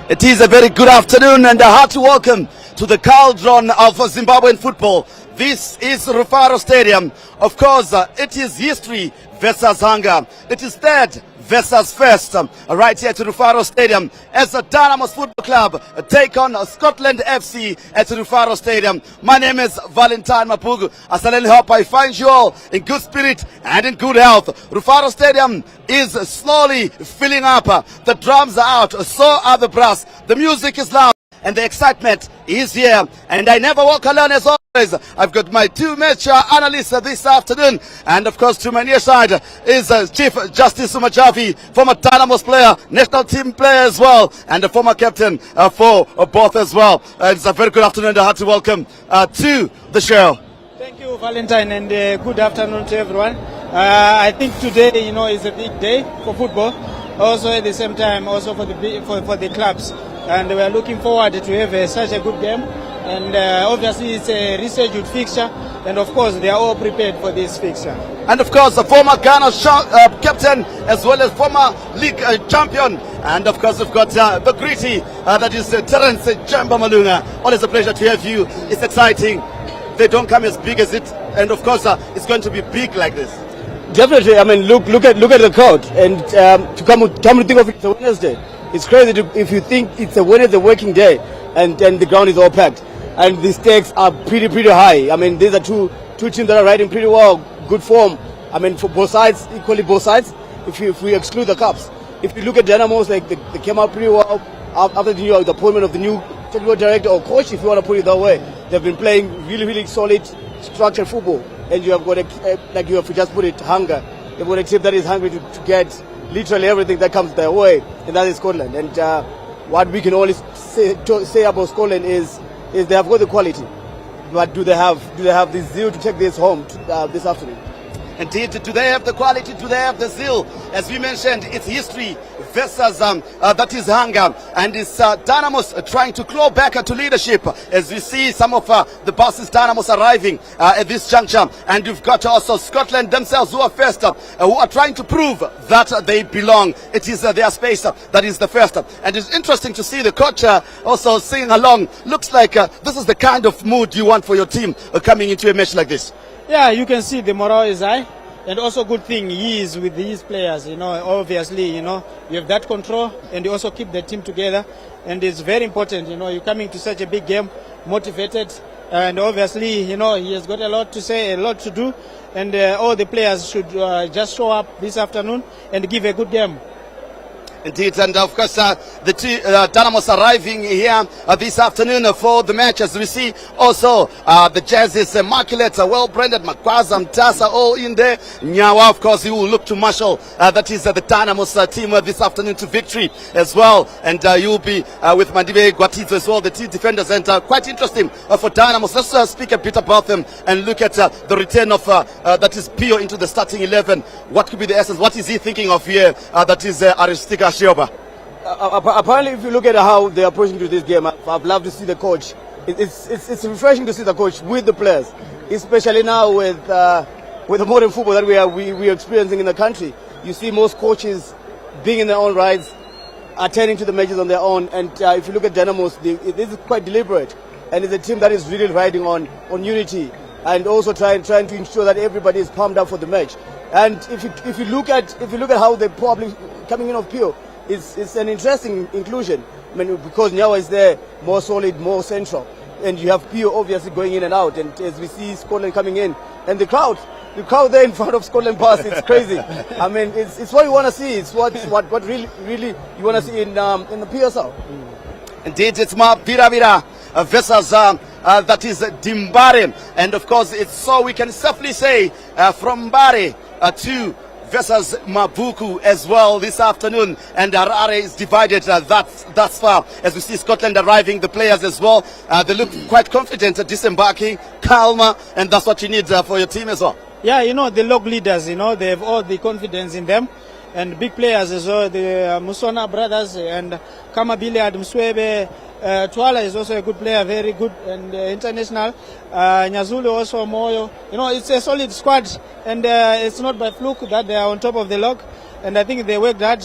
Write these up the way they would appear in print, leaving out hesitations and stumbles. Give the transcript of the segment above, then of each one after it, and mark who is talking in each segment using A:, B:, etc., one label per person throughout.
A: It is a very good afternoon and a hearty welcome to the cauldron of Zimbabwean football. This is Rufaro Stadium. Of course, it is history versus hunger. It is third versus first, right here to Rufaro Stadium as the Dynamos Football Club take on Scotland FC at Rufaro Stadium. My name is Valentine Mapugu. I certainly hope I find you all in good spirit and in good health. Rufaro Stadium is slowly filling up. The drums are out, so are the brass. The music is loud and the excitement is here. And I never walk alone as always. I've got my two match analysts this afternoon. And of course to my near side is Chief Justice Sumajavi, former Dynamos player, national team player as well, and a former captain for both as well. It's a very good afternoon and a hearty welcome to the show.
B: Thank you, Valentine, and good afternoon to everyone. I think today, is a big day for football. Also at the same time, also for the clubs. And we are looking forward to have such a good game. And obviously it's a rescheduled fixture. And of course they are all prepared for this fixture.
A: And of course the former Ghana captain as well as former league champion. And of course we've got the gritty, that is Terence Jamba Malunga. Always a pleasure to have you. It's exciting. They don't come as big as it. And of course it's going to be big like this.
C: Definitely. I mean, look at the crowd. And to come to think of it, it's a Wednesday. It's crazy if you think it's a Wednesday working day and the ground is all packed and the stakes are pretty high. I mean, these are two teams that are riding pretty well, good form. I mean, for both sides, equally both sides. If we exclude the cups, if you look at Dynamos, like they came out pretty well after the appointment of the new technical director or coach, if you want to put it that way. They've been playing really solid, structured football, and you have got like you have to just put it, hunger. You've got a team that is hungry to get literally everything that comes their way, and that is Scotland. And what we can only say about Scotland is they have got the quality, but do they have the zeal to take this home this afternoon?
A: Indeed, do they have the quality? Do they have the zeal? As we mentioned, it's history versus that is hunger, and it's Dynamos trying to claw back to leadership. As we see some of the buses Dynamos arriving at this juncture, and you've got also Scotland themselves who are first, who are trying to prove that they belong. It is their space that is the first, and it's interesting to see the coach also singing along. Looks like this is the kind of mood you want for your team coming into a match like this.
B: Yeah, you can see the morale is high. And also good thing he is with these players, obviously, you have that control and you also keep the team together. And it's very important, you're coming to such a big game, motivated. And obviously, he has got a lot to say, a lot to do. And all the players should just show up this afternoon and give a good game.
A: Indeed, and of course the two Dynamos arriving here this afternoon for the match. As we see also the jerseys immaculate, well-branded, Makwaza, Mtasa all in there. Nyawa, of course, he will look to marshal that is the Dynamos team this afternoon to victory as well. And you will be with Mandibe Gwatizo as well, the two defenders. And quite interesting for Dynamos. Let's speak a bit about them and look at the return of that is Pio into the starting 11. What could be the essence? What is he thinking of here? That is Aristika.
C: Apparently, if you look at how they're approaching to this game, I've loved to see the coach. It's refreshing to see the coach with the players, especially now with the modern football that we are experiencing in the country. You see most coaches being in their own rights, attending to the matches on their own. And if you look at Dynamos, this is quite deliberate, and it's a team that is really riding on unity and also trying to ensure that everybody is pumped up for the match. And if you look at how they're probably coming in of Pio, it's an interesting inclusion. I mean, because Nyawa is there, more solid, more central, and you have Pio obviously going in and out. And as we see Scotland coming in, and the crowd there in front of Scotland Pass, it's crazy. I mean, it's what you want to see. It's what really you want to see in the PSL.
A: Indeed, it's Ma Vira versus that is Dimbare, and of course it's so we can safely say from Mbare to versus Mabuku as well this afternoon, and Harare is divided thus far. As we see Scotland arriving, the players as well, they look quite confident, disembarking, calmer, and that's what you need for your team as well.
B: Yeah, the log leaders, they have all the confidence in them. and big players as well, the Musona brothers and Kamabile Admswebe. Twala is also a good player, very good and international. Nyazulu also Moyo. It's a solid squad, and it's not by fluke that they are on top of the log. And I think they worked hard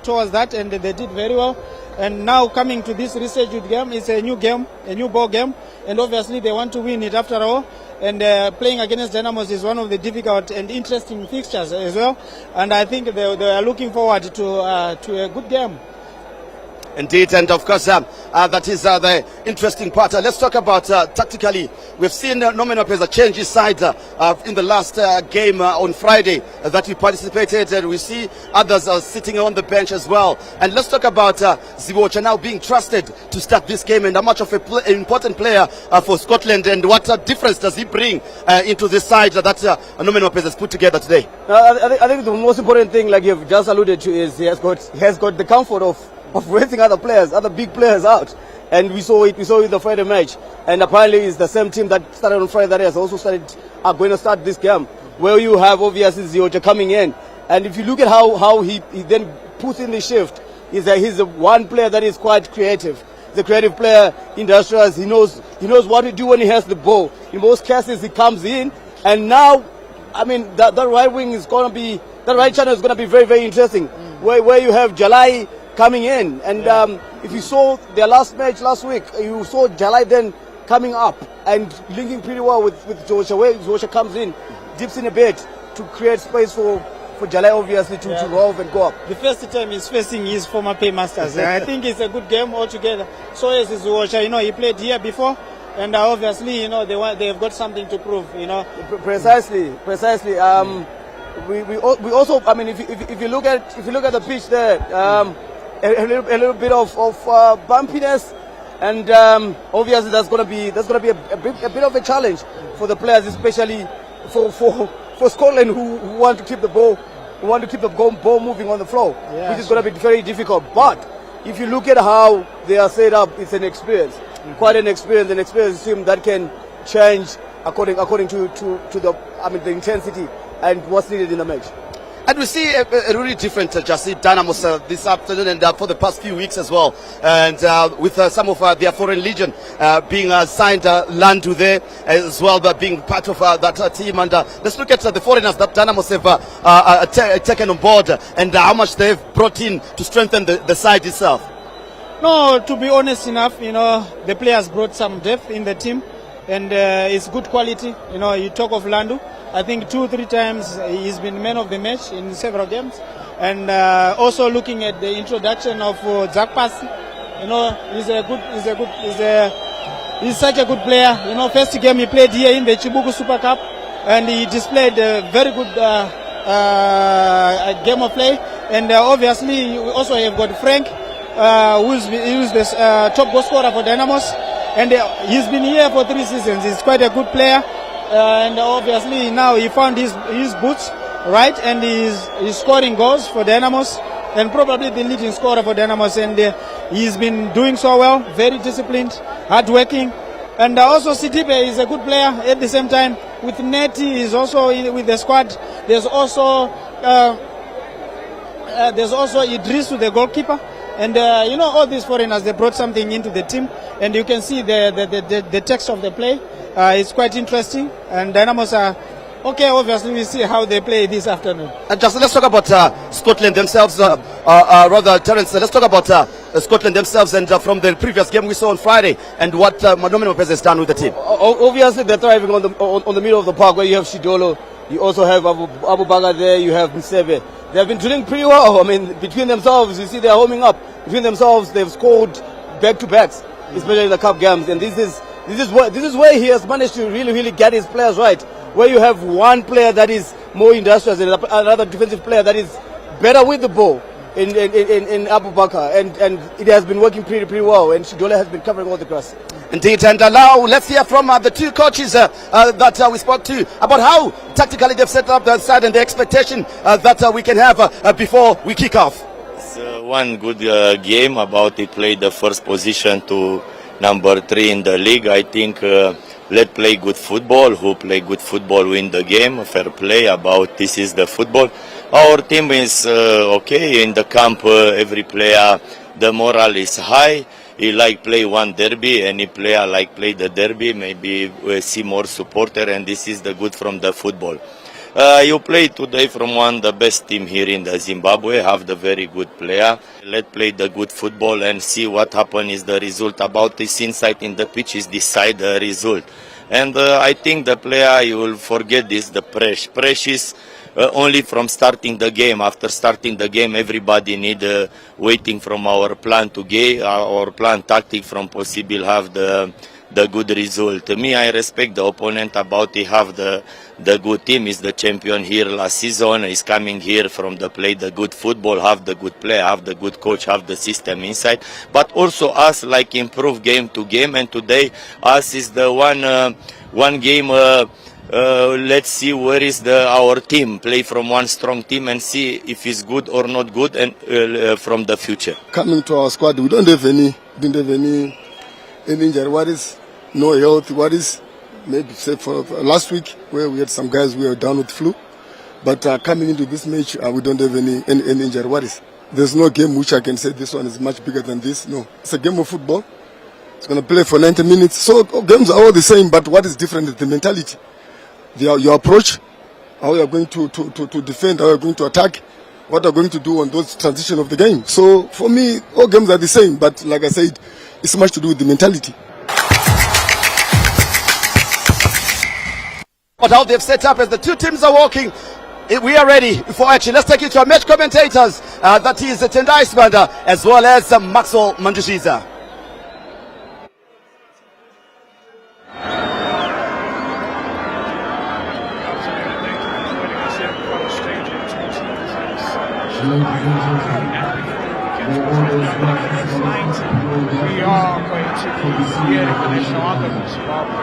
B: towards that, and they did very well. And now coming to this rescheduled game, it's a new game, a new ball game, and obviously they want to win it after all. And playing against Dynamos is one of the difficult and interesting fixtures as well. And I think they are looking forward to a good game.
A: Indeed, and of course, that is the interesting part. Let's talk about tactically. We've seen Nomino Pesa change his side in the last game on Friday that we participated, and we see others sitting on the bench as well. And let's talk about Ziwocha now being trusted to start this game, and how much of an important player for Scotland, and what difference does he bring into this side that Nomino Pesa has put together today?
C: I think the most important thing, like you've just alluded to, is he has got the comfort of waiting other players, other big players out. And we saw it in the Friday match. And apparently it's the same team that started on Friday that has also going to start this game, where you have obviously Ziocha coming in. And if you look at how he then puts in the shift, he's a one player that is quite creative. He's a creative player, industrious. He knows what to do when he has the ball. In most cases he comes in, and now, I mean, that right wing is going to be, that right channel is going to be very, very interesting. Where you have Jalai coming in, and if you saw their last match last week, you saw Jalai then coming up and linking pretty well with Joshua, where Joshua comes in, dips in a bit to create space for Jalai obviously to rove and go up.
B: The first time he's facing his former paymasters. I think it's a good game altogether. So is Joshua, he played here before, and obviously they've got something to prove.
C: Precisely. We also, I mean, if you look at the pitch there, a little bit of bumpiness, and obviously that's gonna be a bit of a challenge for the players, especially for Scotland who want to keep the ball, ball moving on the floor, which is gonna be very difficult. But if you look at how they are set up, it's an experience, quite an experienced team that can change according to the intensity and what's needed in the match.
A: And we see a really different Dynamos this afternoon, and for the past few weeks as well. And with some of their foreign legion being signed, Landu there as well, but being part of that team. And let's look at the foreigners that Dynamos have taken on board, and how much they've brought in to strengthen the side itself.
B: No, to be honest enough, the players brought some depth in the team, and it's good quality. You talk of Landu. I think 2-3 times he's been man of the match in several games, and also looking at the introduction of Zakpas, he's such a good player. First game he played here in the Chibuku Super Cup, and he displayed a very good game of play. And obviously you also have got Frank, who's the top goal scorer for Dynamos, and he's been here for 3 seasons. He's quite a good player. And obviously now he found his boots, right, and he's scoring goals for Dynamos, and probably the leading scorer for Dynamos, and he's been doing so well, very disciplined, hardworking. And also Sidibe is a good player at the same time. With Neti is also with the squad. There's also Idris, the goalkeeper. And all these foreigners, they brought something into the team, and you can see the text of the play. It's quite interesting, and Dynamos are okay. Obviously, we see how they play this afternoon.
A: And just let's talk about Scotland themselves, rather, Terence. Let's talk about Scotland themselves, and from the previous game we saw on Friday, and what Nomino Pesa has done with the team.
C: Obviously, they're thriving on the middle of the park, where you have Shidolo, you also have Abu Baga there, you have Msebe. They have been doing pretty well. I mean, between themselves, you see they're homing up. Between themselves, they've scored back-to-backs, especially in the cup games. And this is where he has managed to really get his players right. Where you have one player that is more industrious and another defensive player that is better with the ball in Abu Bakr, and it has been working pretty well. And Shidole has been covering all the grass.
A: Indeed, and now let's hear from the two coaches that we spoke to about how tactically they've set up the side and the expectation that we can have before we kick off.
D: It's one good game. About it played the first position to number 3 in the league. I think let play good football. Who play good football win the game. Fair play. About this is the football. Our team is okay in the camp. Every player, the morale is high. He like play one derby. Any player like play the derby. Maybe we see more supporter, and this is the good from the football. You play today from one the best team here in the Zimbabwe. Have the very good player. Let play the good football and see what happen is the result. About this inside in the pitch is decide the result. And I think the player, you will forget this, the pressure. Pressure is only from starting the game. After starting the game, everybody need waiting from our plan to game, our plan tactic from possible have the good result. Me, I respect the opponent about he have the good team. Is the champion here last season. Is coming here from the play the good football, have the good play, have the good coach, have the system inside. But also us like improve game to game. And today us is the one game. Let's see where is our team play from one strong team and see if it's good or not good and from the future.
E: Coming to our squad, we didn't have any injury. What is no health? What is maybe say for last week where we had some guys who were down with flu, but coming into this match we don't have any injury. What is? There's no game which I can say this one is much bigger than this. No, it's a game of football. It's going to play for 90 minutes. So games are all the same, but what is different is the mentality, your approach, how you are going to defend, how you are going to attack, what you are going to do on those transition of the game. So for me, all games are the same, but like I said, it's much to do with the mentality.
A: But how they've set up as the two teams are walking, we are ready for action. Let's take you to our match commentators. That is Tendai Sibanda as well as Maxwell Mandushiza.
F: We are going to be hearing the national anthem of Zimbabwe.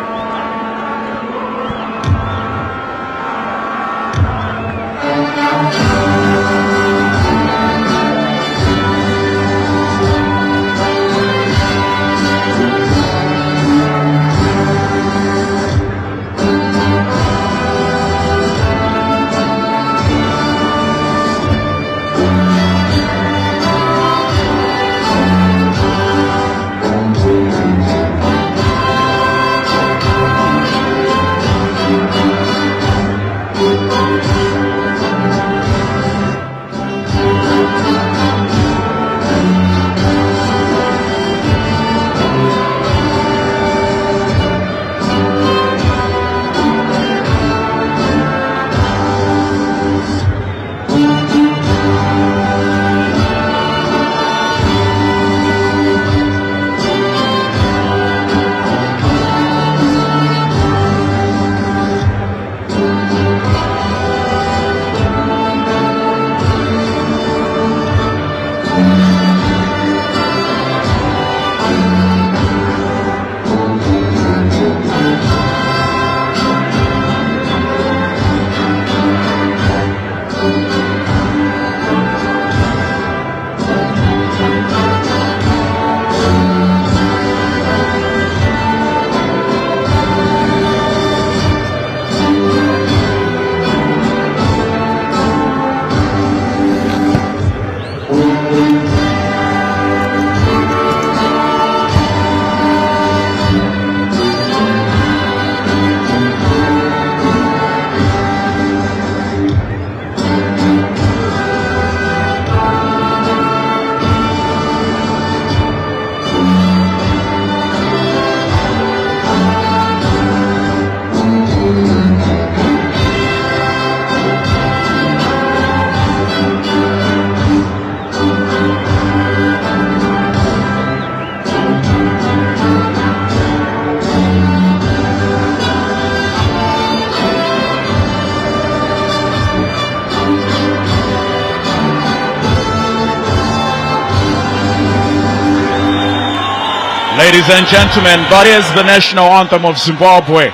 F: Ladies and gentlemen, that is the national anthem of Zimbabwe,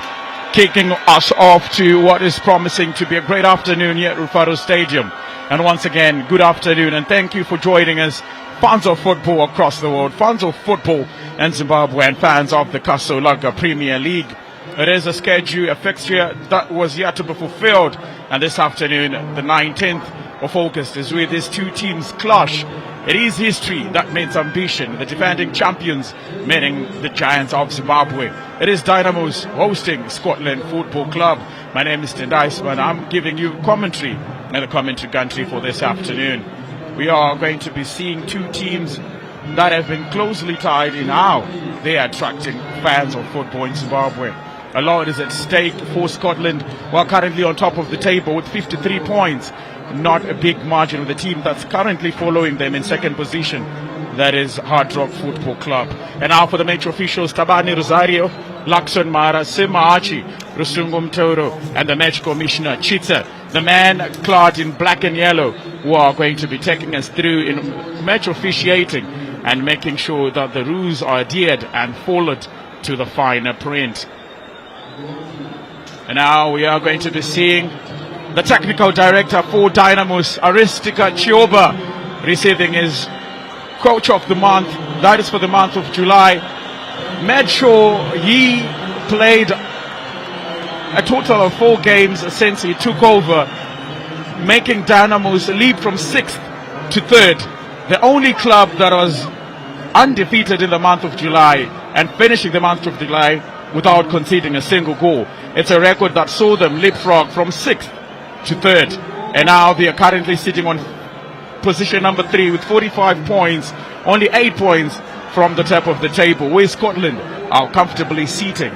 F: kicking us off to what is promising to be a great afternoon here at Rufaro Stadium. And once again, good afternoon and thank you for joining us, fans of football across the world, fans of football in Zimbabwe and fans of the Kasolaga Premier League. It is a schedule, a fixture that was yet to be fulfilled. And this afternoon, the 19th of August, is where these two teams clash. It is history that means ambition. The defending champions, meaning the Giants of Zimbabwe. It is Dynamos hosting Scotland Football Club. My name is Tendaisman. I'm giving you commentary and the commentary country for this afternoon. We are going to be seeing two teams that have been closely tied in how they are attracting fans of football in Zimbabwe. A lot is at stake for Scotland, who are currently on top of the table with 53 points. Not a big margin with the team that's currently following them in second position. That is Hard Rock Football Club. And now for the match officials, Tabani Rosario, Lakson Mara, Sima Archie, Rusungum Toro, and the match commissioner, Chitsa, the man clad in black and yellow, who are going to be taking us through in match officiating and making sure that the rules are adhered and followed to the finer print. And now we are going to be seeing the technical director for Dynamos, Aristika Chioba, receiving his coach of the month. That is for the month of July. Made sure he played a total of 4 games since he took over, making Dynamos leap from 6th to 3rd. The only club that was undefeated in the month of July and finishing the month of July without conceding a single goal. It's a record that saw them leapfrog from 6th to 3rd. And now they are currently sitting on position number 3 with 45 points, only 8 points from the top of the table, where Scotland are comfortably seating.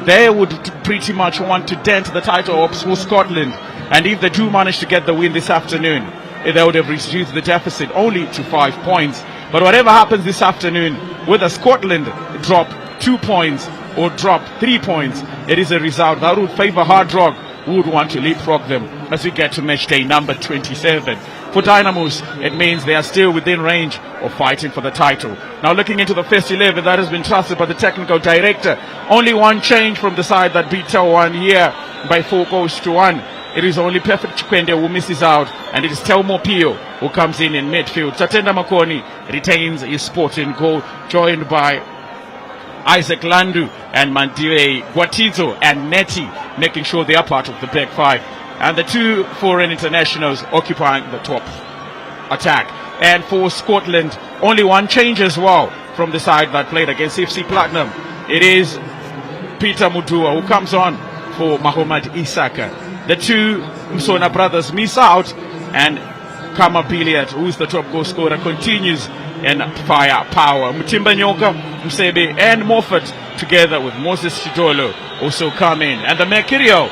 F: They would pretty much want to dent the title of for Scotland, and if they do manage to get the win this afternoon, they would have reduced the deficit only to 5 points. But whatever happens this afternoon, whether Scotland drop 2 points or drop 3 points, it is a result that would favour Hard Rock, who would want to leapfrog them as we get to match day number 27. For Dynamos, it means they are still within range of fighting for the title. Now looking into the first 11 that has been trusted by the technical director, only one change from the side that beat Tel1 here by 4 goals to 1. It is only Perfect Chikwende who misses out, and it is Telmo Pio who comes in midfield. Tatenda Makoni retains his spot in goal, joined by Isaac Landu and Mandiwe Guatizo and Neti, making sure they are part of the back 5. And the 2 foreign internationals occupying the top attack. And for Scotland, only one change as well from the side that played against FC Platinum. It is Peter Mudua who comes on for Mahomet Isaka. The 2 Msona brothers miss out, and Kama Biliat, who is the top goal scorer, continues in firepower. Mutimba Nyoka, Msebe and Moffat, together with Moses Chidolo, also come in. And the Mercurio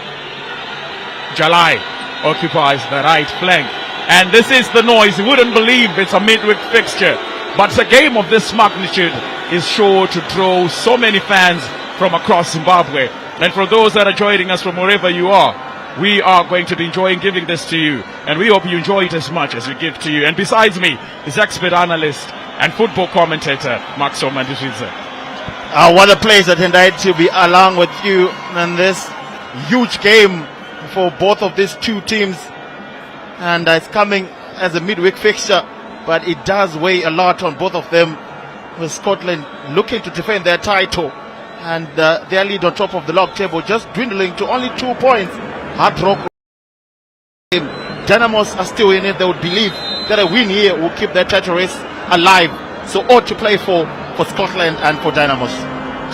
F: Jalai occupies the right flank. And this is the noise. You wouldn't believe it's a midweek fixture, but a game of this magnitude is sure to draw so many fans from across Zimbabwe. And for those that are joining us from wherever you are, we are going to be enjoying giving this to you, and we hope you enjoy it as much as we give to you. And besides me is expert analyst and football commentator Maxo Mandishiza.
G: What a pleasure tonight to be along with you in this huge game for both of these two teams, and it's coming as a midweek fixture, but it does weigh a lot on both of them, with Scotland looking to defend their title and their lead on top of the log table just dwindling to only 2 points. Hard Rock Dynamos are still in it. They would believe that a win here will keep their title race alive, so ought to play for Scotland and for Dynamos.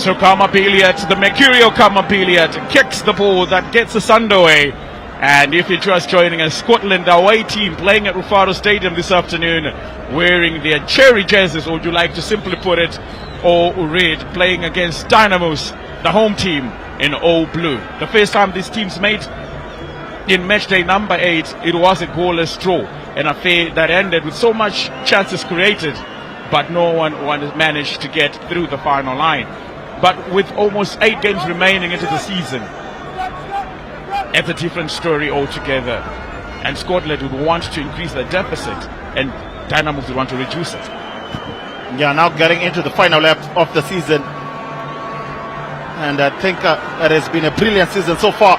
F: So Kama Biliat, the Mercurio Kama Biliat, kicks the ball that gets us underway. And if you're just joining us, Scotland away team playing at Rufaro Stadium this afternoon, wearing their cherry jerseys, or would you like to simply put it, all red, playing against Dynamos, the home team, in all blue. The first time these teams made in match day number 8, it was a goalless draw, an affair that ended with so much chances created, but no one managed to get through the final line. But with almost 8 games remaining into the season, it's a different story altogether. And Scotland would want to increase the deficit, and Dynamos would want to reduce it.
G: Yeah, now getting into the final lap of the season, and I think it has been a brilliant season so far.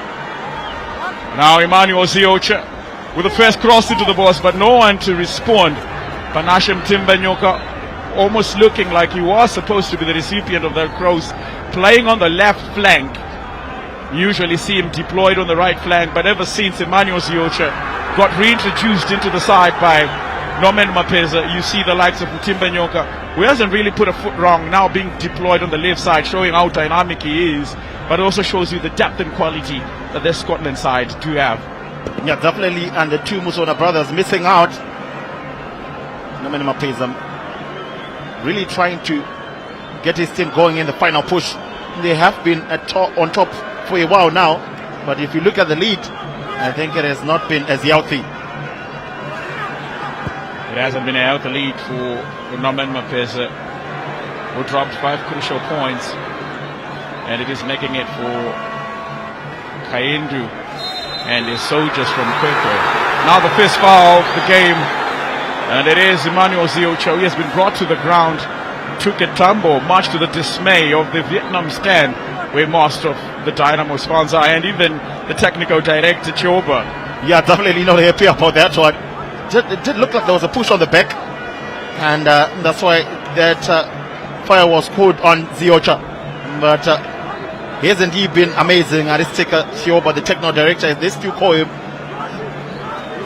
F: Now Emmanuel Ziocha with the first cross into the box, but no one to respond. Panashem Timbanyoka almost looking like he was supposed to be the recipient of that cross, playing on the left flank, usually see him deployed on the right flank, but ever since Emmanuel Ziocha got reintroduced into the side by Norman Mapeza, you see the likes of Mtimba Nyoka, who hasn't really put a foot wrong, now being deployed on the left side, showing how dynamic he is, but also shows you the depth and quality that the Scotland side do have.
G: Yeah, definitely, and the two Musona brothers missing out. Norman Mapeza really trying to get his team going in the final push. They have been on top for a while now, but if you look at the lead, I think it has not been as healthy.
F: It hasn't been a healthy lead for Norman Mapeza, who dropped 5 crucial points, and it is making it for Kaindu and his soldiers from Kwekwe. Now the first foul of the game, and it is Emmanuel Ziocha. He has been brought to the ground, took a tumble, much to the dismay of the Vietnam stand, where most of the Dynamos fans are, and even the technical director, Choba.
G: Yeah, definitely not happy about that one. It did look like there was a push on the back, and that's why that fire was called on Ziocha. But he has indeed been amazing. Aristika Choba, the technical director, as they still call him,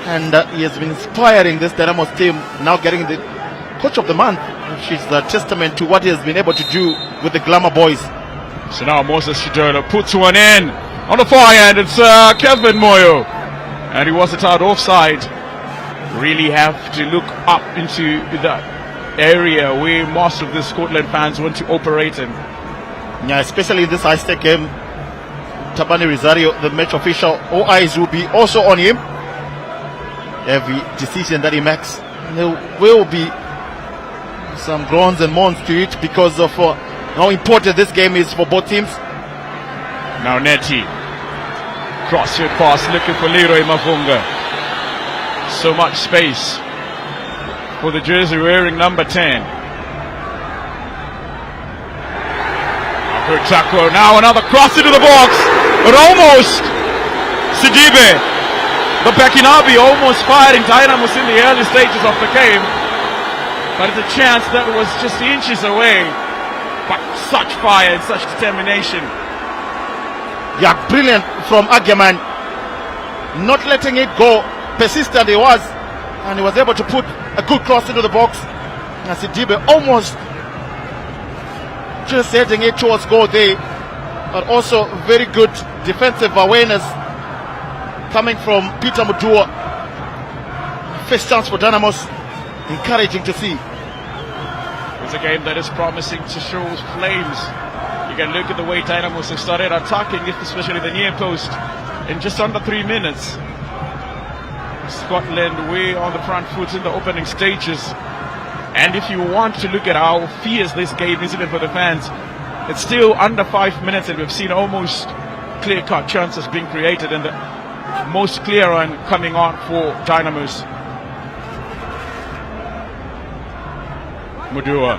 G: and he has been inspiring this Dynamos team, now getting the Coach of the Month, which is a testament to what he has been able to do with the Glamour boys.
F: So now Moses Shidola puts one in on the far end. It's Kevin Moyo, and he wasn't out offside. Really have to look up into that area where most of the Scotland fans want to operate in.
G: Yeah, especially in this high-stake game, Tabani Rosario, the match official, all eyes will be also on him. Every decision that he makes, there will be some groans and moans to it because of how important this game is for both teams.
F: Now Netty, cross-field pass looking for Leroy Mavunga. So much space for the jersey wearing number 10. Good tackle, now another cross into the box, but almost Sidibe, the Bekinabi, almost firing Dynamos in the early stages of the game. But it's a chance that was just inches away. But such fire and such determination.
G: Yeah, brilliant from Agyeman. Not letting it go. Persistent he was. And he was able to put a good cross into the box. And Sidibe almost just heading it towards goal there. But also very good defensive awareness coming from Peter Mudua. First chance for Dynamos. Encouraging to see.
F: It's a game that is promising to show flames. You can look at the way Dynamos have started attacking, especially the near post, in just under 3 minutes. Scotland way on the front foot in the opening stages. And if you want to look at how fierce this game is, even for the fans, it's still under 5 minutes and we've seen almost clear-cut chances being created, and the most clear one coming on for Dynamos. Mudua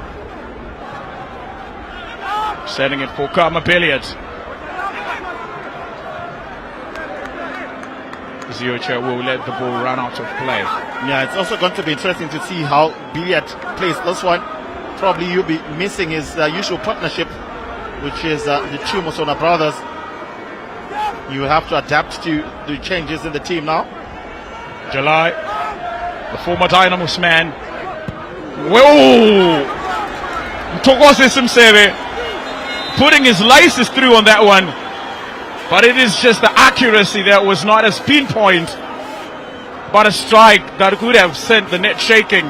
F: setting it for Karma Billiard. Ziocha will let the ball run out of play.
G: Yeah, it's also going to be interesting to see how Billiard plays this one. Probably you'll be missing his usual partnership, which is the two Musona brothers. You have to adapt to the changes in the team now.
F: July, the former Dynamos man. Whoa! Mtogose Simsebe putting his laces through on that one. But it is just the accuracy that was not as pinpoint, but a strike that could have sent the net shaking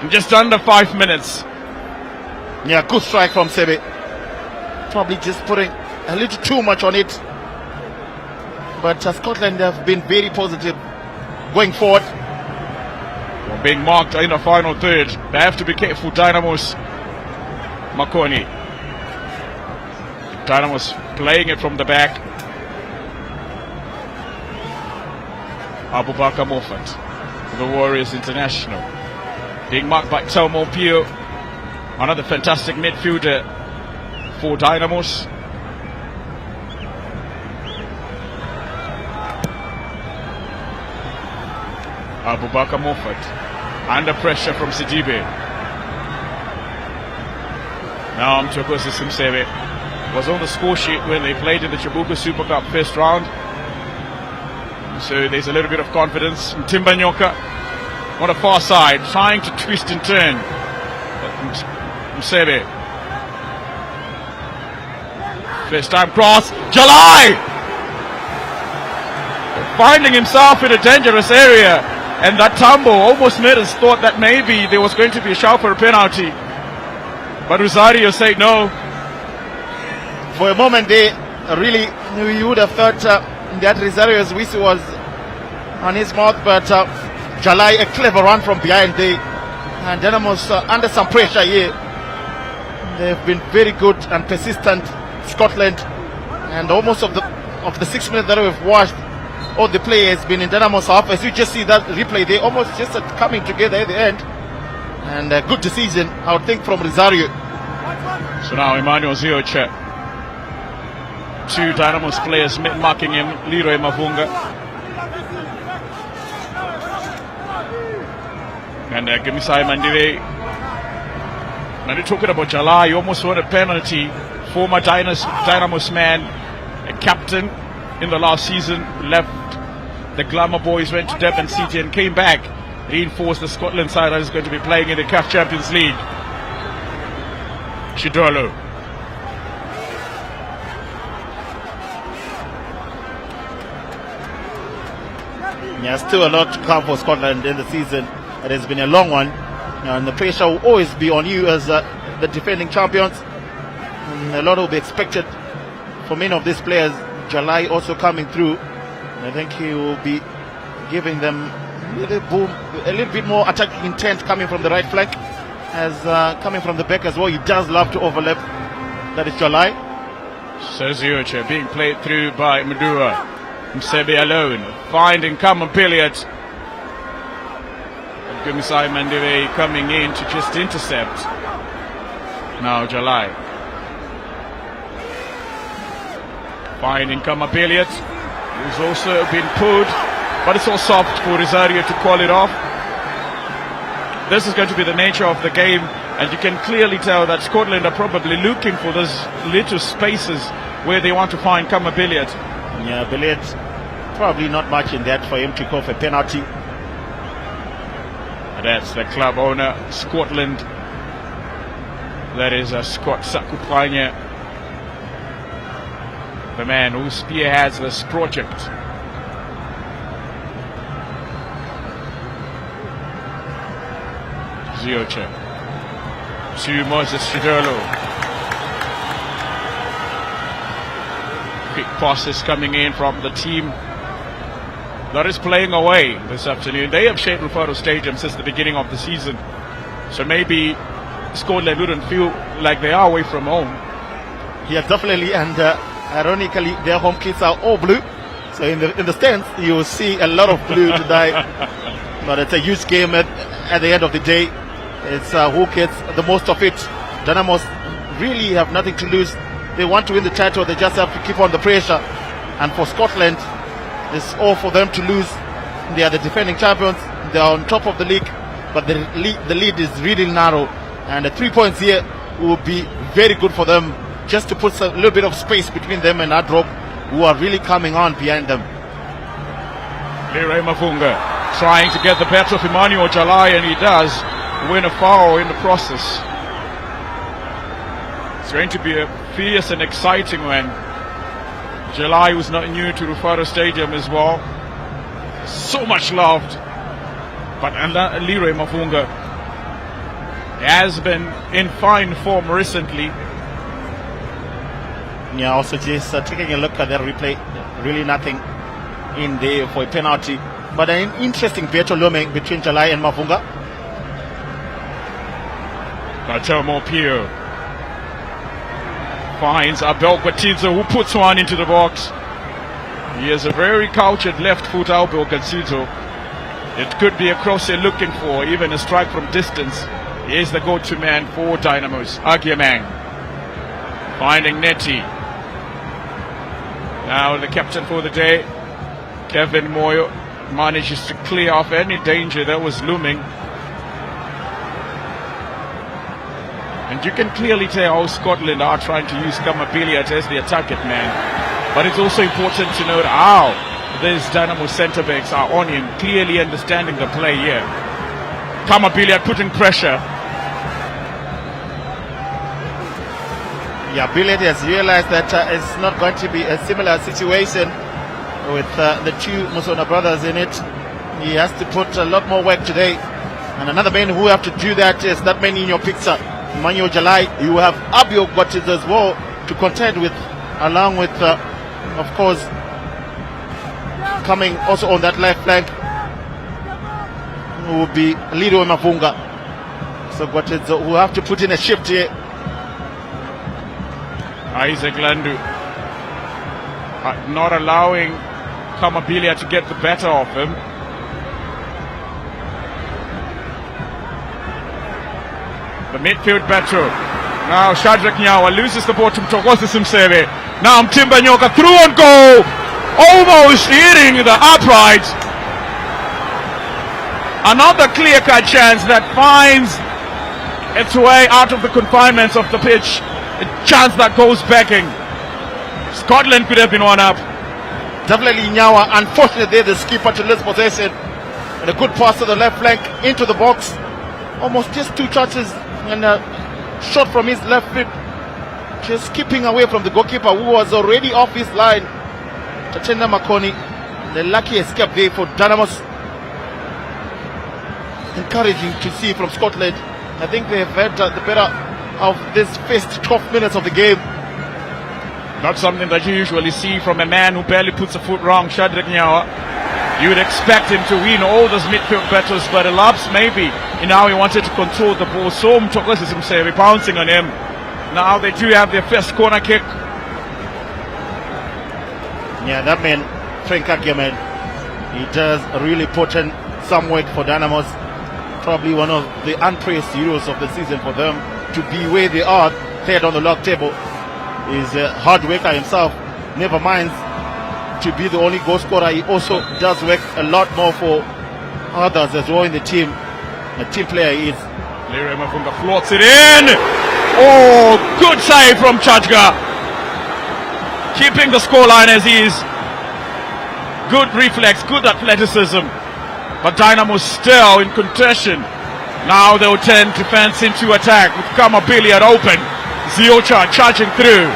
F: in just under 5 minutes.
G: Yeah, good strike from Sebe. Probably just putting a little too much on it. But Scotland have been very positive going forward.
F: Being marked in the final third. They have to be careful, Dynamos. Makoni. Dynamos playing it from the back. Abubakar Moffat, the Warriors International. Being marked by Telmo Pio, another fantastic midfielder for Dynamos. Abubakar Moffat under pressure from Sidibe. Now Mtogose Simsebe was on the score sheet when they played in the Chibuku Super Cup first round. So there's a little bit of confidence. Timbanyoka on the far side, trying to twist and turn. Msebe. First time cross. Jalai! Finding himself in a dangerous area. And that tumble almost made us thought that maybe there was going to be a shout for a penalty. But Rosario said no.
G: For a moment there, really, you would have thought that Rosario's whistle was on his mouth, but Jalai, a clever run from behind there. And Dynamos under some pressure here. They've been very good and persistent, Scotland. And almost of the 6 minutes that we've watched, all the play has been in Dynamos half. As you just see that replay, they almost just coming together at the end. And a good decision, I would think, from Rosario.
F: So now Emmanuel Zioche. Two Dynamos players marking him, Leroy Mavunga. And Gemisai Mandive. Now you're talking about Jalai, you almost won a penalty. Former Dynamos man, a captain in the last season, left the Glamour Boys, went to Durban City and came back, reinforced the Scotland side that is going to be playing in the CAF Champions League. Chidolo.
G: Yeah, still a lot to come for Scotland in the season. It has been a long one, and the pressure will always be on you as the defending champions. And a lot will be expected for many of these players. Jalai also coming through. I think he will be giving them a little bit more attacking intent coming from the right flank, as coming from the back as well. He does love to overlap. That is Jalai.
F: Sezioche being played through by Madura. Msebe alone, finding Cameron Pilliot. Gumisai Mandive coming in to just intercept. Now Jalai. Finding Cameron Pilliot, who's also been pulled, but it's all soft for Rosario to call it off. This is going to be the nature of the game, and you can clearly tell that Scotland are probably looking for those little spaces where they want to find Cameron Pilliot.
G: Yeah, Billiot, probably not much in that for him to call for penalty.
F: That's the club owner, Scotland. That is Scott Sakupanya, the man who spearheads this project. Zioche to Moses Chidolo. Quick passes coming in from the team that is playing away this afternoon. They have shaped Rufaro Stadium since the beginning of the season, so maybe Scotland wouldn't feel like they are away from home.
G: Yeah, definitely, and ironically, their home kits are all blue. So in the stands, you will see a lot of blue tonight. But it's a huge game at the end of the day. It's who gets the most of it. Dynamos really have nothing to lose. They want to win the title. They just have to keep on the pressure. And for Scotland, it's all for them to lose. They are the defending champions. They are on top of the league, but the lead is really narrow. And the 3 points here will be very good for them, just to put a little bit of space between them and Adrop, who are really coming on behind them.
F: Leroy Mavunga trying to get the better of Emmanuel Jalai, and he does win a foul in the process. It's going to be a fierce and exciting one. Jalai was not new to Rufaro Stadium as well. So much loved. But Leroy Mavunga has been in fine form recently.
G: Yeah, also just taking a look at that replay, really nothing in there for a penalty. But an interesting battle looming between Jalai and Mavunga.
F: Bartelmo Pio finds Abel Gattizo, who puts one into the box. He has a very cultured left foot, Abel Gattizo. It could be a cross they're looking for, even a strike from distance. He is the go-to man for Dynamos. Agiamang finding Netty. Now the captain for the day, Kevin Moyo, manages to clear off any danger that was looming. And you can clearly tell how Scotland are trying to use Kamabilia as the attacking man. But it's also important to note how these Dynamo centre-backs are on him, clearly understanding the play here. Kamabilia putting pressure.
G: Yeah, Billet has realized that it's not going to be a similar situation with the two Musona brothers in it. He has to put a lot more work today. And another man who have to do that is that man in your picture, Emmanuel Jalai. You have Abio Gottiz as well to contend with, along with, of course, coming also on that left flank will be Lido Mavunga. So Gottiz will have to put in a shift here.
F: Isaac Landu not allowing Kamabilia to get the better of him. The midfield battle. Now Shadrack Nyawa loses the ball to Mtokosi Simseve. Now Mtimba Nyoka through on goal. Almost hitting the upright. Another clear-cut chance that finds its way out of the confinements of the pitch. A chance that goes begging. Scotland could have been one up.
G: Definitely Nyawa, unfortunately the skipper to lose possession. And a good pass to the left flank into the box. Almost just two touches and a shot from his left foot. Just keeping away from the goalkeeper who was already off his line. Tachenda Makoni. The lucky escape there for Dynamos. Encouraging to see from Scotland. I think they have had the better of this first 12 minutes of the game.
F: Not something that you usually see from a man who barely puts a foot wrong, Shadrack Nyawa. You would expect him to win all those midfield battles, but a lapse maybe in how he wanted to control the ball. So Mtokosi Simseve pouncing on him. Now they do have their first corner kick.
G: Yeah, that man, Frank Akeman, he does really put in some work for Dynamos. Probably one of the unpraised heroes of the season for them to be where they are, third on the log table. He's a hard worker himself, never minds to be the only goal scorer. He also does work a lot more for others as well in the team. A team player he is.
F: Leroy Mafunga floats it in. Oh, good save from Chajga. Keeping the scoreline as is. Good reflex, good athleticism. But Dynamo still in contention. Now they'll turn defense into attack with Kamabilia open. Ziocha charging through.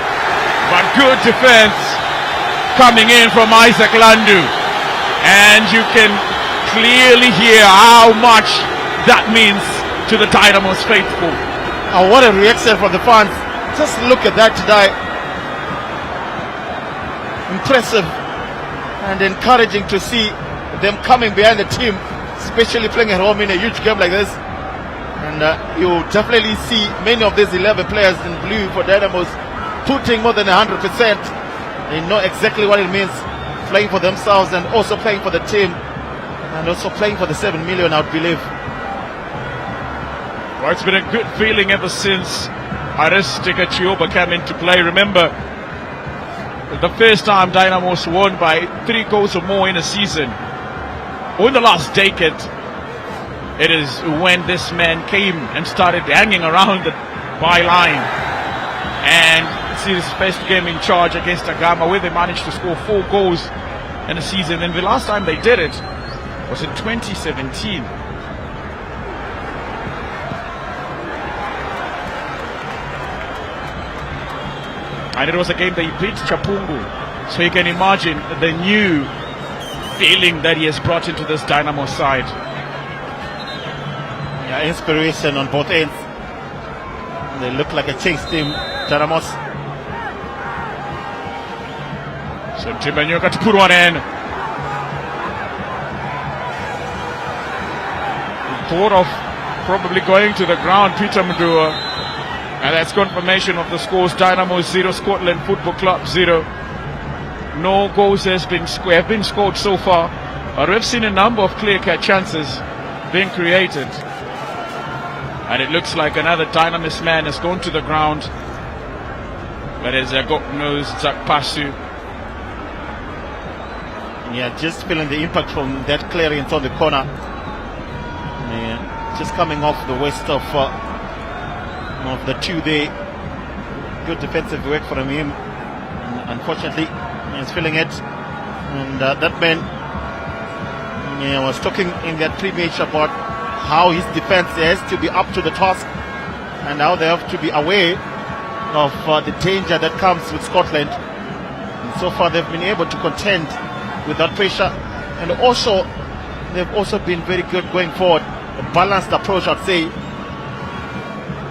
F: But good defense coming in from Isaac Landu. And you can clearly hear how much that means to the Dynamos faithful.
G: Oh, what a reaction from the fans. Just look at that today. Impressive and encouraging to see them coming behind the team, especially playing at home in a huge game like this. And you definitely see many of these 11 players in blue for Dynamos putting more than 100%. They know exactly what it means, playing for themselves and also playing for the team, and also playing for the 7 million, I would believe.
F: Well, it's been a good feeling ever since Aristika Chioba came into play. Remember, the first time Dynamos won by 3 goals or more in a season, or in the last decade, it is when this man came and started hanging around the byline. And it's his first game in charge against Agama, where they managed to score 4 goals in a season. And the last time they did it was in 2017. And it was a game that he beat Chapungu. So you can imagine the new feeling that he has brought into this Dynamo side.
G: Yeah, inspiration on both ends. They look like a chase team, Dynamos.
F: So Timbanyoka to put one in. Thought of probably going to the ground, Peter Mdua. And that's confirmation of the scores. Dynamo 0, Scotland Football Club 0. No goals have been scored so far. But we've seen a number of clear-cut chances being created. And it looks like another Dynamos man has gone to the ground. That is a God-knows Zak Pasu.
G: Yeah, just feeling the impact from that clearance on the corner. Yeah, just coming off the west of of the two there. Good defensive work from him. Unfortunately, he's feeling it. And that man was talking in that pre-match about how his defense has to be up to the task and how they have to be aware of the danger that comes with Scotland. And so far, they've been able to contend with that pressure, and also they've also been very good going forward. A balanced approach, I'd say,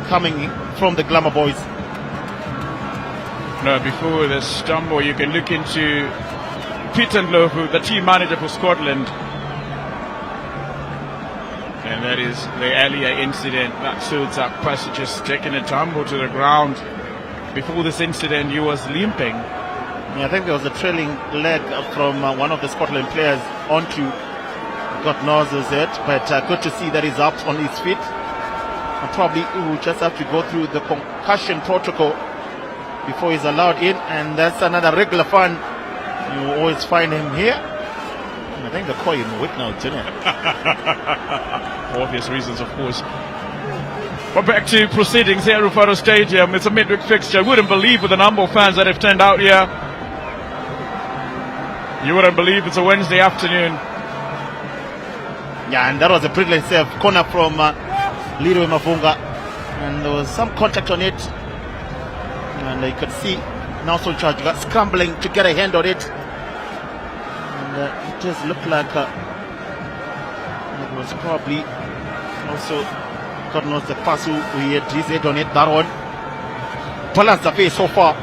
G: coming from the Glamour boys.
F: No, before the stumble, you can look into Peter Ndlovu, the team manager for Scotland. And that is the earlier incident that suits up Passages taking a tumble to the ground. Before this incident, he was limping.
G: Yeah, I think there was a trailing leg from one of the Scotland players onto God knows who's it, but good to see that he's up on his feet. And probably he will just have to go through the concussion protocol before he's allowed in, and that's another regular fan. You always find him here. I think they call him a week now, didn't it?
F: For obvious reasons, of course. But back to proceedings here at Rufaro Stadium. It's a midweek fixture. You wouldn't believe with the number of fans that have turned out here. You wouldn't believe it's a Wednesday afternoon.
G: Yeah, and that was a brilliant save. Corner from Leroy Mavunga. And there was some contact on it. And you could see Nelson Charge got scrambling to get a hand on it. And it just looked like it was probably also, God knows, the pass who he had his head on it, that one. Balanced the face so far.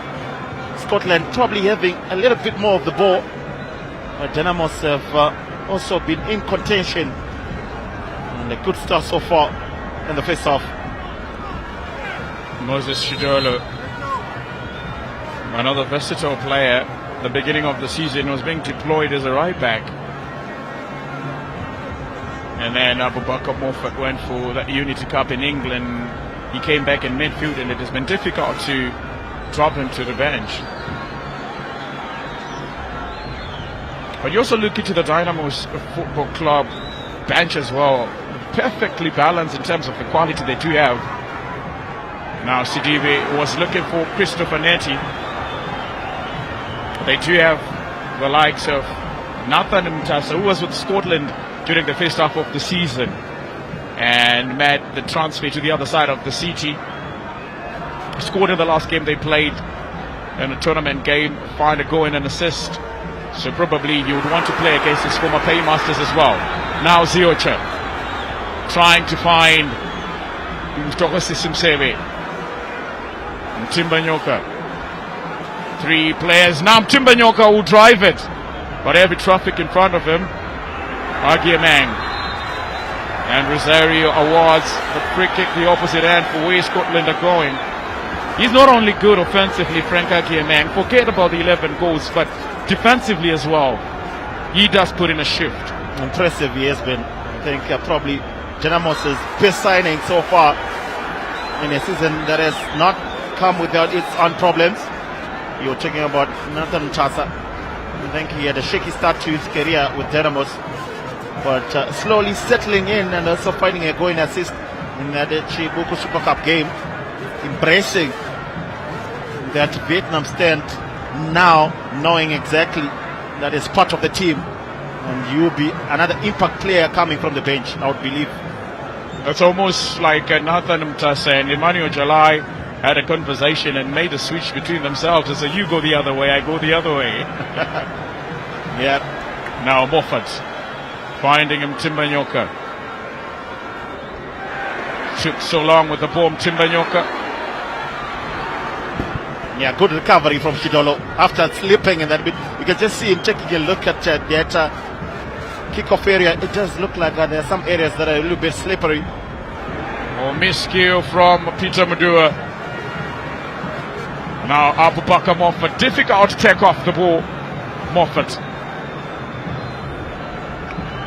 G: Scotland probably having a little bit more of the ball. But Dynamos have also been in contention. And a good start so far in the first half.
F: Moses Shidolo, another versatile player. The beginning of the season was being deployed as a right back. And then Abu Bakar Moffat went for that Unity Cup in England. He came back in midfield, and it has been difficult to drop him to the bench. But you also look into the Dynamos Football Club bench as well. Perfectly balanced in terms of the quality they do have. Now Sidibe was looking for Christopher Netty. They do have the likes of Nathan Mtasa, who was with Scotland during the first half of the season and made the transfer to the other side of the city. Scored in the last game they played in a tournament game, find a goal and an assist. So probably you would want to play against his former paymasters as well. Now Ziocha trying to find Mtokasi Simsebe. Timbanyoka. Three players. Now Timbanyoka will drive it. But heavy traffic in front of him. Agiemang. And Rosario awards the free kick the opposite end for where Scotland are going. He's not only good offensively, Frank Agiemang. Forget about the 11 goals, but defensively as well. He does put in a shift.
G: Impressive he has been. I think probably Dynamos' best signing so far in a season that has not come without its own problems. You're talking about Nathan Mtasa. I think he had a shaky start to his career with Dynamos, but slowly settling in and also finding a goal and assist in the Chibuku Super Cup game, embracing that Vietnam stand now, knowing exactly that is part of the team, and you'll be another impact player coming from the bench, I would believe.
F: It's almost like Nathan Mtasa and Emmanuel Jalai had a conversation and made a switch between themselves and said, you go the other way, I go the other way.
G: Yeah.
F: Now Moffat finding him, Timbanyoka. Took so long with the ball, Timbanyoka.
G: Yeah, good recovery from Shidolo after slipping in that bit. You can just see him taking a look at that kickoff area. It does look like there are some areas that are a little bit slippery.
F: Oh, miscue from Peter Madua. Now Abu Bakar Moffat, difficult to take off the ball. Moffat.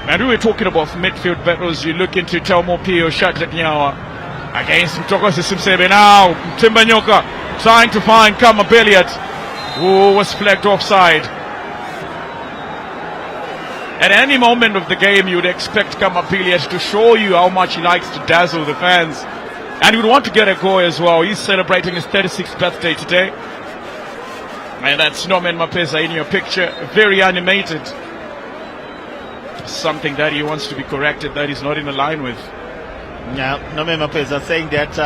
F: And we were talking about midfield battles. You look into Telmo Pio, Shadrack Nyawa against Mtokasi Simsebe. Now Timbanyoka trying to find Kama Belliot, who was flagged offside. At any moment of the game, you would expect Kama Belliot to show you how much he likes to dazzle the fans. And he would want to get a goal as well. He's celebrating his 36th birthday today. And that's Norman Mapeza in your picture. Very animated. Something that he wants to be corrected, that he's not in line with.
G: Yeah, Norman Mapeza saying that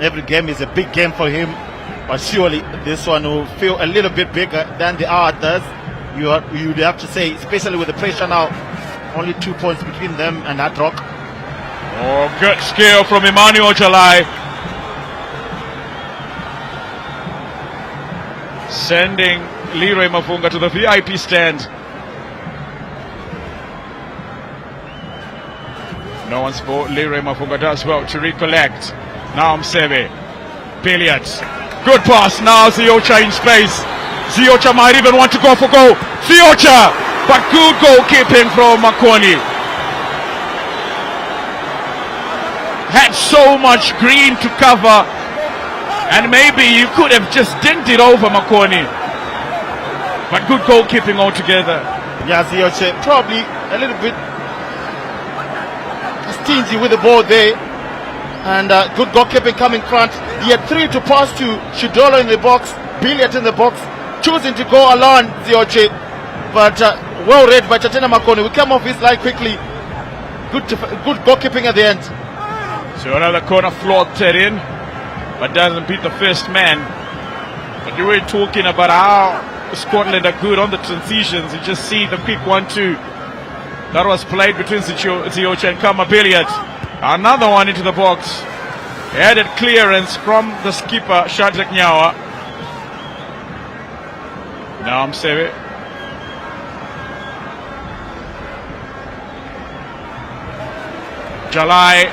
G: every game is a big game for him. But surely this one will feel a little bit bigger than the others. You'd have to say, especially with the pressure now. Only 2 points between them and Hard Rock.
F: Oh, good skill from Emmanuel Jalai. Sending Leroy Mafunga to the VIP stand. No one's ball. Leroy Mafunga does well to recollect. Now Msebe. Billiards. Good pass. Now Ziocha in space. Ziocha might even want to go for goal. Ziocha! But good goalkeeping from Makoni. Had so much green to cover. And maybe you could have just dinked it over Makoni. But good goalkeeping altogether.
G: Yeah, Ziocha probably a little bit stingy with the ball there. And good goalkeeping coming front. He had 3 to pass to Shidolo in the box. Billiard in the box. Choosing to go alone, Ziocha. But well read by Chatena Makoni. We came off his line quickly. Good goalkeeping at the end.
F: So another corner floated in, but doesn't beat the first man. But you were talking about how Scotland are good on the transitions. You just see the quick 1-2 that was played between Ziocha and Kama Billiard. Another one into the box. Headed clearance from the skipper, Shadrack Nyawa. Now Msebe. Jalai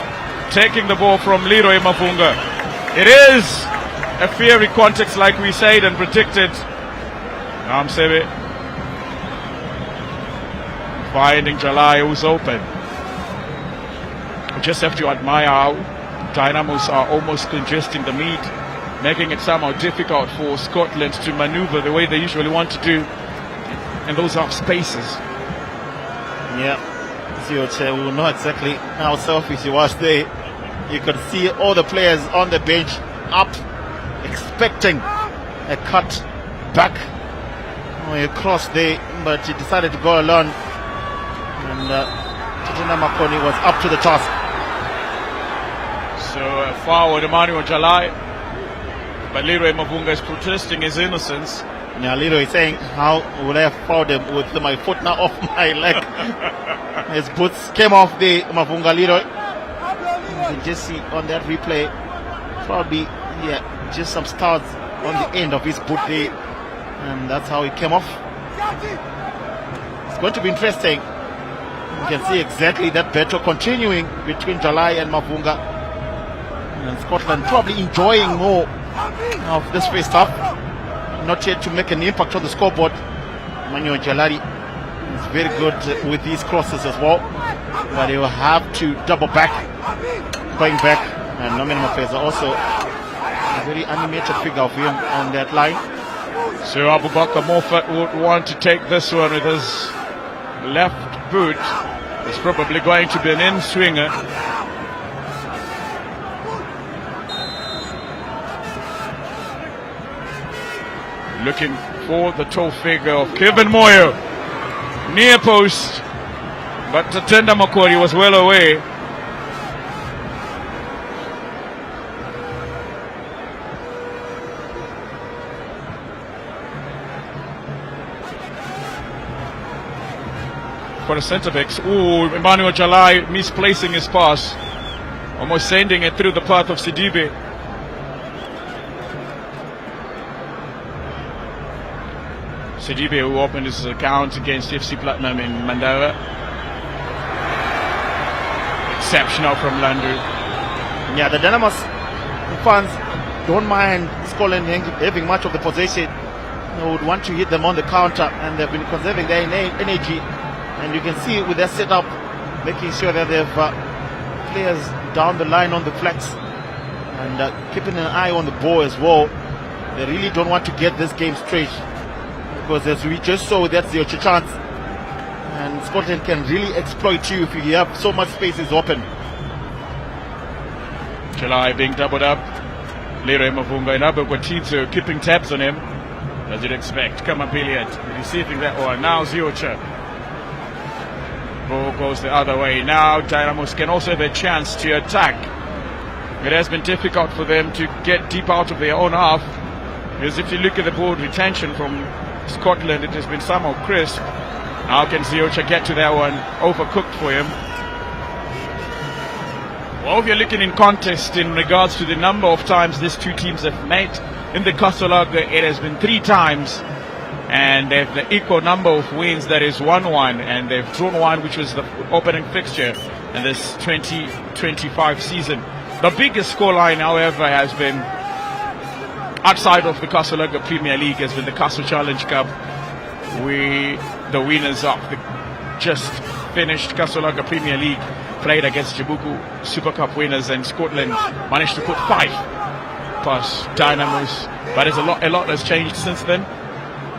F: taking the ball from Leroy Mafunga. It is a fiery context like we said and predicted. Now Msebe finding Jalai who's open. We just have to admire how Dynamos are almost congesting the meat, making it somehow difficult for Scotland to maneuver the way they usually want to do in those half spaces.
G: Yeah, Ziocha will know exactly how selfish he was there. You could see all the players on the bench up, expecting a cut back across there, but he decided to go alone. And Chatena Makoni was up to the task.
F: So forward Emmanuel Jalai, but Leroy Mafunga is protesting his innocence.
G: Yeah, Leroy saying, how would I have fouled him with my foot now off my leg? His boots came off the Mafunga Leroy. You can just see on that replay, probably just some stars on the end of his boot there, and that's how he came off. It's going to be interesting. You can see exactly that battle continuing between Jalai and Mafunga. And Scotland probably enjoying more of this first half. Not yet to make an impact on the scoreboard. Emmanuel Jalai is very good with these crosses as well. But he will have to double back, going back. And Norman Mapeza also a very animated figure of him on that line.
F: So Abubakar Moffat would want to take this one with his left boot. It's probably going to be an in-swinger. Looking for the tall figure of Kevin Moyo. Near post. But Tatenda Makori was well away. For the centre backs. Ooh, Emmanuel Jalai misplacing his pass. Almost sending it through the path of Sidibe. Sidibe, who opened his account against FC Platinum in Mandela. Exceptional from Landu.
G: Yeah, the Dynamos fans don't mind Scotland having much of the possession. They would want to hit them on the counter, and they've been conserving their energy. And you can see with their setup, making sure that they've players down the line on the flex and keeping an eye on the ball as well. They really don't want to get this game straight, because as we just saw, that's your chance. And Scotland can really exploit you if you have so much spaces open.
F: July being doubled up. Leroy Mavunga and Abu Kwatizo keeping tabs on him, as you'd expect. Kamapiliat receiving that one. Now Ziocha. Ball goes the other way. Now Dynamos can also have a chance to attack. It has been difficult for them to get deep out of their own half, because if you look at the ball retention from Scotland, it has been somehow crisp. How can Ziocha get to that one? Overcooked for him. Well, if you're looking in context in regards to the number of times these two teams have met in the Casolaga, it has been 3 times, and they have the equal number of wins, that is 1-1, and they've drawn one, which was the opening fixture in this 2025 season. The biggest scoreline, however, has been outside of the Casolaga Premier League, has been the Castle Challenge Cup. The winners of the just finished Casolaga Premier League played against Jabuku Super Cup winners, and Scotland managed to put 5 past Dynamos. But there's a lot has changed since then.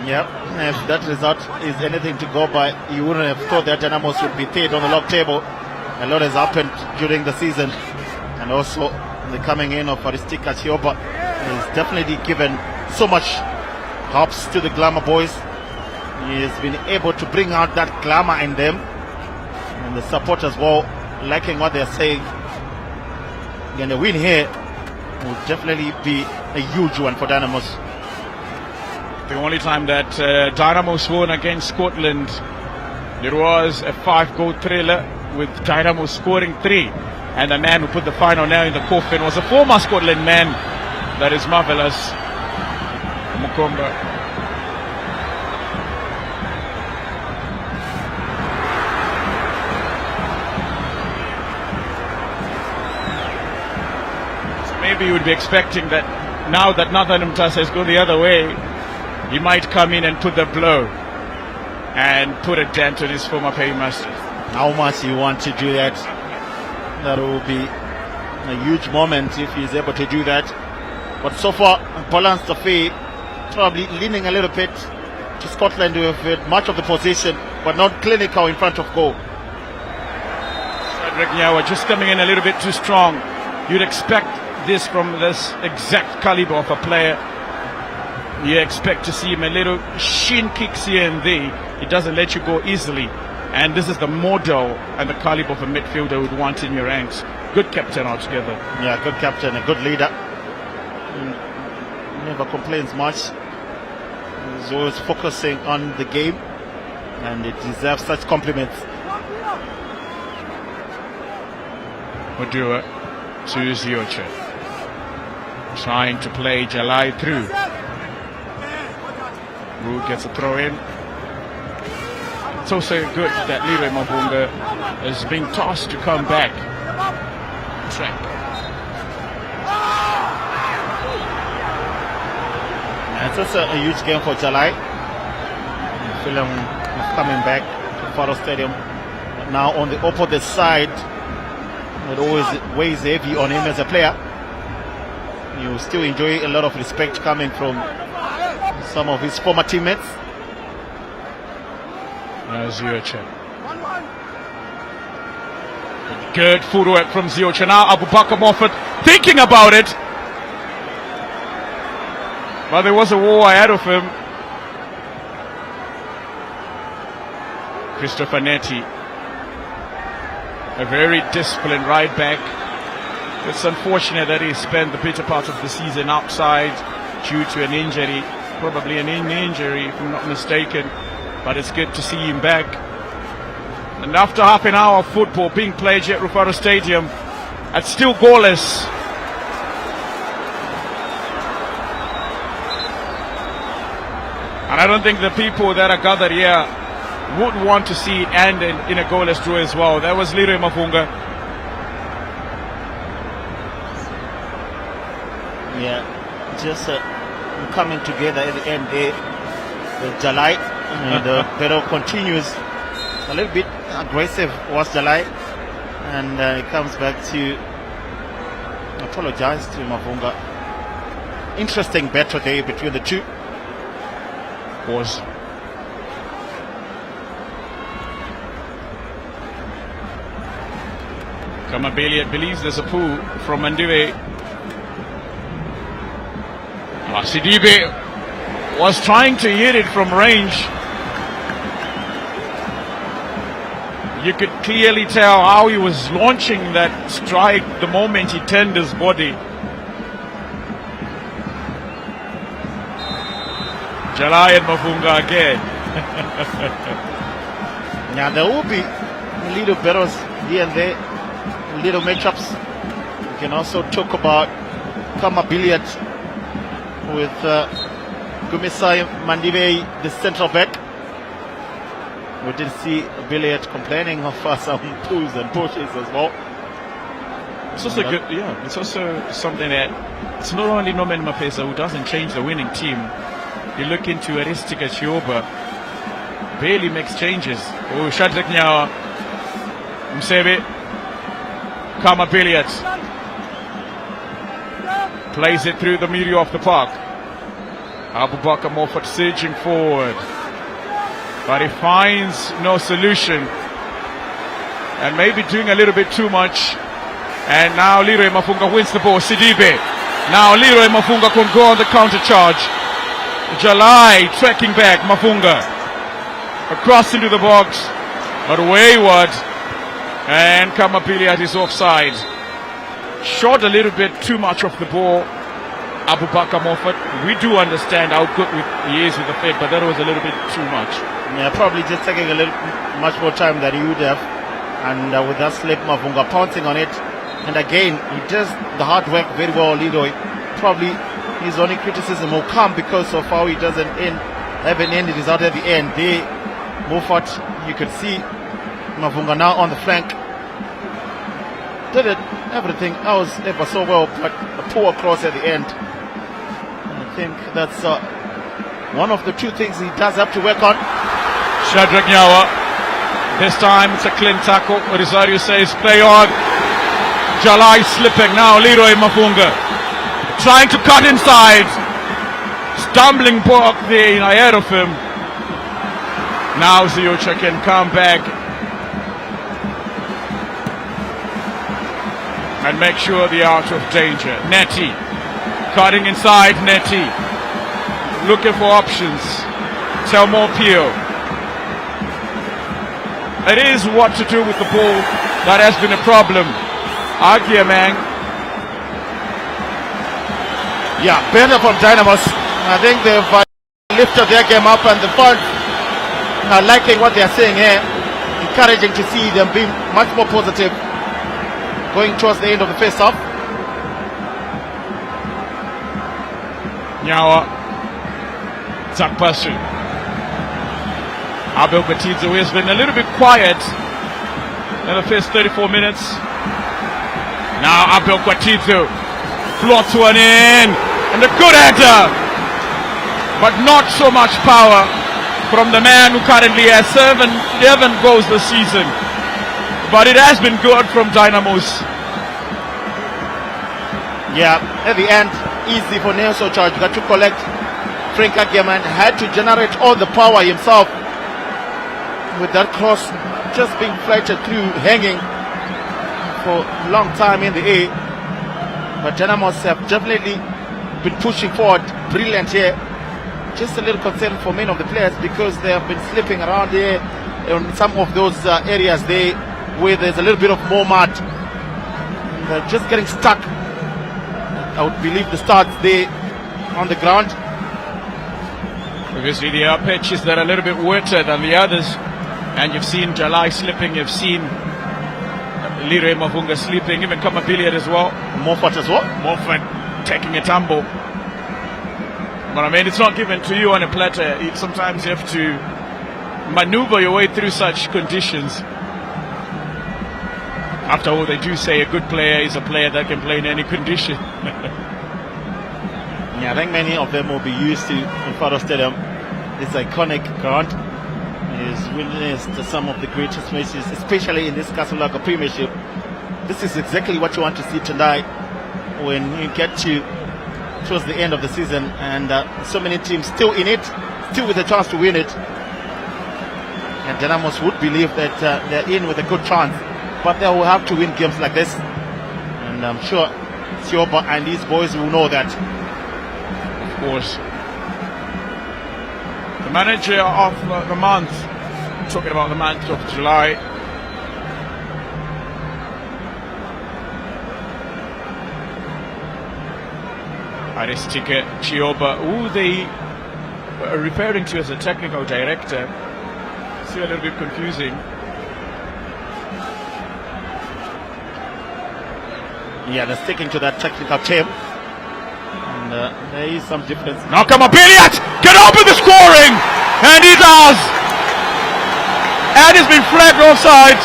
G: Yep, if that result is anything to go by, you wouldn't have thought that Dynamos would be third on the log table. A lot has happened during the season, and also the coming in of Aristika Chioba has definitely given so much helps to the Glamour boys. He has been able to bring out that glamour in them, and the support as well, liking what they're saying. And a win here will definitely be a huge one for Dynamos.
F: The only time that Dynamos won against Scotland, it was a 5-goal thriller with Dynamos scoring 3, and the man who put the final nail in the coffin was a former Scotland man. That is marvelous, Mukomba. Maybe you would be expecting that now that Nathan Mtasa has gone the other way, he might come in and put the blow and put a dent on his former paymaster.
G: How much you want to do that? That will be a huge moment if he's able to do that. But so far, balanced affair, probably leaning a little bit to Scotland, who have had much of the position, but not clinical in front of goal.
F: Cedric Nyawa just coming in a little bit too strong. You'd expect this from this exact caliber of a player. You expect to see him a little shin kicks here and there. He doesn't let you go easily, and this is the model and the caliber of a midfielder would want in your ranks. Good captain altogether.
G: Yeah, good captain, a good leader. Never complains much. He's always focusing on the game, and it deserves such compliments.
F: Odua to Ziocha, trying to play Jalai through. Wu gets a throw in. It's also good that Leroy Mavunga is being tasked to come back. Track.
G: It's also a huge game for Jalai. Fulham is coming back to Faro Stadium. Now on the opposite side, it always weighs heavy on him as a player. You still enjoy a lot of respect coming from some of his former teammates.
F: Ziocha. Good footwork from Ziocha. Now Abu Bakr Moffat thinking about it, but there was a war ahead of him. Christopher Netti, a very disciplined right back. It's unfortunate that he spent the better part of the season outside due to an injury, probably an injury if I'm not mistaken, but it's good to see him back. And after half an hour of football being played at Rufaro Stadium, it's still goalless. And I don't think the people that are gathered here would want to see it end in a goalless draw as well. That was Leroy Mavunga.
G: Yeah, just coming together at the end there with Jalai. The battle continues. A little bit aggressive was Jalai, and it comes back to apologize to Mavunga. Interesting battle there between the two.
F: Was Kamabeli believes there's a pull from Mandive. Sidibe was trying to hit it from range. You could clearly tell how he was launching that strike the moment he turned his body. Jalai and Mafunga again.
G: Now there will be little battles here and there, little matchups. We can also talk about Kama Billiard with Gumisai Mandive, the central back. We did see Billiard complaining of some pulls and pushes as well.
F: It's also good, yeah. It's also something that it's not only Norman Mapesa who doesn't change the winning team. You look into Aristika Chioba, barely makes changes. Oh, Shadrach Nyawa, Msebe, Kama Billiard plays it through the middle of the park. Abubakar Moffat surging forward, but he finds no solution and maybe doing a little bit too much. And now Leroy Mafunga wins the ball. Sidibe, now Leroy Mafunga can go on the counter charge. Jalai tracking back. Mafunga across into the box, but wayward, and Kamapiliat is offside. Shot a little bit too much of the ball. Abubakar Moffat, we do understand how good he is with the fake, but that was a little bit too much.
G: Yeah, probably just taking a little much more time than he would have. And with that slip, Mafunga pouncing on it. And again, he does the hard work very well, Leroy. Probably his only criticism will come because of how he doesn't have an end result at the end. They move forward. You could see Mafunga now on the flank. Did it everything else ever so well, but a poor cross at the end. I think that's one of the two things he does have to work on.
F: Shadrach Nyawa, this time it's a clean tackle. Rosario says play on. Jalai slipping now. Leroy Mafunga trying to cut inside, stumbling block there ahead of him. Now Ziocha can come back and make sure they're out of danger. Netty cutting inside. Netty looking for options. Telmo Pio. It is what to do with the ball that has been a problem. Agia man.
G: Yeah, better from Dynamos. I think they've lifted their game up, and the fans are liking what they're saying here. Encouraging to see them being much more positive going towards the end of the first half.
F: Nyawa, Zakpasu, Abel Batizo has been a little bit quiet in the first 34 minutes. Now Abel Batizo floats one in, and a good header, but not so much power from the man who currently has 11 goals this season. But it has been good from Dynamos.
G: Yeah, at the end, easy for Nelson Charge to collect. Frank Agiaman had to generate all the power himself with that cross just being fletched through, hanging for a long time in the air. But Dynamos have definitely been pushing forward. Brilliant here. Just a little concern for many of the players because they have been slipping around here in some of those areas there where there's a little bit of more mud. They're just getting stuck. I would believe the starts there on the ground.
F: Obviously there are pitches that are a little bit wetter than the others, and you've seen Jalai slipping, you've seen Leroy Mafunga slipping, even Kamapiliat as well.
G: Moffat as well.
F: Moffat taking a tumble. But I mean, it's not given to you on a platter. Sometimes you have to maneuver your way through such conditions. After all, they do say a good player is a player that can play in any condition.
G: Yeah, I think many of them will be used to in Faro Stadium. This iconic ground is witnessed to some of the greatest matches, especially in this Casablanca Premiership. This is exactly what you want to see tonight when you get towards the end of the season, and so many teams still in it, still with a chance to win it. And Dynamos would believe that they're in with a good chance. but they will have to win games like this. And I'm sure Sioba and these boys will know that.
F: Of course. The manager of the month, talking about the month of July. Aristide Chioba, who they were referring to as a technical director. Still a little bit confusing.
G: Yeah, they're sticking to that technical term. And there is some difference.
F: Now come on, Billiat! Get open the scoring! And he does! And he's been flagged offside.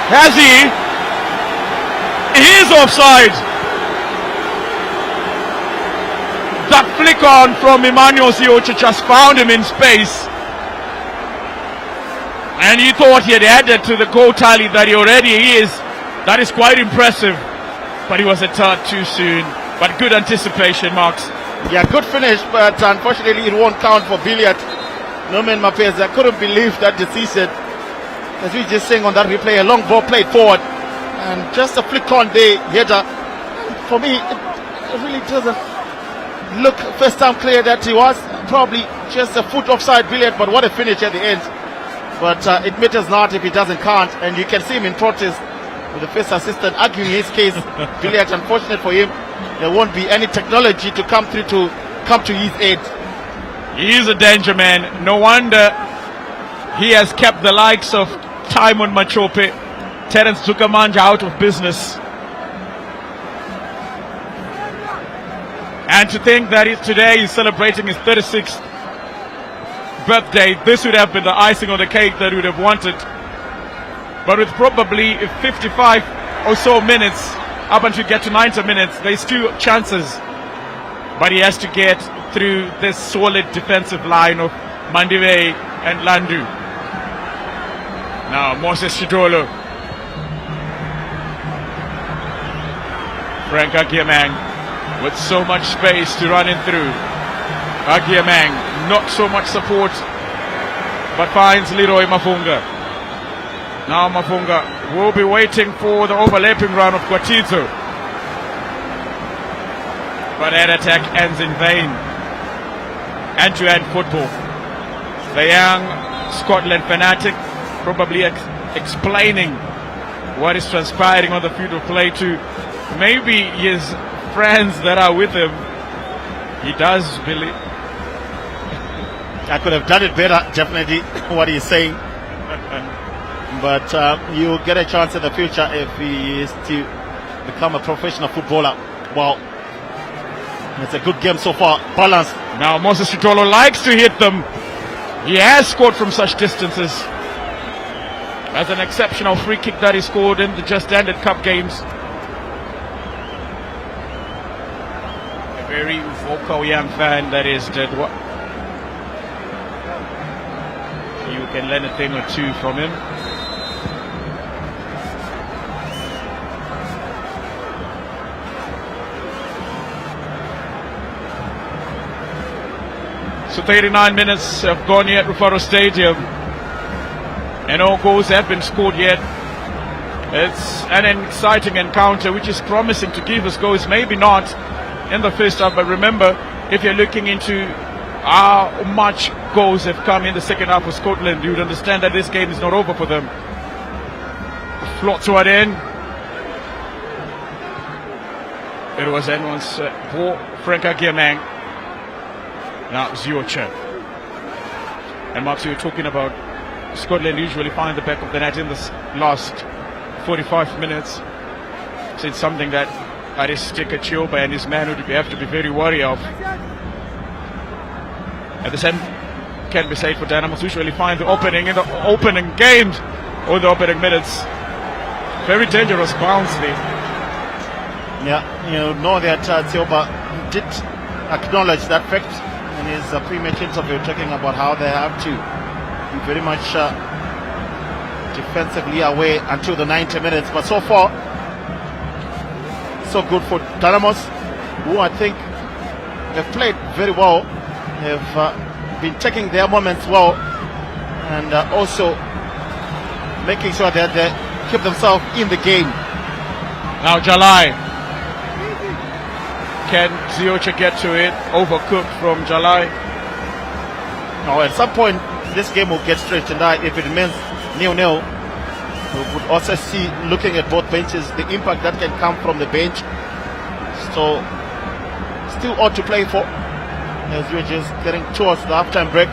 F: Has he? He is offside. That flick on from Emmanuel Siocha just found him in space. And he thought he had added to the goal tally that he already is. That is quite impressive. But he was a touch too soon. But good anticipation, Marks.
G: Yeah, good finish, but unfortunately it won't count for Billiat. Norman Mapez, I couldn't believe that decision. As we just saying on that replay, a long ball played forward. And just a flick on the header. For me, it really doesn't look first time clear that he was probably just a foot offside Billiat, but what a finish at the end. But it matters not if it doesn't count, and you can see him in protest with the first assistant arguing his case. Billiat, unfortunate for him, there won't be any technology to come through to come to his aid.
F: He is a danger man. No wonder he has kept the likes of Timon Machope, Terence Zukamanja out of business. And to think that today he's celebrating his 36th birthday, this would have been the icing on the cake that we would have wanted. But with probably 55 or so minutes, up until get to 90 minutes, there's still chances. But he has to get through this solid defensive line of Mandive and Landu. Now Moses Shidolo. Frank Agiamang with so much space to run in through. Agiamang, not so much support, but finds Leroy Mafunga. Now Mafunga will be waiting for the overlapping run of Guatito. But that attack ends in vain. End-to-end football. The young Scotland fanatic probably explaining what is transpiring on the field of play to maybe his friends that are with him. He does believe.
G: I could have done it better, definitely, what he's saying. But you'll get a chance in the future if he is to become a professional footballer. Wow. It's a good game so far, balanced.
F: Now Moses Chitolo likes to hit them. He has scored from such distances. As an exceptional free kick that he scored in the just ended cup games. A very vocal young fan that is that what you can learn a thing or two from him. So 39 minutes have gone yet at Rufaro Stadium, and no goals have been scored yet. It's an exciting encounter which is promising to give us goals, maybe not in the first half, but remember, if you're looking into how much goals have come in the second half of Scotland, you would understand that this game is not over for them. Flot toward in. It was anyone's for Frank Agiamang. Now Ziocha. And Mark, you were talking about Scotland usually find the back of the net in the last 45 minutes. So it's something that Aristide Chioba and his man would have to be very wary of. At the same can be said for Dynamos, usually find the opening in the opening games or the opening minutes. Very dangerous bounce there.
G: Yeah, you know that Chioba did acknowledge that fact in his pre-match interview, talking about how they have to be very much defensively away until the 90 minutes. But so far, so good for Dynamos, who I think have played very well. They've been taking their moments well, and also making sure that they keep themselves in the game.
F: Now Jalai. Can Ziocha get to it? Overcooked from Jalai.
G: Now at some point this game will get straightened out. If it remains 0-0, we would also see, looking at both benches, the impact that can come from the bench. So still ought to play for, as we're just getting towards the halftime break.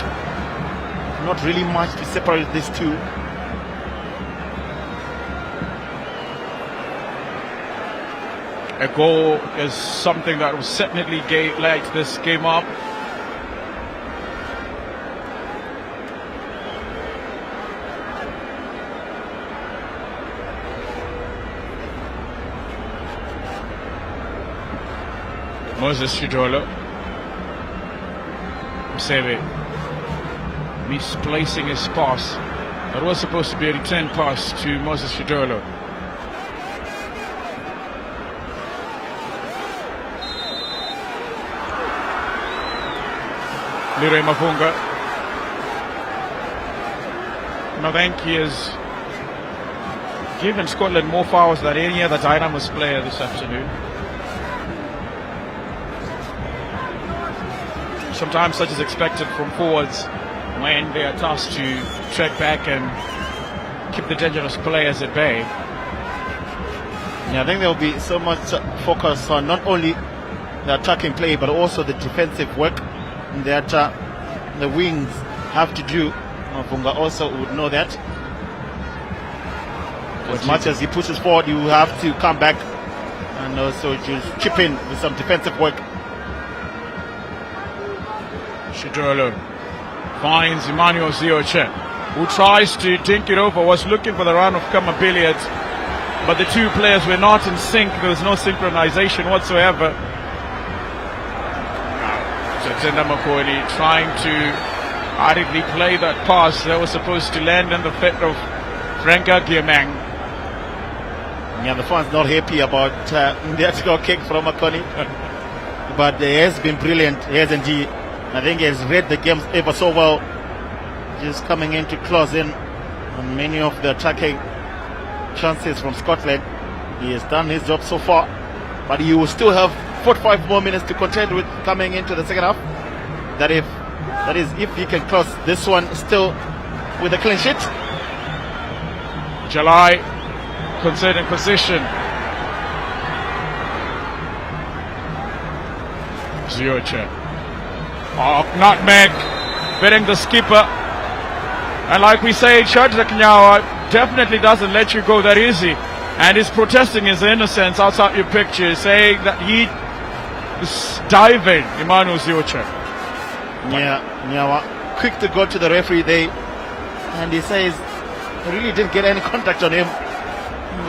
G: Not really much to separate these two.
F: A goal is something that will certainly light this game up. Moses Shidolo. Msebe misplacing his pass. That was supposed to be a return pass to Moses Shidolo. Leroy Mavunga. And I think he has given Scotland more fouls than any other Dynamos player this afternoon. Sometimes such is expected from forwards when they are tasked to track back and keep the dangerous players at bay.
G: Yeah, I think there will be so much focus on not only the attacking play but also the defensive work that the wings have to do. Funga also would know that. As much as he pushes forward, you have to come back and also just chip in with some defensive work.
F: Shidolo finds Emmanuel Zioche, who tries to dink it over, was looking for the run of Kama Billiards, but the two players were not in sync. There was no synchronization whatsoever. Zenda Makoli trying to hurriedly play that pass that was supposed to land on the feet of Franka Giamang.
G: Yeah, the fans not happy about that goal kick from Makoni, but he has been brilliant, hasn't he? I think he has read the game ever so well, just coming in to close in on many of the attacking chances from Scotland. He has done his job so far, but he will still have 45 more minutes to contend with coming into the second half. That is if he can close this one still with a clean sheet.
F: Jalai considering position. Zioche. Nutmeg beating the skipper. And like we say, Shadrack Nyawa definitely doesn't let you go that easy. And he's protesting his innocence outside your picture, saying that he is diving Emmanuel Zioche.
G: Yeah, Nyawa quick to go to the referee there, and he says he really didn't get any contact on him.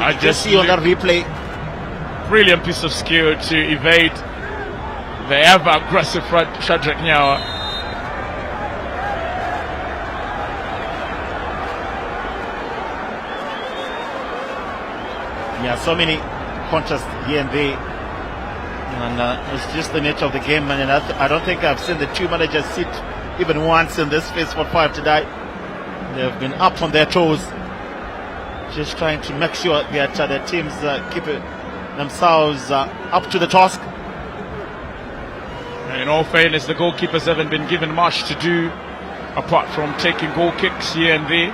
G: I just see on that replay.
F: Brilliant piece of skill to evade the ever aggressive Shadrack Nyawa.
G: Yeah, so many contests here and there, and it's just the nature of the game. And I don't think I've seen the two managers sit even once in this phase 45 today. They've been up on their toes, just trying to make sure that their teams keep themselves up to the task.
F: In all fairness, the goalkeepers haven't been given much to do apart from taking goal kicks here and there.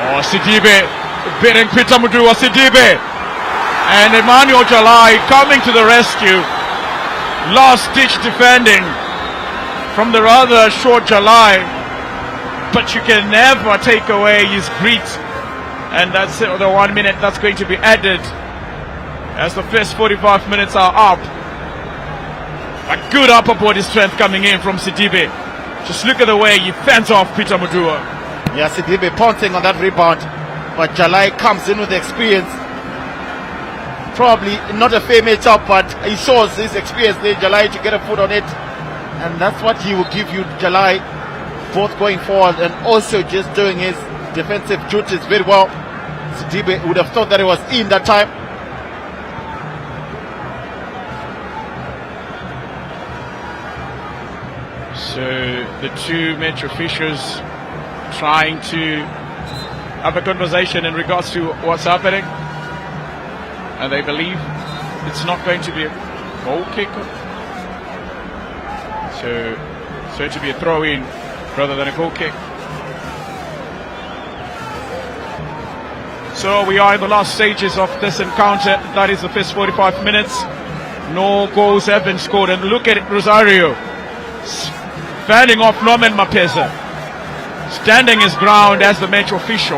F: Oh, Sidibe beating Peter Mudua. Sidibe and Emmanuel Jalai coming to the rescue. Last-ditch defending from the rather short Jalai, but you can never take away his grit, and that's the 1 minute that's going to be added as the first 45 minutes are up. A good upper body strength coming in from Sidibe. Just look at the way he fends off Peter Mudua.
G: Yeah, Sidibe pouncing on that rebound, but Jalai comes in with the experience. Probably not a fair matchup, but he shows his experience there, Jalai, to get a foot on it, and that's what he will give you, Jalai, both going forward and also just doing his defensive duties very well. Sidibe would have thought that he was in that time.
F: So the two match officials trying to have a conversation in regards to what's happening, and they believe it's not going to be a goal kick. So it's going to be a throw-in rather than a goal kick. So we are in the last stages of this encounter. That is the first 45 minutes. No goals have been scored. And look at it, Rosario fanning off Norman Mapeza, standing his ground as the match official.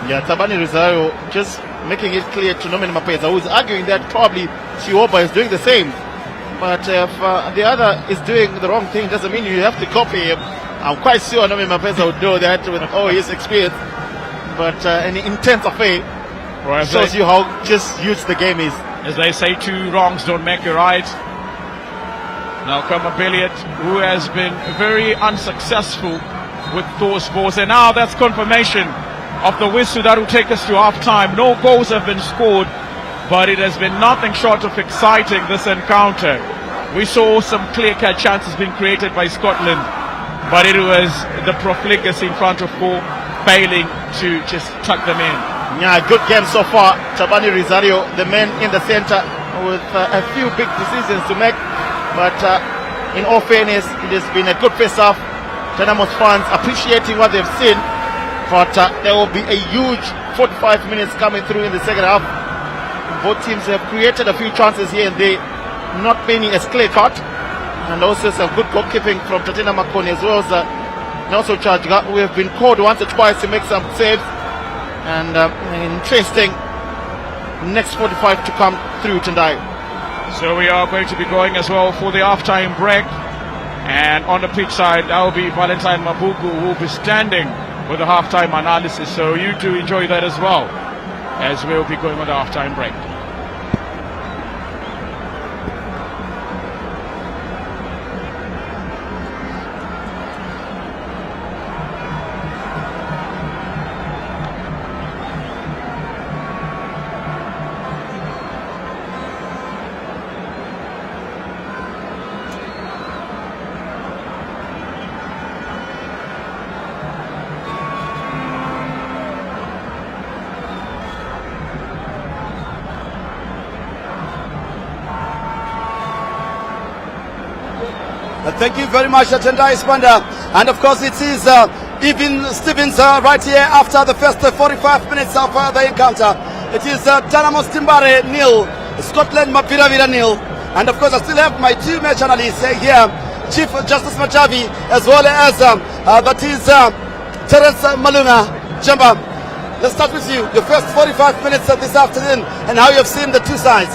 G: Yeah, Tabani Rosario just making it clear to Norman Mapeza, who's arguing that probably Chioba is doing the same. But if the other is doing the wrong thing, doesn't mean you have to copy him. I'm quite sure Norman Mapeza would know that with all his experience. But an intense affair shows you how just huge the game is.
F: As they say, 2 wrongs don't make a right. Now Kama Billiot, who has been very unsuccessful with those balls, and now that's confirmation of the whistle that will take us to half-time. No goals have been scored, but it has been nothing short of exciting, this encounter. We saw some clear-cut chances being created by Scotland, but it was the profligacy in front of goal failing to just tuck them in.
G: Yeah, good game so far. Tabani Rosario, the man in the center, with a few big decisions to make. But in all fairness, it has been a good first half. Dynamos fans appreciating what they've seen. But there will be a huge 45 minutes coming through in the second half. Both teams have created a few chances here and there. Not many as clear cut. And also some good goalkeeping from Tatina Makoni as well as Nelson Charge, who have been called once or twice to make some saves. And interesting next 45 to come through tonight.
F: So we are going to be going as well for the half-time break. And on the pitch side, that will be Valentine Mabugu, who will be standing with the half-time analysis. So you do enjoy that as well, as we'll be going on the half-time break.
A: Thank you very much, Tendai Spanda. And of course, it is even Stevens right here after the first 45 minutes of the encounter. It is Dynamos Timbare nil, Scotland Mapiravira nil. And of course, I still have my 2 match analysts here, Chief Justice Machavi, as well as that is Terence Malunga. Jamba, let's start with you. Your first 45 minutes of this afternoon and how you have seen the 2 sides.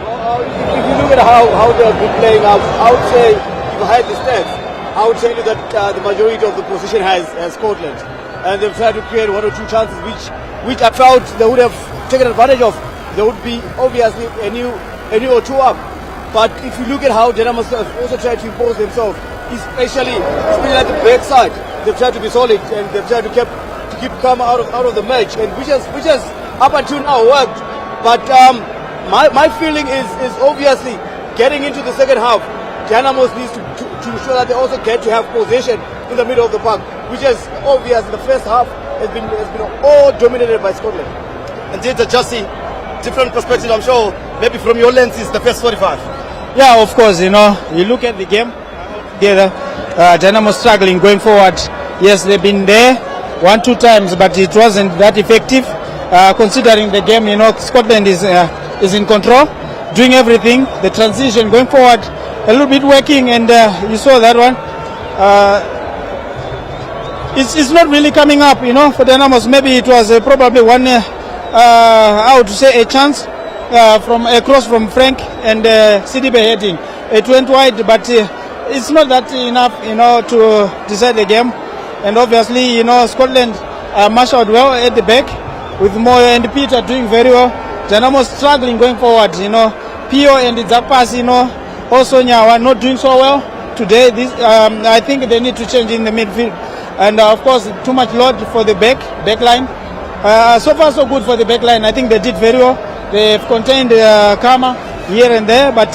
C: Well, if you look at how they've been playing, I would say, behind the stats, I would tell you that the majority of the position has Scotland, and they've tried to create 1 or 2 chances which I felt they would have taken advantage of. There would be obviously a new or 2 up, but if you look at how Dynamos have also tried to impose themselves, especially at the backside, they've tried to be solid and they've tried to keep calm out of the match, and which has up until now worked. But my feeling is obviously getting into the second half, Dynamos needs to ensure that they also get to have possession in the middle of the park, which is obvious. The first half has been all dominated by Scotland.
A: Indeed, Justy, different perspective, I'm sure, maybe from your lens, is the first 45.
B: Yeah, of course, you look at the game together, Dynamo struggling going forward. Yes, they've been there 1-2 times, but it wasn't that effective. Considering the game, Scotland is in control, doing everything. The transition going forward, a little bit working, and you saw that one. It's not really coming up, for Dynamos. Maybe it was probably one, I would say, a chance from a cross from Frank and Sidibe heading. It went wide, but it's not that enough, to decide the game. And obviously, Scotland marshaled well at the back with Moyo and Peter doing very well. Dynamos struggling going forward, Pio and Zapas, also Nyawa not doing so well today. I think they need to change in the midfield, and of course too much load for the back line. So far so good for the back line. I think they did very well. They've contained Karma here and there, but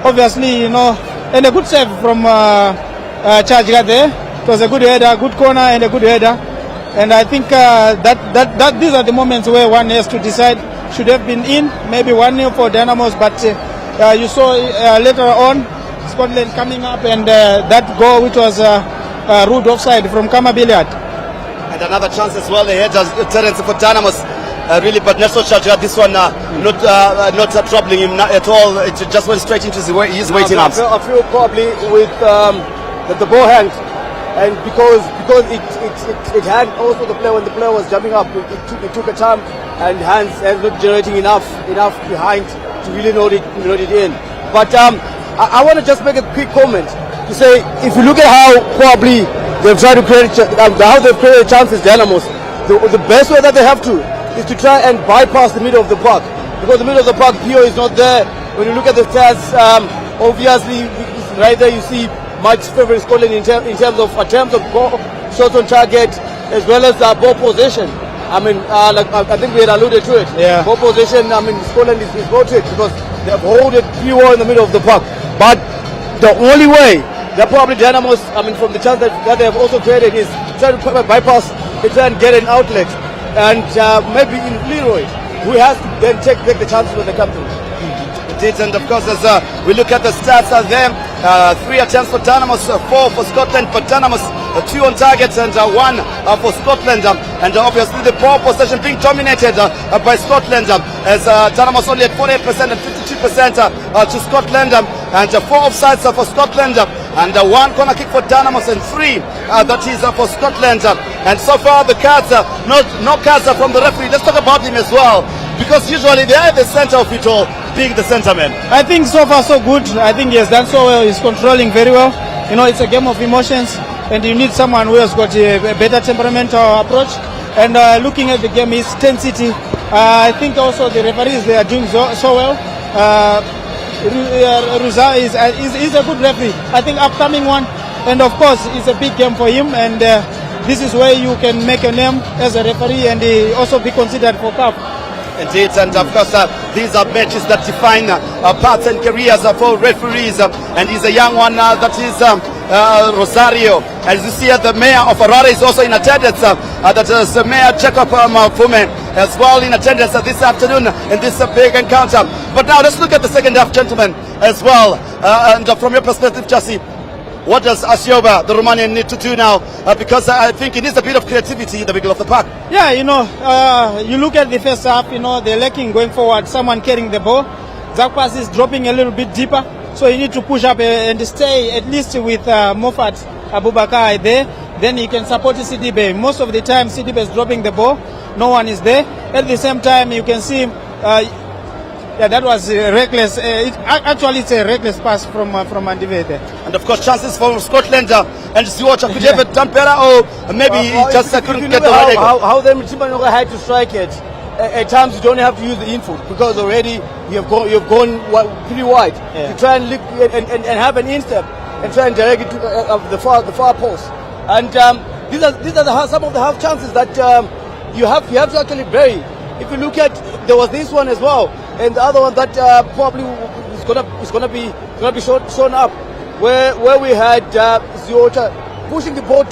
B: obviously and a good save from Charge there. It was a good header, good corner and a good header. And I think that these are the moments where one has to decide. Should have been in, maybe 1-0 for Dynamos, but you saw later on Scotland coming up and that goal which was ruled offside from Kama Billiard.
A: And another chance as well. They had Terence for Dynamos. Really, but Nelson Shaja, this one not troubling him at all. It just went straight into his waiting arms.
C: I feel probably with the ball hanged, and because it had also the player when the player was jumping up, it took a time, and hands not generating enough behind to really load it in. But I want to just make a quick comment to say, if you look at how probably they've tried to create how they've created chances, Dynamos, the best way that they have to is to try and bypass the middle of the park, because the middle of the park, Pio is not there. When you look at the stats, obviously right there you see much favoring Scotland in terms of attempts of goal, shots on target, as well as ball possession. I mean, I think we had alluded to it.
B: Yeah.
C: Ball possession, I mean, Scotland is voted because they have held it pretty well in the middle of the park. But the only way that probably Dynamos, I mean, from the chance that they have also created, is try to bypass, they try and get an outlet. And maybe in Leroy, who has to then take the chances when they come through.
A: And of course, as we look at the stats there, 3 attempts for Dynamos, 4 for Scotland, but Dynamos 2 on target and 1 for Scotland, and obviously the ball possession being dominated by Scotland, as Dynamos only at 48% and 52% to Scotland, and 4 offsides for Scotland, and 1 corner kick for Dynamos, and 3 that is for Scotland. And so far the cards, no cards from the referee. Let's talk about him as well, because usually they are the center of it all, being the center man.
B: I think so far so good. I think he has done so well. He's controlling very well. You know, it's a game of emotions, and you need someone who has got a better temperamental approach. And looking at the game, his intensity. I think also the referees, they are doing so well. Ruza is a good referee. I think upcoming one, and of course it's a big game for him. And this is where you can make a name as a referee and also be considered for CAF.
A: Indeed, and of course these are matches that define paths and careers for referees, and he's a young one that is Rosario. As you see, the mayor of Harare is also in attendance. That is Mayor Jacob Mafume as well in attendance this afternoon in this big encounter. But now let's look at the second half, gentlemen, as well. And from your perspective, Jesse, what does Asioba, the Romanian, need to do now? Because I think he needs a bit of creativity in the middle of the park.
B: Yeah, you know, you look at the first half, you know, they're lacking going forward, someone carrying the ball. Zakpas is dropping a little bit deeper, so you need to push up and stay at least with Moffat Abubakar there. Then he can support Sidibe. Most of the time, Sidibe is dropping the ball. No one is there. At the same time, you can see yeah, that was reckless. Actually, it's a reckless pass from Andive there.
A: And of course, chances for Scotland and Siwacha. Could you have it done better, or maybe he just couldn't get the right angle?
C: How them Timanoga had to strike it. At times, you don't have to use the input because already you've gone pretty wide.
B: Yeah.
C: To try and look and have an instep and try and direct it to the far post. And these are some of the half chances that you have to actually bury. If you look at, there was this one as well, and the other one that probably is gonna be shown up, where we had Ziota pushing the ball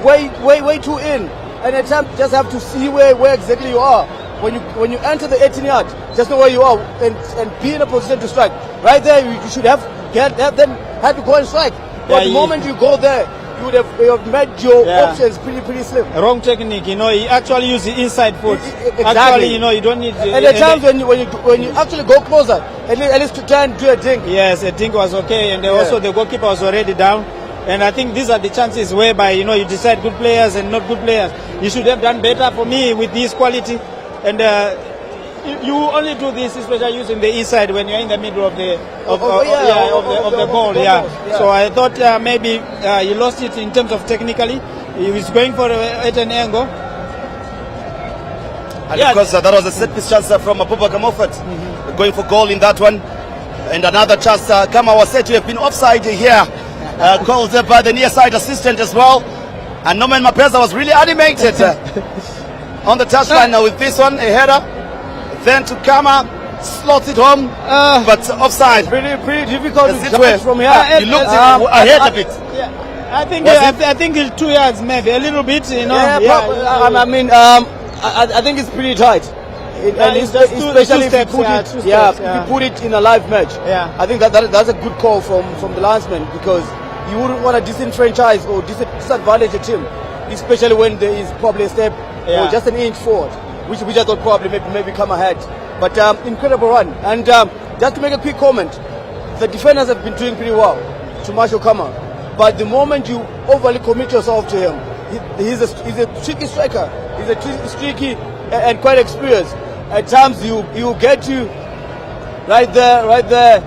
C: way too in, and at times just have to see where exactly you are. When you enter the 18-yard, just know where you are and be in a position to strike. Right there, you should have to go and strike. But the moment you go there, you have made your options pretty slim.
B: Wrong technique, you know. He actually used the inside foot.
C: Exactly.
B: Actually, you know, you don't need.
C: And at times when you actually go closer, at least to try and do a dink.
B: Yes, a dink was okay, and also the goalkeeper was already down. And I think these are the chances whereby, you know, you decide good players and not good players. You should have done better for me with this quality. And you only do this, especially using the inside when you're in the middle of the goal. Yeah. So I thought maybe he lost it in terms of technically. He was going for at an angle.
A: And of course, that was a set piece chance from Abubakar Moffat, going for goal in that one. And another chance, Kama was said to have been offside here, called by the near side assistant as well. And Norman Mapeza was really animated on the touchline now with this one, a header. Then to Kama, slots it home, but offside.
C: Pretty difficult to
A: it
C: judge from here.
A: You looked ahead a bit.
B: I think
A: Was
B: I think it's 2 yards maybe a little bit, you know.
C: I think it's pretty tight.
B: It's just
C: Especially if
B: steps,
C: you put
B: yeah,
C: it,
B: two
C: yeah,
B: steps, yeah.
C: if you put it in a live match.
B: Yeah.
C: I think that's a good call from the linesman, because you wouldn't want to disenfranchise or disadvantage a team, especially when there is probably a step or just an inch forward, which I thought probably maybe come ahead. But incredible run. And just to make a quick comment, the defenders have been doing pretty well to Marshall Kama. But the moment you overly commit yourself to him, he's a tricky striker. He's a tricky and quite experienced. At times you get you right there.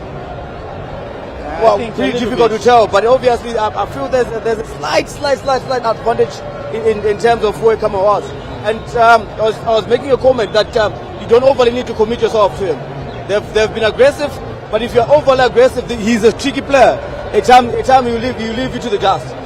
C: Well, pretty difficult to tell. But obviously, I feel there's a slight advantage in terms of where Kama was. And I was making a comment that you don't overly need to commit yourself to him. They've been aggressive, but if you're overly aggressive, he's a tricky player. A time you leave you to the dust.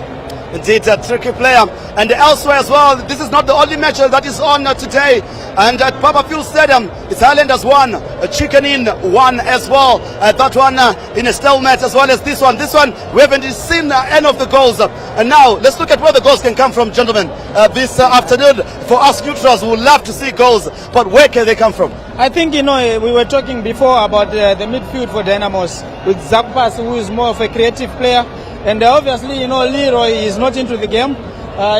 A: Indeed, a tricky player. And elsewhere as well, this is not the only match that is on today. And at Papa Phil Stadium, it's Highlanders 1, Chicken Inn 1 as well. That one in a stalemate as well as this one. This one, we haven't seen any of the goals. And now, let's look at where the goals can come from, gentlemen. This afternoon, for us neutrals, we would love to see goals. But where can they come from?
B: I think, you know, we were talking before about the midfield for Dynamos with Zakpas, who is more of a creative player. And obviously, you know, Leroy is not into the game.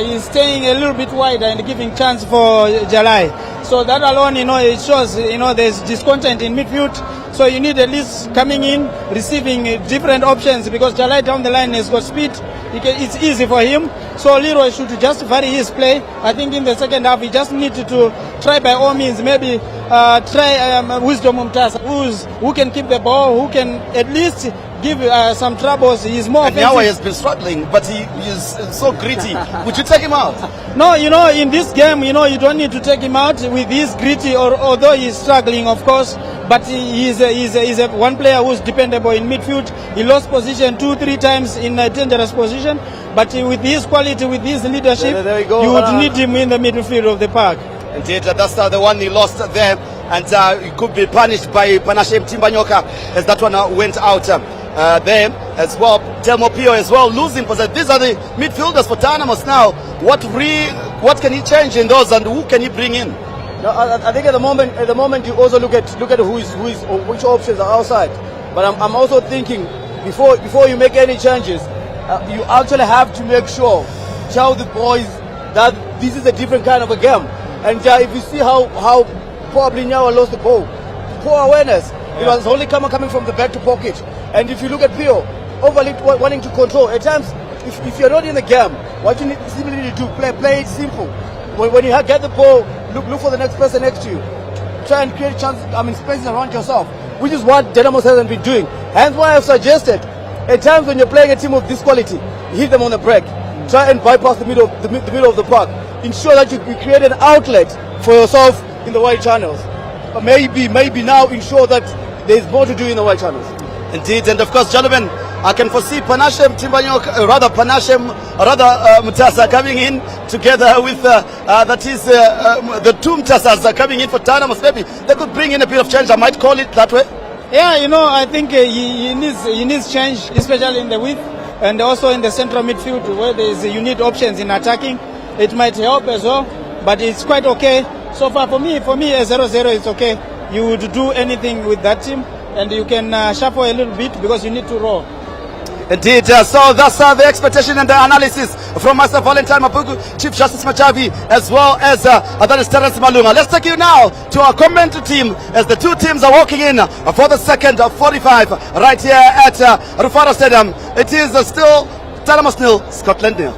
B: He's staying a little bit wider and giving chance for Jalai. So that alone, you know, it shows, you know, there's discontent in midfield. So you need at least coming in, receiving different options, because Jalai down the line has got speed. It's easy for him. So Leroy should just vary his play. I think in the second half, he just needed to try by all means, maybe try Wisdom Mumtasa, who can keep the ball, who can at least give some troubles. He's more offensive.
A: And Nyawa has been struggling, but he is so gritty. Would you take him out?
B: No, you know, in this game, you know, you don't need to take him out with his gritty, although he's struggling, of course. But he's a one player who's dependable in midfield. He lost position 2-3 times in a dangerous position. But with his quality, with his leadership, you would need him in the midfield of the park.
A: Indeed, that's the one he lost there. And he could be punished by Panashe Timbanyoka as that one went out. There as well, Telmo Pio as well losing position. These are the midfielders for Dynamos now. What can he change in those, and who can he bring in?
C: No, I think at the moment you also look at who is or which options are outside. But I'm also thinking before you make any changes, you actually have to make sure, tell the boys that this is a different kind of a game. And if you see how probably Nyawa lost the ball, poor awareness. It was only coming from the back to pocket. And if you look at Pio, overly wanting to control, at times, if you're not in the game, what you simply need to do, play it simple. When you get the ball, look for the next person next to you. Try and create spaces around yourself, which is what Dynamos hasn't been doing. Hence why I've suggested, at times when you're playing a team of this quality, hit them on the break. Try and bypass the middle of the park. Ensure that you create an outlet for yourself in the wide channels. But maybe now ensure that there's more to do in the wide channels.
A: Indeed, and of course, gentlemen, I can foresee Panashe Mutasa coming in together with the two Mutasas coming in for Dynamos. Maybe they could bring in a bit of change. I might call it that way.
B: Yeah, you know, I think he needs change, especially in the width and also in the central midfield where you need options in attacking. It might help as well, but it's quite okay. So far, for me, a 0-0 is okay. You would do anything with that team, and you can shuffle a little bit because you need to roll.
A: Indeed, so that's the expectation and the analysis from Master Valentine Mapuku, Chief Justice Machavi, as well as that is Terence Malunga. Let's take you now to our commentary team as the two teams are walking in for the second 45 right here at Rufaro Stadium. It is still Dynamos 0, Scotland 0.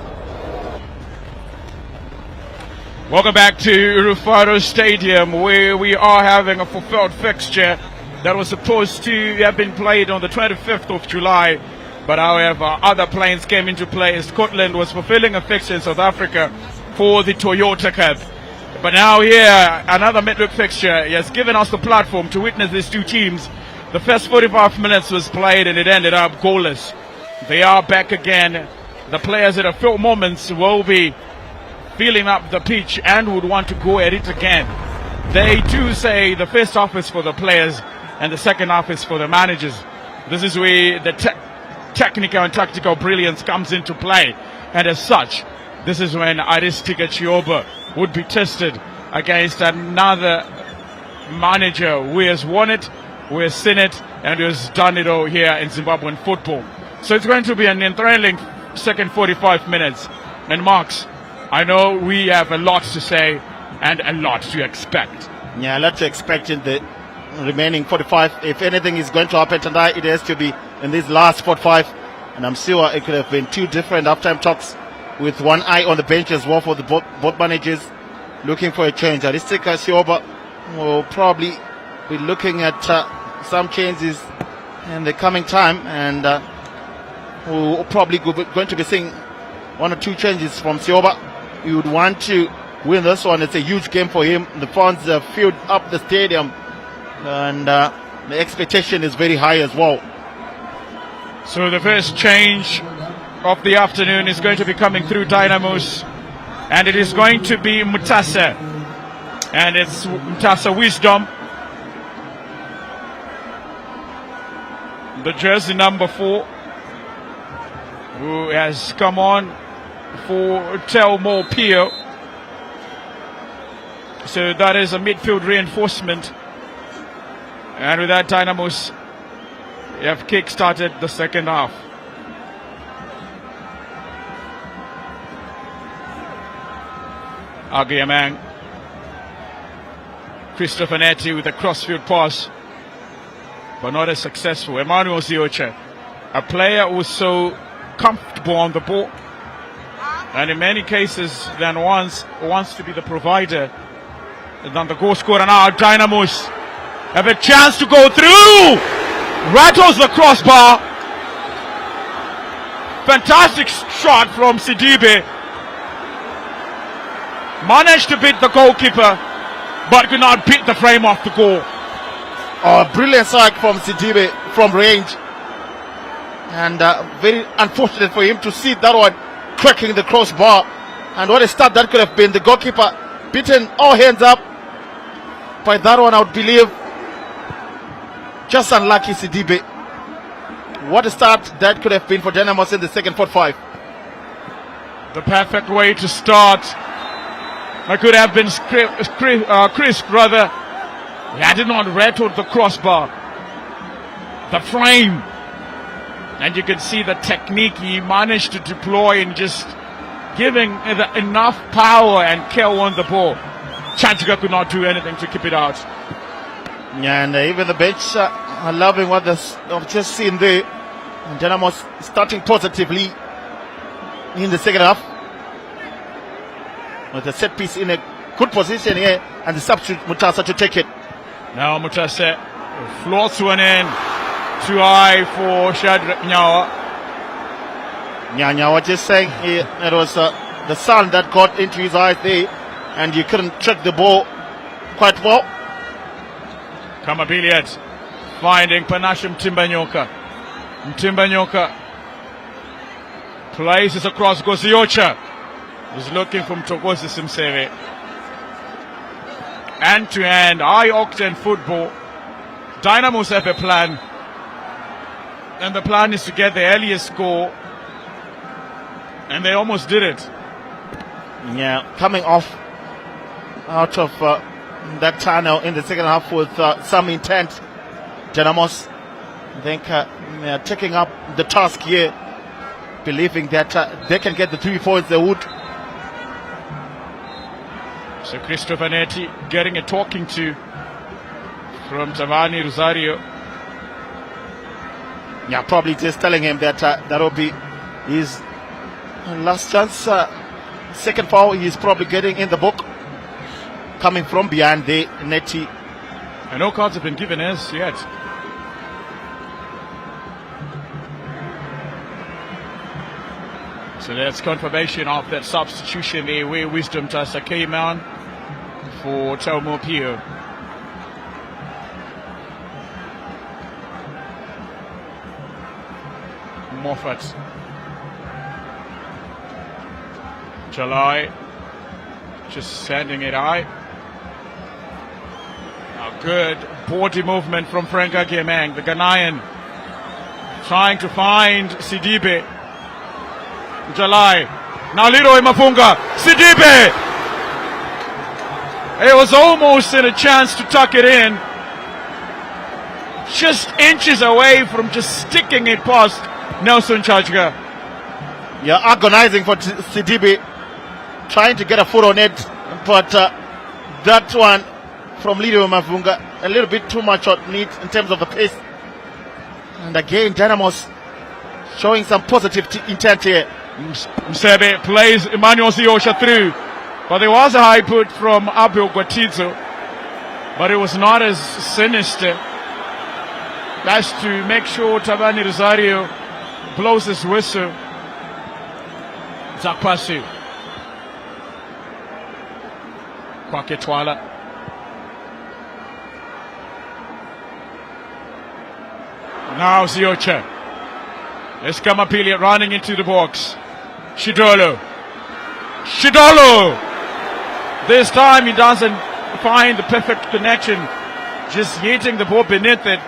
F: Welcome back to Rufaro Stadium, where we are having a fulfilled fixture that was supposed to have been played on the 25th of July. But however, other plans came into play. Scotland was fulfilling a fixture in South Africa for the Toyota Cup. But now here, another midweek fixture. He has given us the platform to witness these two teams. The first 45 minutes was played and it ended up goalless. They are back again. The players at a few moments will be feeling up the pitch and would want to go at it again. They too say the first half is for the players and the second half is for the managers. This is where the technical and tactical brilliance comes into play. And as such, this is when Aristide Chioba would be tested against another manager who has won it, who has seen it, and who has done it all here in Zimbabwean football. So it's going to be an enthralling second 45 minutes. And Marks, I know we have a lot to say and a lot to expect.
G: Yeah, a lot to expect in the remaining 45. If anything is going to happen tonight, it has to be in these last 45. And I'm sure it could have been two different halftime talks with one eye on the bench as well for the both managers looking for a change. Aristide Chioba will probably be looking at some changes in the coming time, and we'll probably going to be seeing one or two changes from Chioba. You would want to win this one. It's a huge game for him. The fans have filled up the stadium, and the expectation is very high as well.
F: So the first change of the afternoon is going to be coming through Dynamos, and it is going to be Mutasa, and it's Mutasa Wisdom, the jersey number 4, who has come on for Telmo Pio. So that is a midfield reinforcement, and with that, Dynamos have kick-started the second half. Agiamang, Christopher Netti with a crossfield pass, but not as successful. Emmanuel Ziocha, a player who's so comfortable on the ball, and in many cases then wants to be the provider than the goal scorer. Now Dynamos have a chance to go through. Rattles the crossbar. Fantastic shot from Sidibe. Managed to beat the goalkeeper, but could not beat the frame off the goal.
G: Oh, brilliant strike from Sidibe from range. And very unfortunate for him to see that one cracking the crossbar. And what a start that could have been. The goalkeeper beaten all hands up by that one, I would believe. Just unlucky Sidibe. What a start that could have been for Dynamos in the second 45.
F: The perfect way to start. It could have been crisp rather. He did not rattle the crossbar, the frame, and you can see the technique he managed to deploy in just giving enough power and care on the ball. Chanchika could not do anything to keep it out.
G: Yeah, and even the bench are loving what I've just seen there. And Dynamos starting positively in the second half, with the set piece in a good position here, and the substitute Mutasa to take it.
F: Now Mutasa floats one in, too high for Shadrach Nyawa.
G: Nyawa just saying it was the sun that got into his eyes there, and you couldn't track the ball quite well.
F: Kamabiliat finding Panashim Timbanyoka. Timbanyoka places across Goziocha. Is looking from Togosi Simseve. Hand to hand, high octane football. Dynamos have a plan, and the plan is to get the earliest goal, and they almost did it.
G: Yeah, coming off out of that tunnel in the second half with some intent. Dynamos, I think they are taking up the task here, believing that they can get the 3 points they would.
F: So Christopher Netti getting a talking to from Giovanni Rosario.
G: Yeah, probably just telling him that that will be his last chance. Second foul, he's probably getting in the book. Coming from behind the Netti.
F: And no cards have been given as yet. So that's confirmation of that substitution there, where Wisdom Tasa came on for Telmo Pio. Moffat. July just sending it high. A good body movement from Frank Agiamang, the Ghanaian trying to find Sidibe. Jalai. Now Leroy Mafunga. Sidibe! It was almost in a chance to tuck it in. Just inches away from just sticking it past Nelson Chachga.
G: Yeah, agonizing for Sidibe, trying to get a foot on it, but that one from Leroy Mafunga, a little bit too much on it in terms of the pace. And again, Dynamos showing some positive intent here.
F: Msebe plays Emmanuel Ziosha through, but there was a high put from Abel Guatizo, but it was not as sinister. That's to make sure Tabani Rosario blows his whistle. Zakpasi. Kwake Twala. Now Ziocha. Let's come up here running into the box. Shidolo. This time he doesn't find the perfect connection. Just hitting the ball beneath it.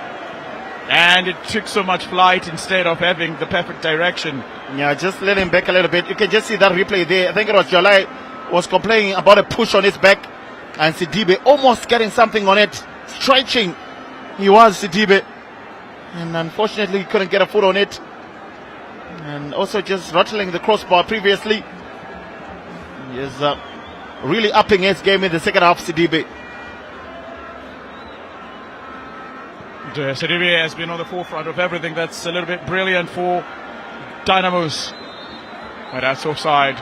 F: And it took so much flight instead of having the perfect direction.
G: Yeah, just let him back a little bit. You can just see that replay there. I think it was Jalai was complaining about a push on his back. And Sidibe almost getting something on it. Stretching. He was Sidibe. And unfortunately he couldn't get a foot on it. And also just rattling the crossbar previously. He is really upping his game in the second half, Sidibe.
F: Sidibe has been on the forefront of everything. That's a little bit brilliant for Dynamos. But that's offside.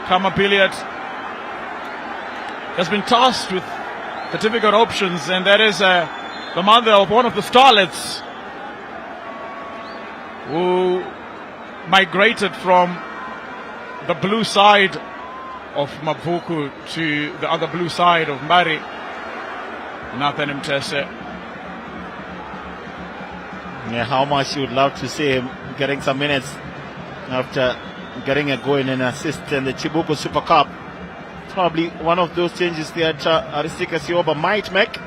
F: Kama Billiard has been tasked with the difficult options, and that is the mother of one of the starlets who migrated from the blue side of Mapuku to the other blue side of Mbari. Nathan Mtese.
G: Yeah, how much you would love to see him getting some minutes after getting a goal and an assist in the Chibuku Super Cup. Probably one of those changes that Aristika Sioba might make.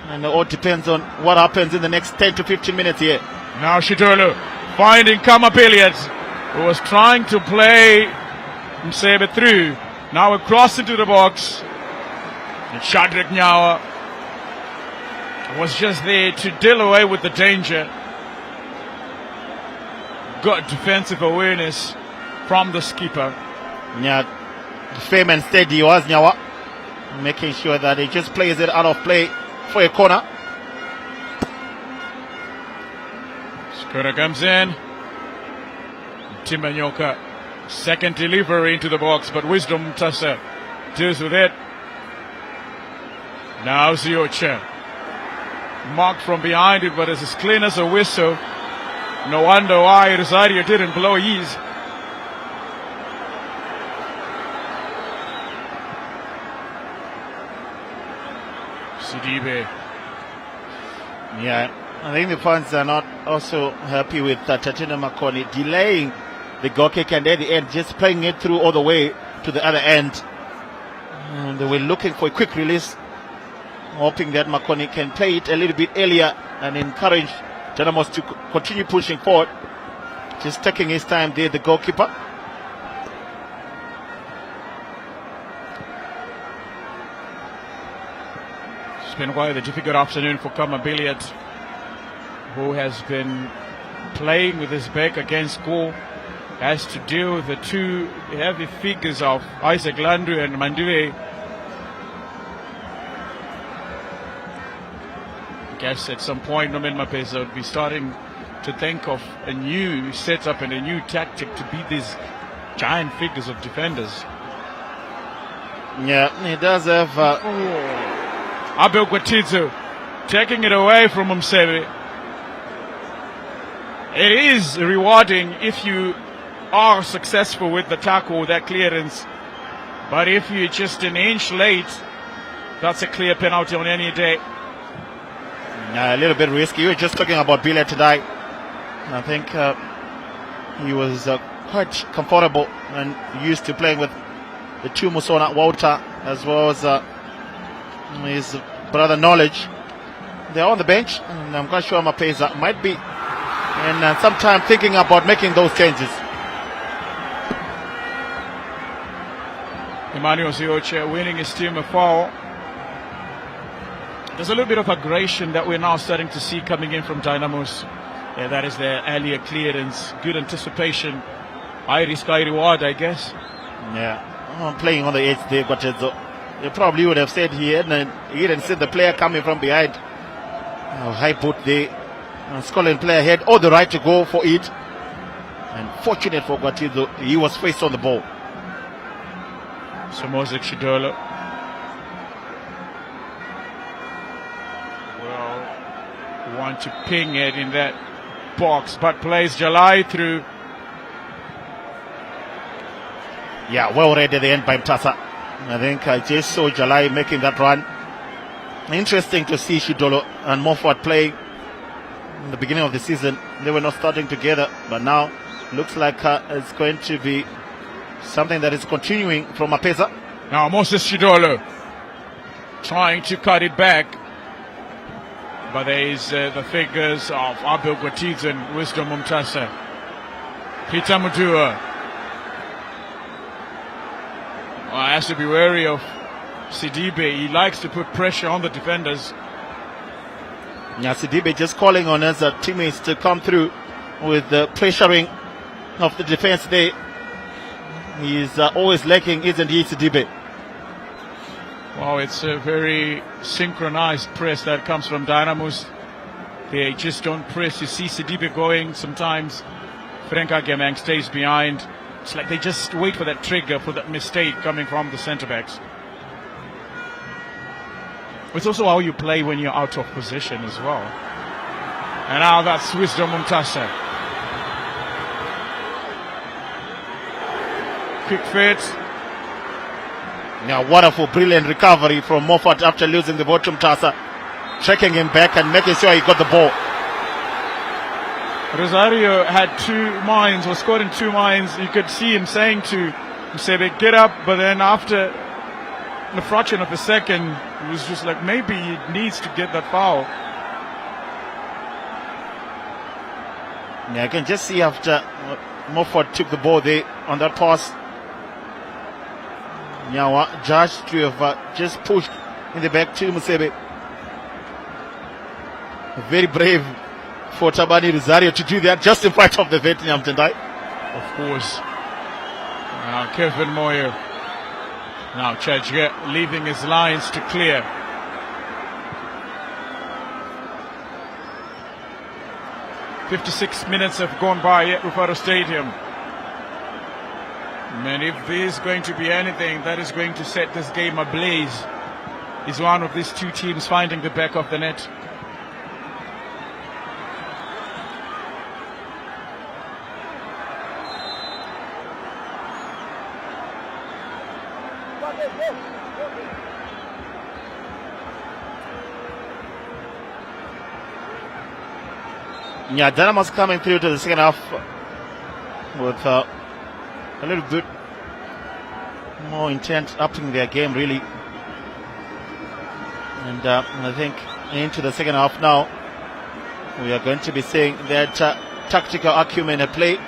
G: And it all depends on what happens in the next 10 to 15 minutes here.
F: Now Shidolo finding Kama Billiard, who was trying to play Msebe through. Now across into the box. And Shadrach Nyawa was just there to deal away with the danger. Good defensive awareness from the skipper.
G: Yeah, firm and steady was Nyawa, making sure that he just plays it out of play for a corner.
F: Skura comes in. Timbanyoka, second delivery into the box, but Wisdom Tassa deals with it. Now Ziocha. Marked from behind it, but it's as clean as a whistle. No wonder why Rosario didn't blow his. Sidibe.
G: Yeah, I think the fans are not also happy with Tatina Makoni delaying the goal kick and at the end just playing it through all the way to the other end. And they were looking for a quick release, hoping that Makoni can play it a little bit earlier and encourage Dynamos to continue pushing forward. Just taking his time there, the goalkeeper.
F: It's been quite a difficult afternoon for Kama Billiard, who has been playing with his back against goal. Has to deal with the two heavy figures of Isaac Landu and Mandue. I guess at some point Nomen Mapesa would be starting to think of a new setup and a new tactic to beat these giant figures of defenders.
G: Yeah, he does have
F: Abel Guatizo taking it away from Msebe. It is rewarding if you are successful with the tackle, that clearance, but if you're just an inch late, that's a clear penalty on any day.
G: A little bit risky. We were just talking about Billy today. I think he was quite comfortable and used to playing with the two Musona Walter as well as his brother Knowledge. they're on the bench, and I'm quite sure Mapeza might be in some time thinking about making those changes.
F: Emmanuel Zioche winning his team a foul. There's a little bit of aggression that we're now starting to see coming in from Dynamos. Yeah, that is their earlier clearance. Good anticipation. High risk, high reward, I guess.
G: Yeah, playing on the edge there, but they probably would have said he hadn't seen the player coming from behind. High put there. Scotland player had all the right to go for it. And fortunate for Gwatizo, he was faced on the ball.
F: Somozic Shidolo. Well, want to ping it in that box, but plays Jalai through.
G: Yeah, well read at the end by Mtasa. I think I just saw Jalai making that run. Interesting to see Shidolo and Moffat playing in the beginning of the season. They were not starting together, but now looks like it's going to be something that is continuing from Mapeza.
F: Now Moses Shidolo trying to cut it back. But there is the figures of Abel Gwatiz and Wisdom Mumtasa. Peter Mudua. Well, has to be wary of Sidibe. He likes to put pressure on the defenders.
G: Yeah, Sidibe just calling on his teammates to come through with the pressuring of the defense there. He's always lacking, isn't he, Sidibe?
F: Well, it's a very synchronized press that comes from Dynamos. They just don't press. You see Sidibe going sometimes. Frank Agemang stays behind. It's like they just wait for that trigger, for that mistake coming from the centre-backs. It's also how you play when you're out of position as well. And now that's Wisdom Mumtasa. Quick fit.
G: Yeah, wonderful, brilliant recovery from Moffat after losing the ball to Mtasa. Tracking him back and making sure he got the ball.
F: Rosario had 2 mines, was scored in 2 mines. You could see him saying to Msebe, get up, but then after a fraction of a second, he was just like, maybe he needs to get that foul.
G: Yeah, I can just see after Moffat took the ball there on that pass. Nyawa judged to have just pushed in the back to Musebe. Very brave for Tabani Rosario to do that just in front of the Vietnam Tendai.
F: Of course. Now Kevin Moyer. Now Chajge leaving his lines to clear. "56 minutes have gone by at Rufaro Stadium. And if there's going to be anything that is going to set this game ablaze, is one of these 2 teams finding the back of the net.
G: Yeah, Dynamos coming through to the second half with a little bit more intent, upping their game really. And I think into the second half now, we are going to be seeing that tactical acumen at play,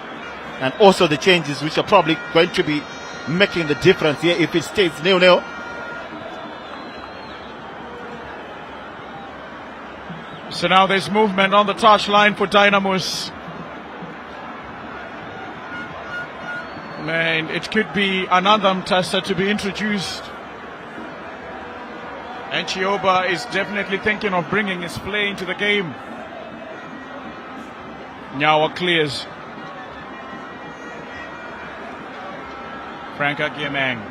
G: and also the changes which are probably going to be making the difference here if it stays 0-0.
F: So now there's movement on the touchline for Dynamos. And it could be another Mtasa to be introduced. And Chioba is definitely thinking of bringing his play into the game. Nyawa clears. Frank Agiemang.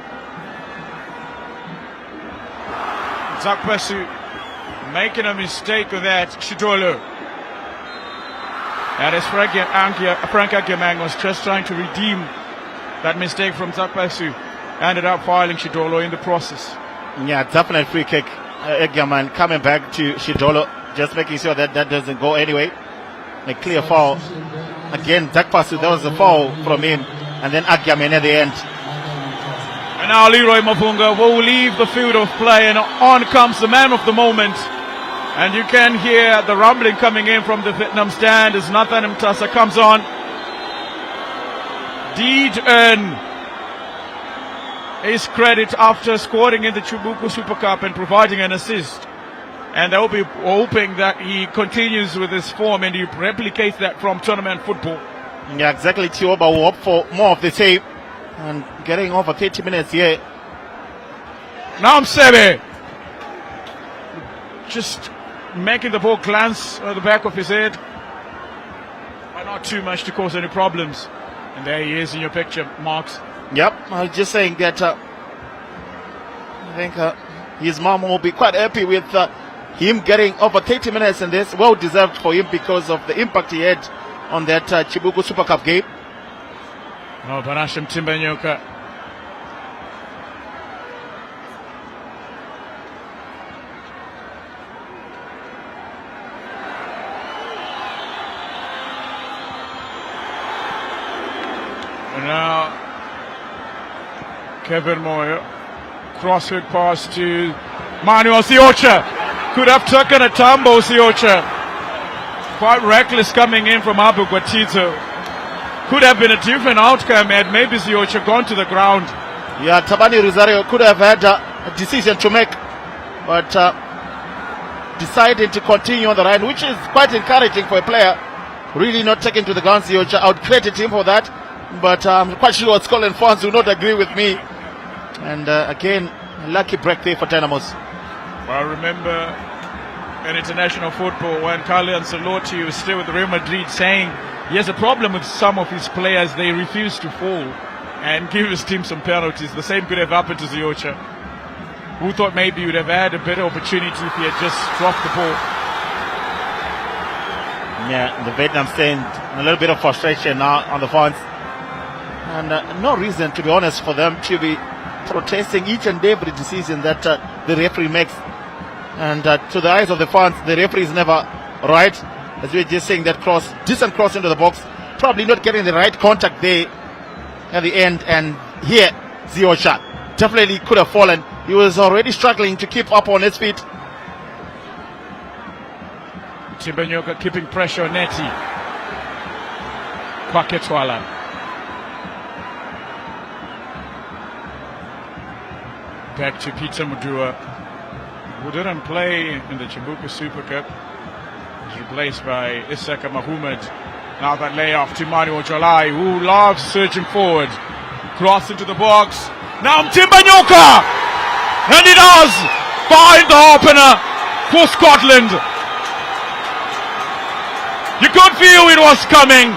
F: Zakwesu making a mistake with that. Shidolo. And as Frank Agiemang was just trying to redeem that mistake from Zakwesu, ended up fouling Shidolo in the process.
G: Yeah, definite free kick. Agiemang coming back to Shidolo, just making sure that that doesn't go anyway. A clear foul. Again, Zakwesu, that was a foul from him. And then Agiemang at the end.
F: And now Leroy Mavunga will leave the field of play, and on comes the man of the moment. And you can hear the rumbling coming in from the Vietnam stand as Nathan Mtasa comes on. Did earn his credit after scoring in the Chibuku Super Cup and providing an assist. And they'll be hoping that he continues with his form and he replicates that from tournament football.
G: Yeah, exactly. Chioba will hope for more of the same. And getting over 30 minutes here.
F: Now Msebe just making the ball glance at the back of his head, but not too much to cause any problems. And there he is in your picture, Marks.
G: Yep, I was just saying that I think his mom will be quite happy with him getting over 30 minutes, and this well deserved for him because of the impact he had on that Chibuku Super Cup game.
F: Oh, Panasham Timbanyoka. And now Kevin Moyer, crossfield pass to Manuel Siocha. Could have taken a tumble, Siocha. Quite reckless coming in from Abu Guatito. Could have been a different outcome had maybe Siocha gone to the ground.
G: Yeah, Tabani Rosario could have had a decision to make, but decided to continue on the run, which is quite encouraging for a player. Really not taken to the ground, Siocha. I would credit him for that. But I'm quite sure Scotland fans will not agree with me. And again, lucky break there for Dynamos.
F: Well, I remember in international football when Carlo Ancelotti was still with Real Madrid saying he has a problem with some of his players. They refuse to fall and give his team some penalties. The same could have happened to Siocha, who thought maybe he would have had a better opportunity if he had just dropped the ball.
G: Yeah, the Vietnam stand, a little bit of frustration now on the fans. And no reason, to be honest, for them to be protesting each and every decision that the referee makes. And to the eyes of the fans, the referee is never right. As we're just saying, that cross, decent cross into the box, probably not getting the right contact there at the end. And here, Siocha definitely could have fallen. He was already struggling to keep up on his feet.
F: Timbanyoka keeping pressure on Neti. Kwaketwala. Back to Peter Mudua, who didn't play in the Chibuku Super Cup. He's replaced by Isaka Mahomed. Now that layoff to Manuel Jalai, who loves surging forward. Cross into the box. Now Timbanyoka! And he does find the opener for Scotland. You could feel it was coming.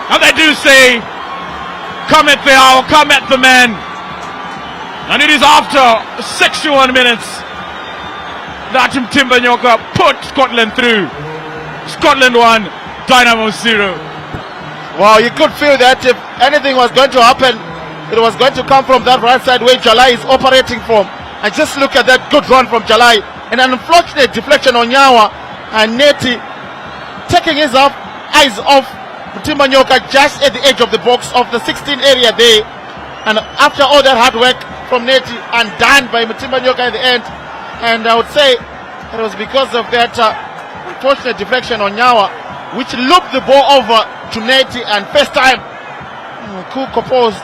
F: And they do say, come at the hour, come at the man. And it is after 61 minutes that Timbanyoka put Scotland through. Scotland 1, Dynamos 0.
G: Wow, you could feel that if anything was going to happen, it was going to come from that right side where Jalai is operating from. And just look at that good run from Jalai. And an unfortunate deflection on Nyawa. And Neti taking his eyes off Timbanyoka just at the edge of the box of the 16 area there. And after all that hard work from Neti and done by Timbanyoka at the end, and I would say it was because of that unfortunate deflection on Nyawa, which looped the ball over to Neti, and first time cool composed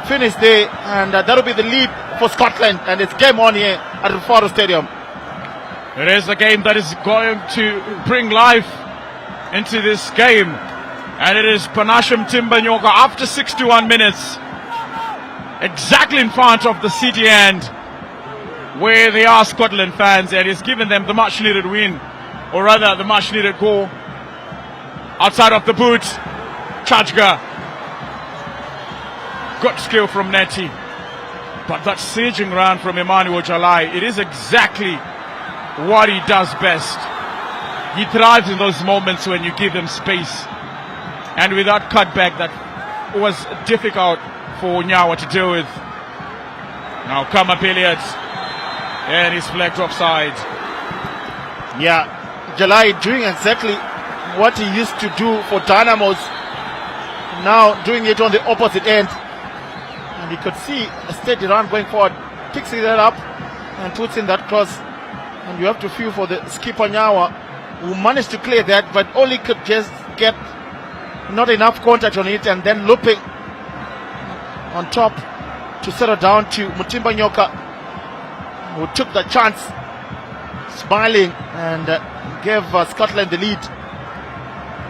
G: finish there, and that will be the lead for Scotland, and it's game on here at the Rufaro Stadium.
F: It is a game that is going to bring life into this game, and it is Panasham Timbanyoka after 61 minutes. Exactly in front of the city end where they are Scotland fans, and he's given them the much needed win, or rather the much needed goal. Outside of the boot, Chajga. Good skill from Neti, but that surging run from Emmanuel Jalai, it is exactly what he does best. He thrives in those moments when you give him space, and with that cutback that was difficult for Nyawa to deal with. Now Kama Pilliard, and he's flagged offside.
G: Yeah, Jalai doing exactly what he used to do for Dynamos, now doing it on the opposite end. And you could see a steady run going forward, picks it up, and puts in that cross. And you have to feel for the skipper Nyawa, who managed to clear that, but only could just get not enough contact on it, and then looping on top to settle down to Mutimba Nyoka, who took the chance, smiling, and gave Scotland the lead.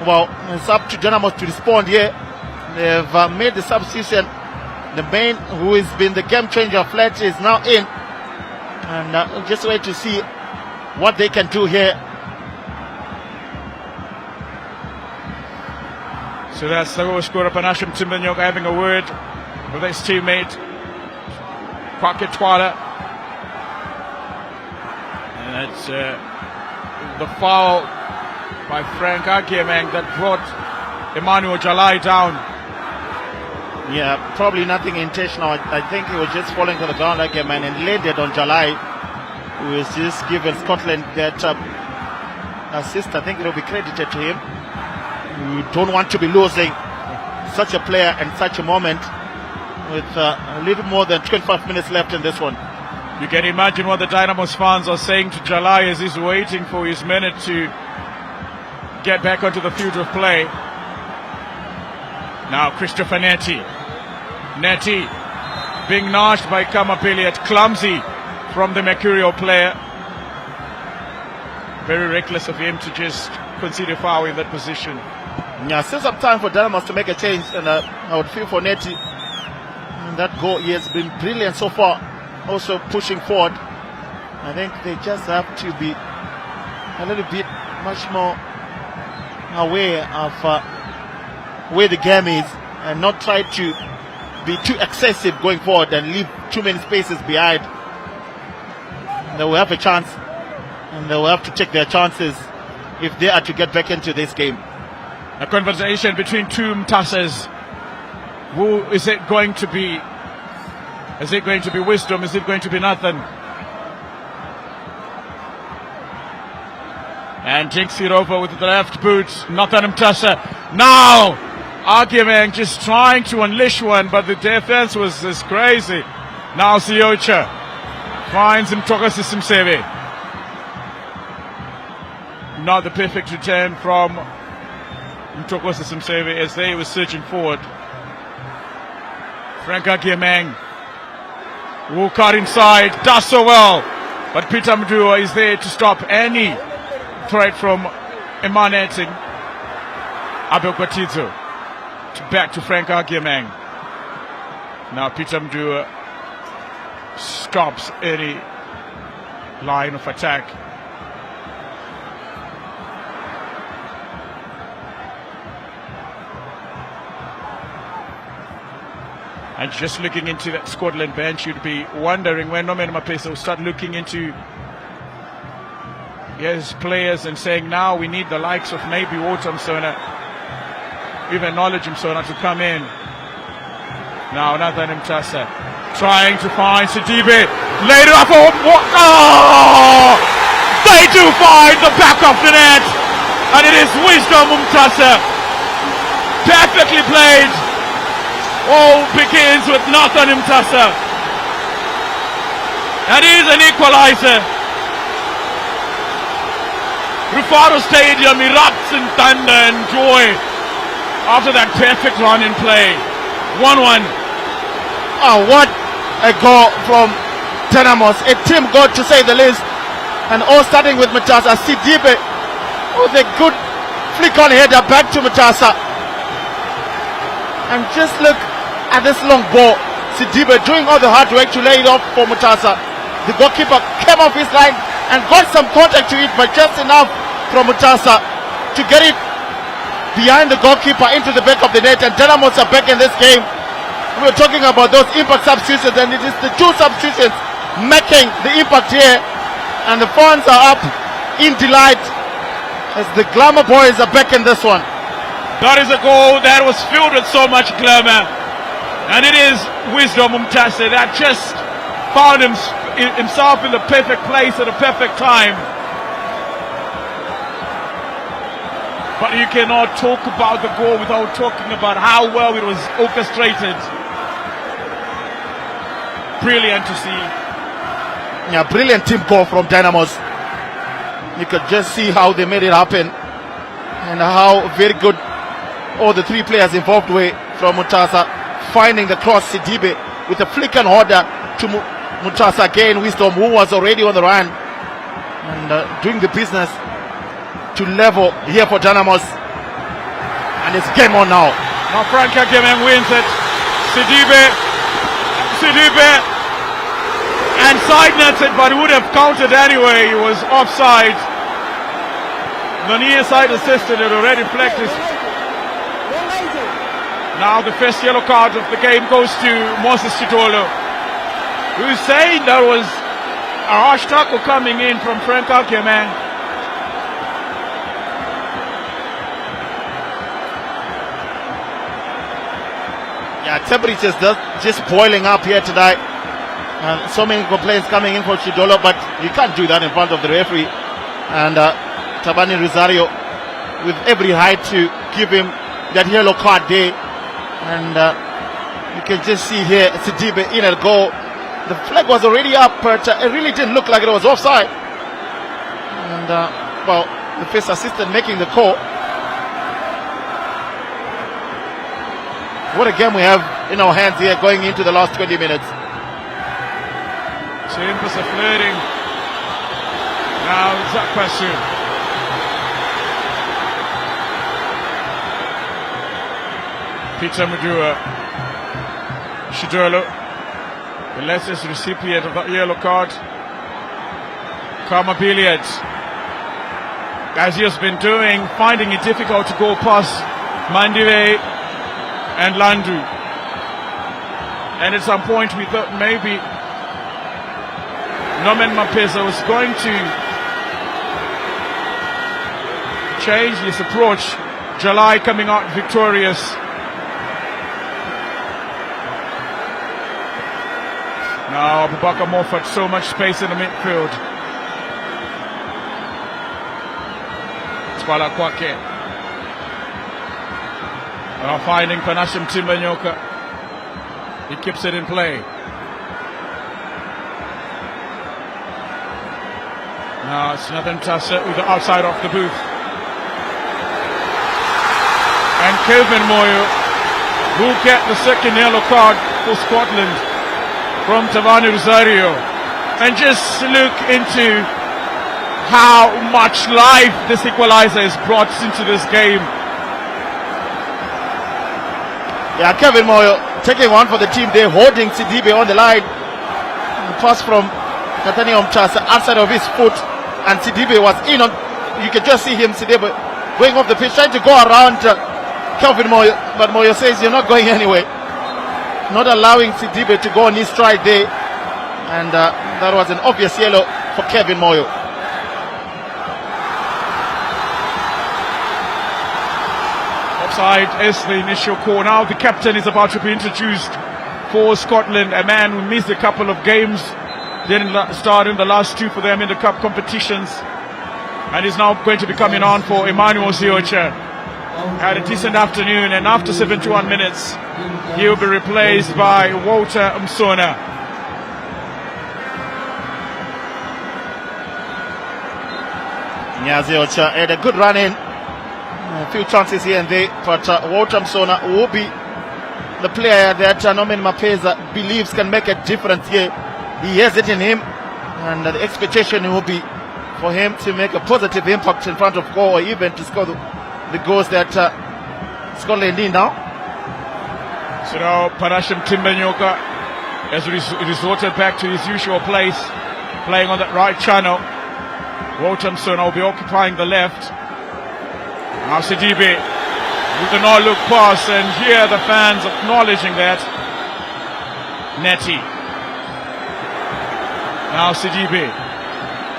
G: Well, it's up to Dynamos to respond here. They've made the substitution. The main, who has been the game changer, Fletch, is now in, and just wait to see what they can do here.
F: So that's the goal scorer, Panashim Timbanyoka, having a word with his teammate Kwake Twala. And it's the foul by Frank Agiemeng that brought Emmanuel Jalai down.
G: Yeah, probably nothing intentional. I think he was just falling to the ground like a man and landed on Jalai, who has just given Scotland that assist. I think it will be credited to him. You don't want to be losing such a player in such a moment with a little more than 25 minutes left in this one.
F: You can imagine what the Dynamos fans are saying to Jalai as he's waiting for his minute to get back onto the field of play. Now Christopher Netty being gnashed by Kamapeliat, clumsy from the Mercurial player. Very reckless of him to just concede a foul in that position.
G: Yeah, still some time for Dynamos to make a change, and I would feel for Netty. And that goal, he has been brilliant so far, also pushing forward. I think they just have to be a little bit much more aware of where the game is, and not try to be too excessive going forward and leave too many spaces behind. They will have a chance, and they will have to take their chances if they are to get back into this game.
F: A conversation between two Mtasas. Who is it going to be? Is it going to be Wisdom? Is it going to be Nathan? And jinks it over with the left boot. Nathan Mtasa. Now Agiemeng just trying to unleash one, but the defense was just crazy. Now Siocha finds Mtokasi Simsebe. Not the perfect return from Mtokasi Simsebe as they were searching forward. Frank Agiemeng will cut inside, does so well, but Peter Mdua is there to stop any threat from emanating. Abel Kwatizo back to Frank Agiemeng. Now Peter Mdua stops any line of attack. And just looking into that Scotland bench, you'd be wondering when Nomen Mapesa will start looking into his players and saying, now we need the likes of maybe Walter Msona, even Knowledge Msona to come in. Now Nathan Mtasa trying to find Sidibe. Later up, oh! They do find the back of the net, and it is Wisdom Mtasa. Perfectly played. All begins with Nathan Mtasa. That is an equalizer. Rufaro Stadium erupts in thunder and joy after that perfect run in play. 1-1.
G: Oh, what a goal from Dynamos. A team goal to say the least. And all starting with Mtasa. Sidibe with a good flick on header back to Mtasa. And just look at this long ball. Sidibe doing all the hard work to lay it off for Mtasa. The goalkeeper came off his line and got some contact to it, but just enough from Mtasa to get it behind the goalkeeper into the back of the net. And Dynamos are back in this game. We were talking about those impact substitutions, and it is the two substitutions making the impact here. And the fans are up in delight as the Glamour boys are back in this one.
F: That is a goal that was filled with so much glamour. And it is Wisdom Mtasa that just found himself in the perfect place at the perfect time. But you cannot talk about the goal without talking about how well it was orchestrated. Brilliant to see.
G: Yeah, brilliant team goal from Dynamos. You could just see how they made it happen and how very good all the three players involved were from Mutasa, finding the cross. Sidibe with a flick and order to Mutasa again, Wisdom, who was already on the run and doing the business to level here for Dynamos. And it's game on now.
F: Now Frank Akemen wins it. Sidibe and side nets it, but he would have counted anyway. He was offside. The near side assistant had already flagged his. Now the first yellow card of the game goes to Moses Chidolo, who's saying there was a harsh tackle coming in from Frank Akemen.
G: Yeah, temperatures just boiling up here tonight. So many complaints coming in for Chidolo, but you can't do that in front of the referee. And Tabani Rosario with every right to give him that yellow card there. And you can just see here Sidibe in at goal. The flag was already up, but it really didn't look like it was offside. And well, the first assistant making the call. What a game we have in our hands here going into the last 20 minutes.
F: Chambers are flirting. Now Zakwasu. Peter Mudua. Shidolo. The latest recipient of that yellow card. Karma Billiard. As he has been doing, finding it difficult to go past Mandive and Landu. And at some point we thought maybe Norman Mapesa was going to change his approach. July coming out victorious. Now Abubakar Moffat, so much space in the midfield. Twala Kwake. Now finding Panashim Timbanyoka. He keeps it in play. Now it's Nathan Tassa with the outside of the booth. And Kevin Moyo will get the second yellow card for Scotland from Tavani Rosario. And just look into how much life this equalizer has brought into this game.
G: Yeah, Kevin Moyo taking one for the team there, holding Sidibe on the line. The pass from Nathaniel Mchasa outside of his foot, and Sidibe was in on. You can just see him, Sidibe, going off the pitch, trying to go around Kelvin Moyo, but Moyo says you're not going anyway. Not allowing Sidibe to go on his stride there, and that was an obvious yellow for Kevin Moyo.
F: Offside is the initial call. Now the captain is about to be introduced for Scotland, a man who missed a couple of games, didn't start in the last two for them in the cup competitions, and is now going to be coming on for Emmanuel Ziocha. Had a decent afternoon, and after 71 minutes he will be replaced by Walter Msona.
G: Yeah, Ziocha had a good run in, a few chances here and there, but Walter Msona will be the player that Norman Mapesa believes can make a difference here. He has it in him, and the expectation will be for him to make a positive impact in front of goal, or even to score the goals that Scotland need now.
F: So now Panashim Timbanyoka has resorted back to his usual place, playing on that right channel. Walter Msona will be occupying the left. Now Sidibe with the no-look pass, and here the fans acknowledging that. Netty. Now Sidibe.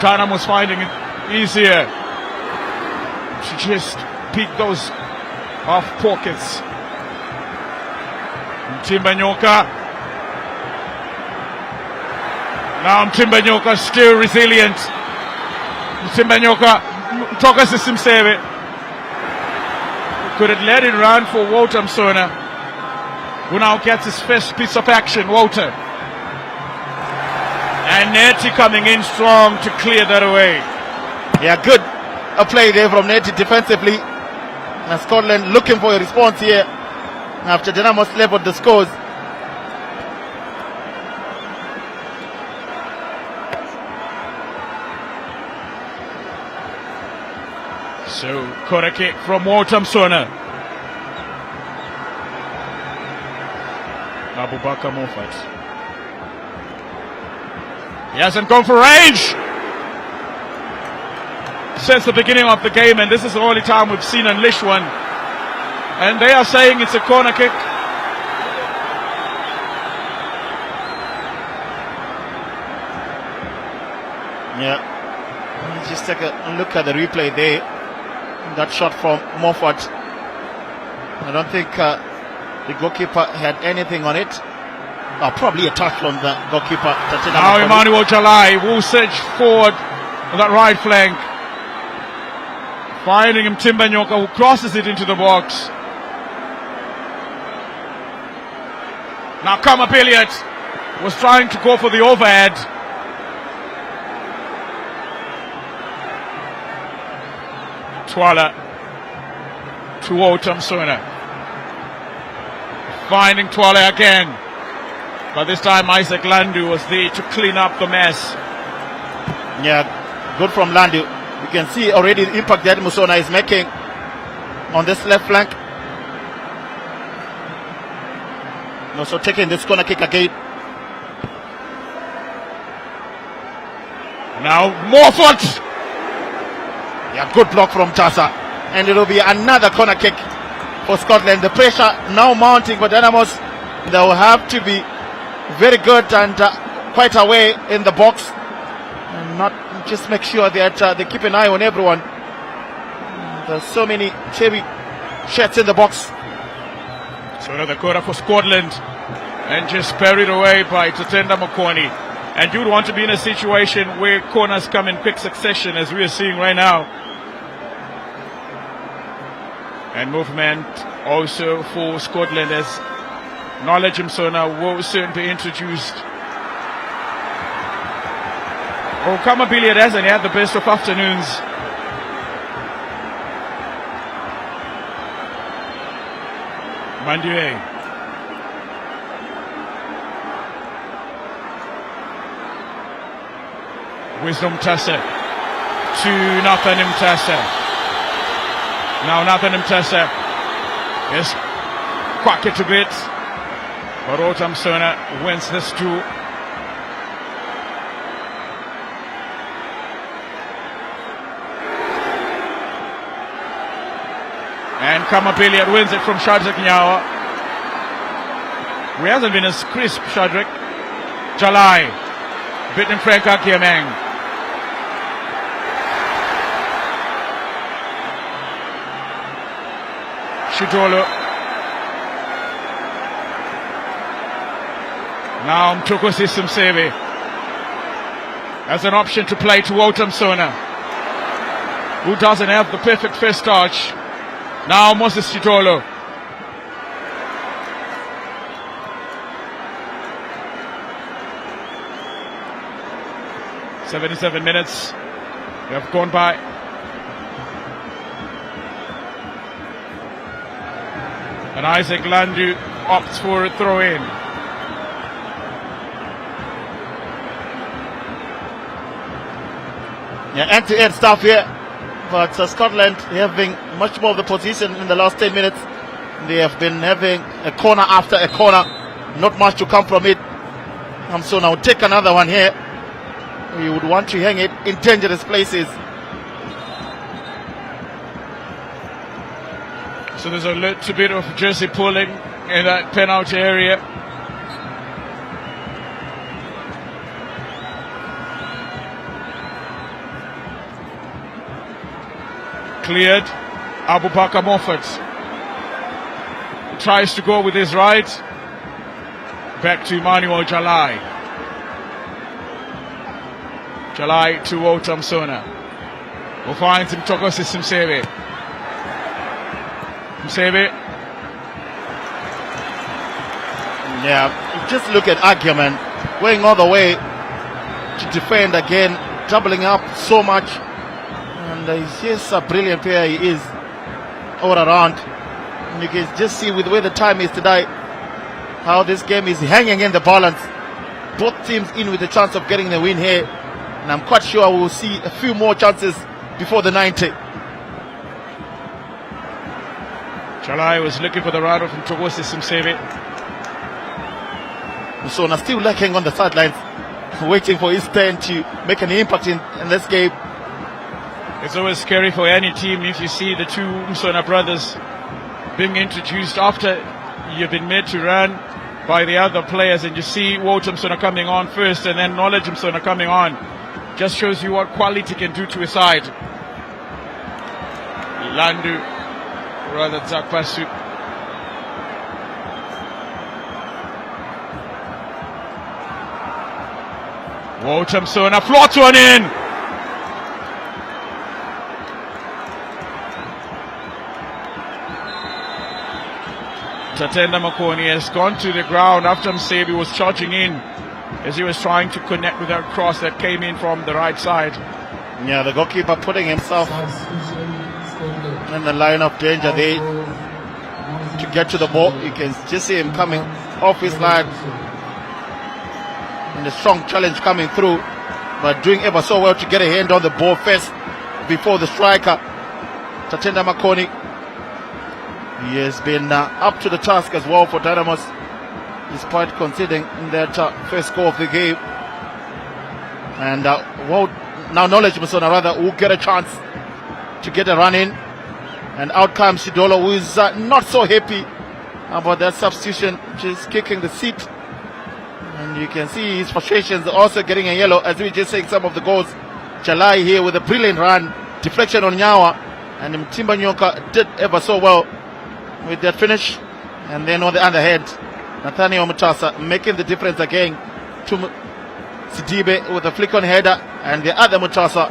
F: Dynamos finding it easier to just pick those off pockets. Timbanyoka. Now Timbanyoka still resilient. Timbanyoka toka system save it. Could have let it run for Walter Msona, who now gets his first piece of action. Walter. And Neti coming in strong to clear that away.
G: Yeah, good a play there from Neti defensively. Now Scotland looking for a response here after Dynamos leveled the scores.
F: So, corner kick from Wotamsona. Abubakar Moffat. He hasn't gone for range since the beginning of the game, and this is the only time we've seen Unleash one. And they are saying it's a corner kick.
G: Yeah, let's just take a look at the replay there. That shot from Moffat. I don't think the goalkeeper had anything on it. Probably a touch from the goalkeeper.
F: Now Emmanuel Jalai will surge forward on that right flank. Finding him Timbanyoka, who crosses it into the box. Now Kama Billiard was trying to go for the overhead. Twala to Wotamsona. Finding Twala again. But this time Isaac Landu was there to clean up the mess.
G: Yeah, good from Landu. You can see already the impact that Musona is making on this left flank. And also taking this corner kick again.
F: Now Morford.
G: Yeah, good block from Tasa. And it will be another corner kick for Scotland. The pressure now mounting for Dynamos. They will have to be very good and quite away in the box. And not just make sure that they keep an eye on everyone. There's so many cherry shots in the box.
F: So another corner for Scotland. And just buried away by Tatenda Makoni. And you'd want to be in a situation where corners come in quick succession, as we are seeing right now. And movement also for Scotland, as Knowledge Msona will soon be introduced. Okama Billiard hasn't had the best of afternoons. Mandue. Wisdom Mtasa to Nathan Mtasa. Now Nathan Mtasa is quack it a bit, but Wotamsona wins this too. And Kamapiliat wins it from Shadrack Nyawa. He hasn't been as crisp, Shadrack. Jalai beating Frank Akiameng. Shidolo. Now Mtukosi Simsebe as an option to play to Wotamsona, who doesn't have the perfect first touch. Now Moses Shidolo. "77 minutes have gone by. And Isaac Landu opts for a throw-in.
G: Yeah, end-to-end stuff here. But Scotland having much more of the position in the last 10 minutes. They have been having a corner after a corner. Not much to come from it. So now take another one here. You would want to hang it in dangerous places.
F: So there's a little bit of jersey pulling in that penalty area. Cleared. Abubakar Moffat tries to go with his right. Back to Emmanuel Jalai. Jalai to Wotamsona, who finds him Tokosi Simsebe. Simsebe.
G: Yeah, just look at Agyman going all the way to defend again, doubling up so much. And he's just a brilliant player, he is, all around. And you can just see with where the time is today, how this game is hanging in the balance. Both teams in with a chance of getting the win here. And I'm quite sure we'll see a few more chances before the 90.
F: Chalai was looking for the rider from Togosi Simsebe.
G: Musona still lurking on the sidelines, waiting for his turn to make an impact in this game.
F: It's always scary for any team if you see the two Msona brothers being introduced after you've been made to run by the other players, and you see Walter Msona coming on first and then Knowledge Msona coming on. Just shows you what quality can do to a side. Landu, rather Zakpasu. Walter Msona floats one in. Tatenda Makoni has gone to the ground after Msebi was charging in as he was trying to connect with that cross that came in from the right side.
G: Yeah, the goalkeeper putting himself in the line of danger there to get to the ball. You can just see him coming off his line. And a strong challenge coming through, but doing ever so well to get a hand on the ball first before the striker, Tatenda Makoni. He has been up to the task as well for Dynamos, despite conceding that first goal of the game. And now Knowledge Musona rather will get a chance to get a run in. And out comes Shidolo, who is not so happy about that substitution, just kicking the seat. And you can see his frustrations also getting a yellow as we just saying some of the goals. Chalai here with a brilliant run, deflection on Nyawa, and Mtimba Nyoka did ever so well with that finish. And then on the other hand, Nathaniel Mutasa making the difference again to Sidibe with a flick on header, and the other Mutasa,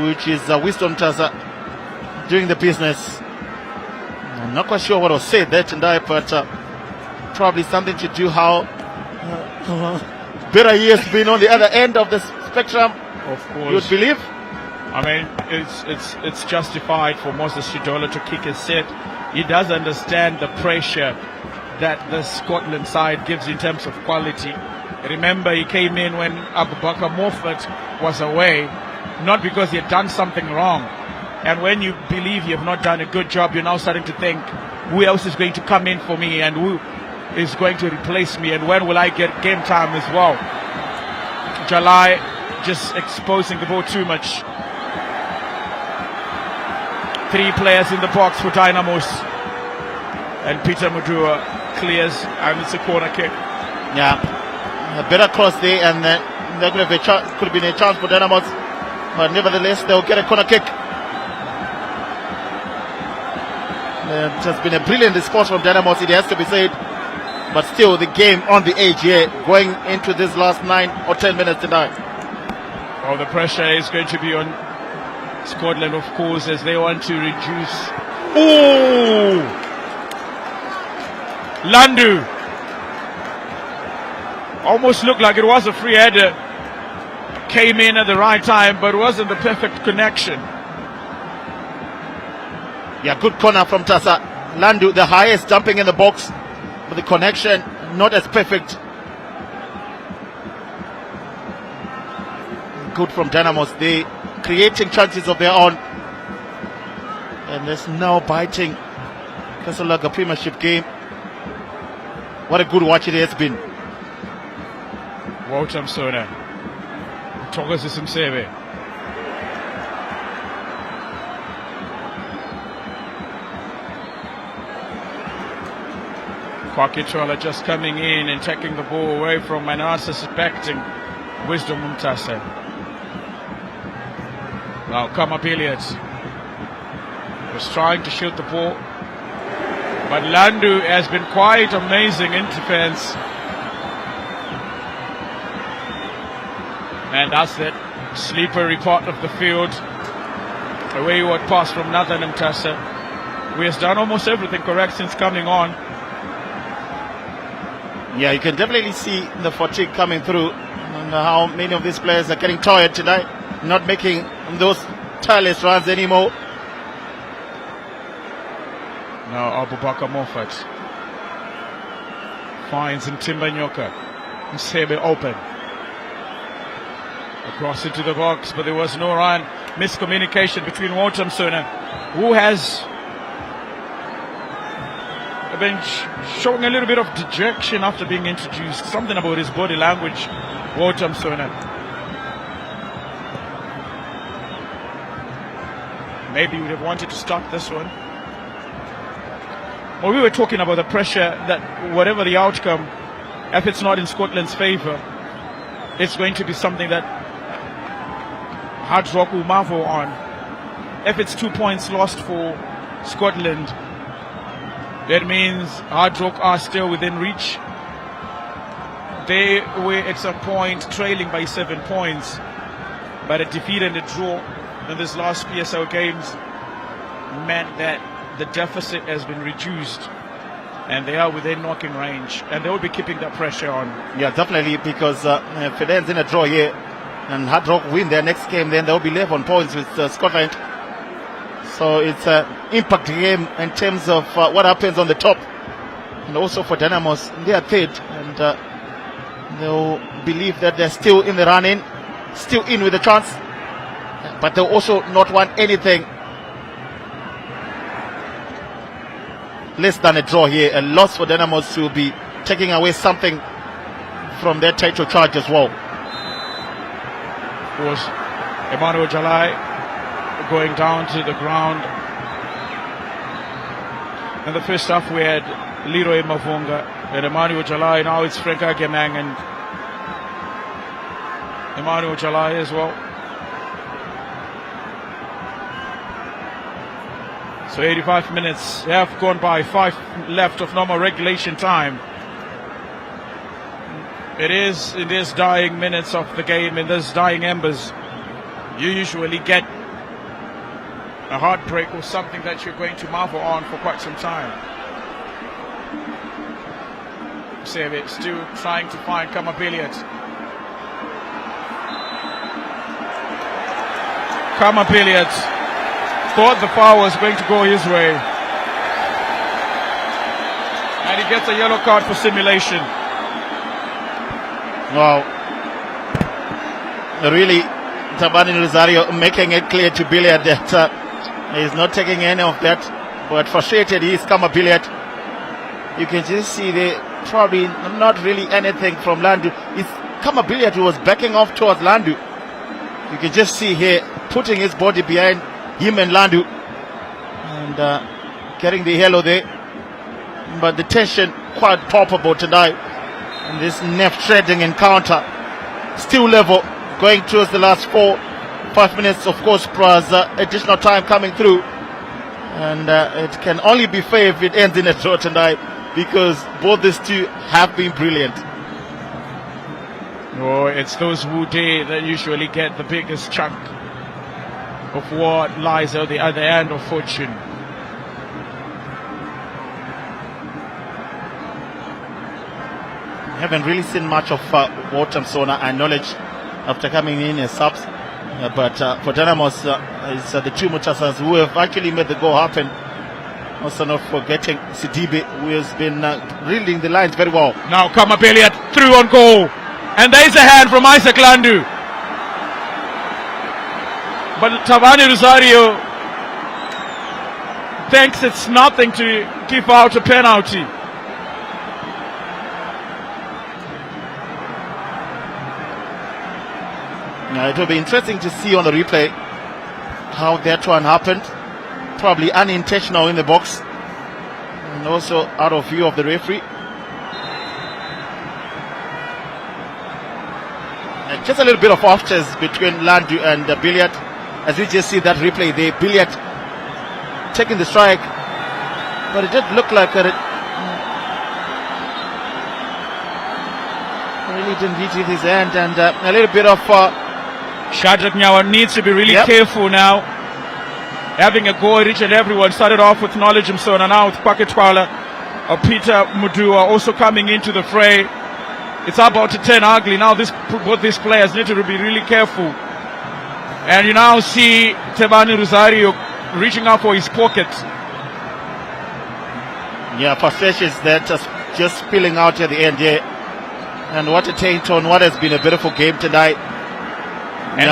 G: which is Winston Mutasa, doing the business. I'm not quite sure what was said there tonight, but probably something to do how better he has been on the other end of the spectrum.
F: Of course,
G: you would believe.
F: I mean, it's justified for Moses Shidola to kick his set. He does understand the pressure that the Scotland side gives in terms of quality. Remember, he came in when Abubakar Moffat was away, not because he had done something wrong. And when you believe you have not done a good job, you're now starting to think, who else is going to come in for me and who is going to replace me, and when will I get game time as well? Jalai just exposing the ball too much. 3 players in the box for Dynamos, and Peter Mudua clears, and it's a corner kick.
G: Yeah, a better cross there, and there could have been a chance for Dynamos, but nevertheless they'll get a corner kick. It has been a brilliant response from Dynamos, it has to be said, but still the game on the edge here, going into this last 9 or 10 minutes tonight.
F: Well, the pressure is going to be on Scotland, of course, as they want to reduce. Oh! Landu! Almost looked like it was a free header. Came in at the right time, but wasn't the perfect connection.
G: Yeah, good corner from Tasa. Landu, the highest jumping in the box, but the connection not as perfect. Good from Dynamos. They creating chances of their own, and there's no biting. Kasalaga Premiership game. What a good watch it has been.
F: Walter Msona, Togosi Simsebe. Kwakitola just coming in and taking the ball away from an unsuspecting Wisdom Mumtasa. Now Kama Billiard was trying to shoot the ball, but Landu has been quite amazing in defense. And that's it, slippery part of the field. A wayward pass from Nathan Mtasa, who has done almost everything correct since coming on.
G: Yeah, you can definitely see the fatigue coming through. And how many of these players are getting tired tonight, not making those tireless runs anymore.
F: Now Abubakar Moffat finds Ntimbanyoka. Msebe open. Across into the box, but there was no run. Miscommunication between Walter Msona, who has been showing a little bit of dejection after being introduced. Something about his body language, Walter Msona. Maybe he would have wanted to start this one. Well, we were talking about the pressure that whatever the outcome, if it's not in Scotland's favour, it's going to be something that Hard Rock will marvel on. If it's 2 points lost for Scotland, that means Hard Rock are still within reach. They were at some point trailing by 7 points, but a defeat and a draw in this last PSL games meant that the deficit has been reduced and they are within knocking range, and they will be keeping that pressure on.
G: Yeah, definitely, because if it ends in a draw here and Hard Rock win their next game, then they'll be 11 points with Scotland. So it's an impact game in terms of what happens on the top, and also for Dynamos, they are third, and they'll believe that they're still in the running, still in with a chance, but they'll also not want anything less than a draw here. A loss for Dynamos will be taking away something from their title charge as well.
F: Of course, Emmanuel Jalai going down to the ground. In the first half we had Leroy Mavunga and Emmanuel Jalai. Now it's Frank Agemang and Emmanuel Jalai as well. So 85 minutes have gone by, 5 left of normal regulation time. It is in these dying minutes of the game, in these dying embers, you usually get a heartbreak or something that you're going to marvel on for quite some time. Save still trying to find Kama Billiard. Kama Billiard thought the foul was going to go his way, and he gets a yellow card for simulation.
G: Wow. Really, Tabani Rosario making it clear to Billiard that he's not taking any of that, but frustrated he is Kama Billiard. You can just see they probably not really anything from Landu. It's Kama Billiard who was backing off towards Landu. You can just see here putting his body behind him and Landu, and getting the yellow there. But the tension quite palpable tonight in this nerve-treading encounter. Still level going towards the last 4-5 minutes, of course, plus additional time coming through, and it can only be fair if it ends in a draw tonight, because both these two have been brilliant.
F: Oh, it's those Wu Day that usually get the biggest chunk of what lies at the other end of fortune.
G: Haven't really seen much of Walter Msona, I acknowledge, after coming in as subs, but for Dynamos, it's the two Muchasas who have actually made the goal happen. Also not forgetting Sidibe, who has been reading the lines very well.
F: Now Kama Billiard through on goal, and there's a hand from Isaac Landu. But Tabani Rosario thinks it's nothing to give out a penalty.
G: Now it will be interesting to see on the replay how that one happened. Probably unintentional in the box, and also out of view of the referee. And just a little bit of offchairs between Landu and Billiard. As we just see that replay, the Billiard taking the strike, but it did look like it really didn't reach with his hand, and a little bit of
F: Shadrach Nyawa needs to be really careful now. Having a goal, each and everyone started off with Knowledge Msona, now with Kwaketwala, Peter Mudua also coming into the fray. it's about to turn ugly. Now both these players need to be really careful. And you now see Tebani Rosario reaching out for his pocket.
G: Yeah, frustrations that just spilling out at the end here. And what a taint on what has been a beautiful game tonight.
F: And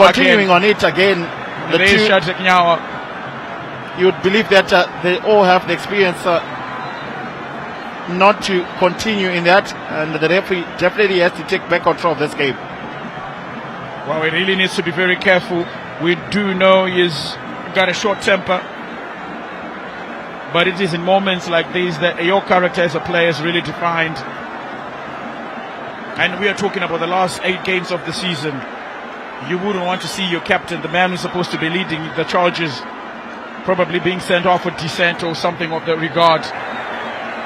G: continuing on it again. You would believe that they all have the experience not to continue in that, and the referee definitely has to take back control of this game.
F: Well, he really needs to be very careful. We do know he's got a short temper, but it is in moments like these that your character as a player is really defined. And we are talking about the last 8 games of the season. You wouldn't want to see your captain, the man who's supposed to be leading the charges, probably being sent off for dissent or something of that regard.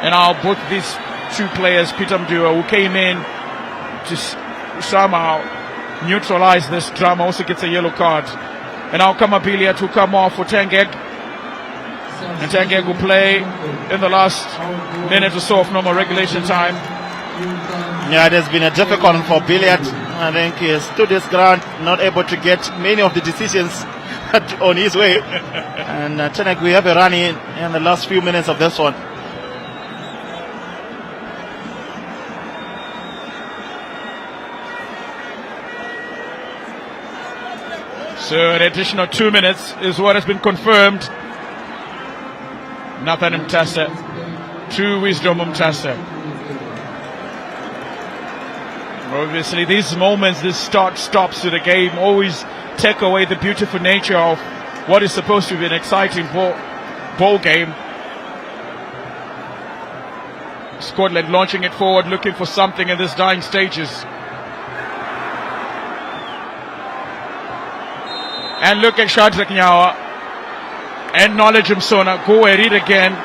F: And now both these 2 players, Peter Mdua, who came in to somehow neutralize this drama, also gets a yellow card. And now Kamabilia to come off for Tangeg. And Tangeg will play in the last minute or so of normal regulation time.
G: Yeah, it has been a difficult one for Billiard. I think he has stood his ground, not able to get many of the decisions on his way. And Tangeg, we have a run in the last few minutes of this one.
F: So an additional 2 minutes is what has been confirmed. Nathan Mtasa to Wisdom Mtasa. Obviously these moments, this start-stops to the game always take away the beautiful nature of what is supposed to be an exciting ball game. Scotland launching it forward, looking for something in this dying stages. And look at Shadrack Nyawa and Knowledge Msona go at it again.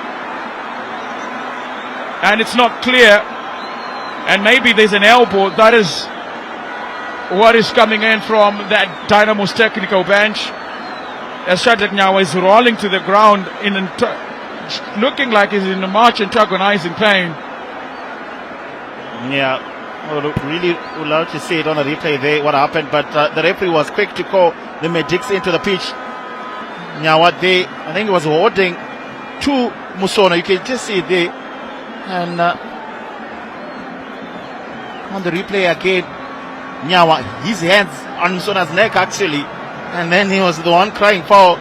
F: And it's not clear. And maybe there's an elbow. That is what is coming in from that Dynamos technical bench. As Shadrack Nyawa is rolling to the ground, looking like he's in a much antagonizing pain.
G: Yeah, I really would love to see it on the replay there, what happened. But the referee was quick to call the medics into the pitch. Nyawa there, I think he was holding to Musona. You can just see it there. And on the replay again, Nyawa, his hands on Musona's neck actually, and then he was the one crying foul.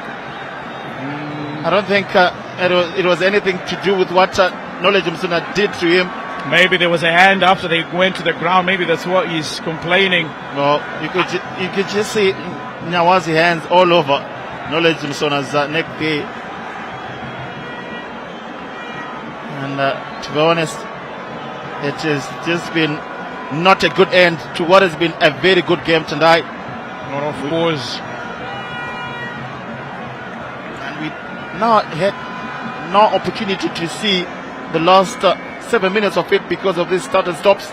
G: I don't think it was anything to do with what Knowledge Musona did to him.
F: Maybe there was a hand after they went to the ground. Maybe that's what he's complaining.
G: Well, you could just see Nyawa's hands all over Knowledge Musona's neck there. And to be honest, it has just been not a good end to what has been a very good game tonight.
F: Not of course.
G: And we now had no opportunity to see the last 7 minutes of it because of this start and stops.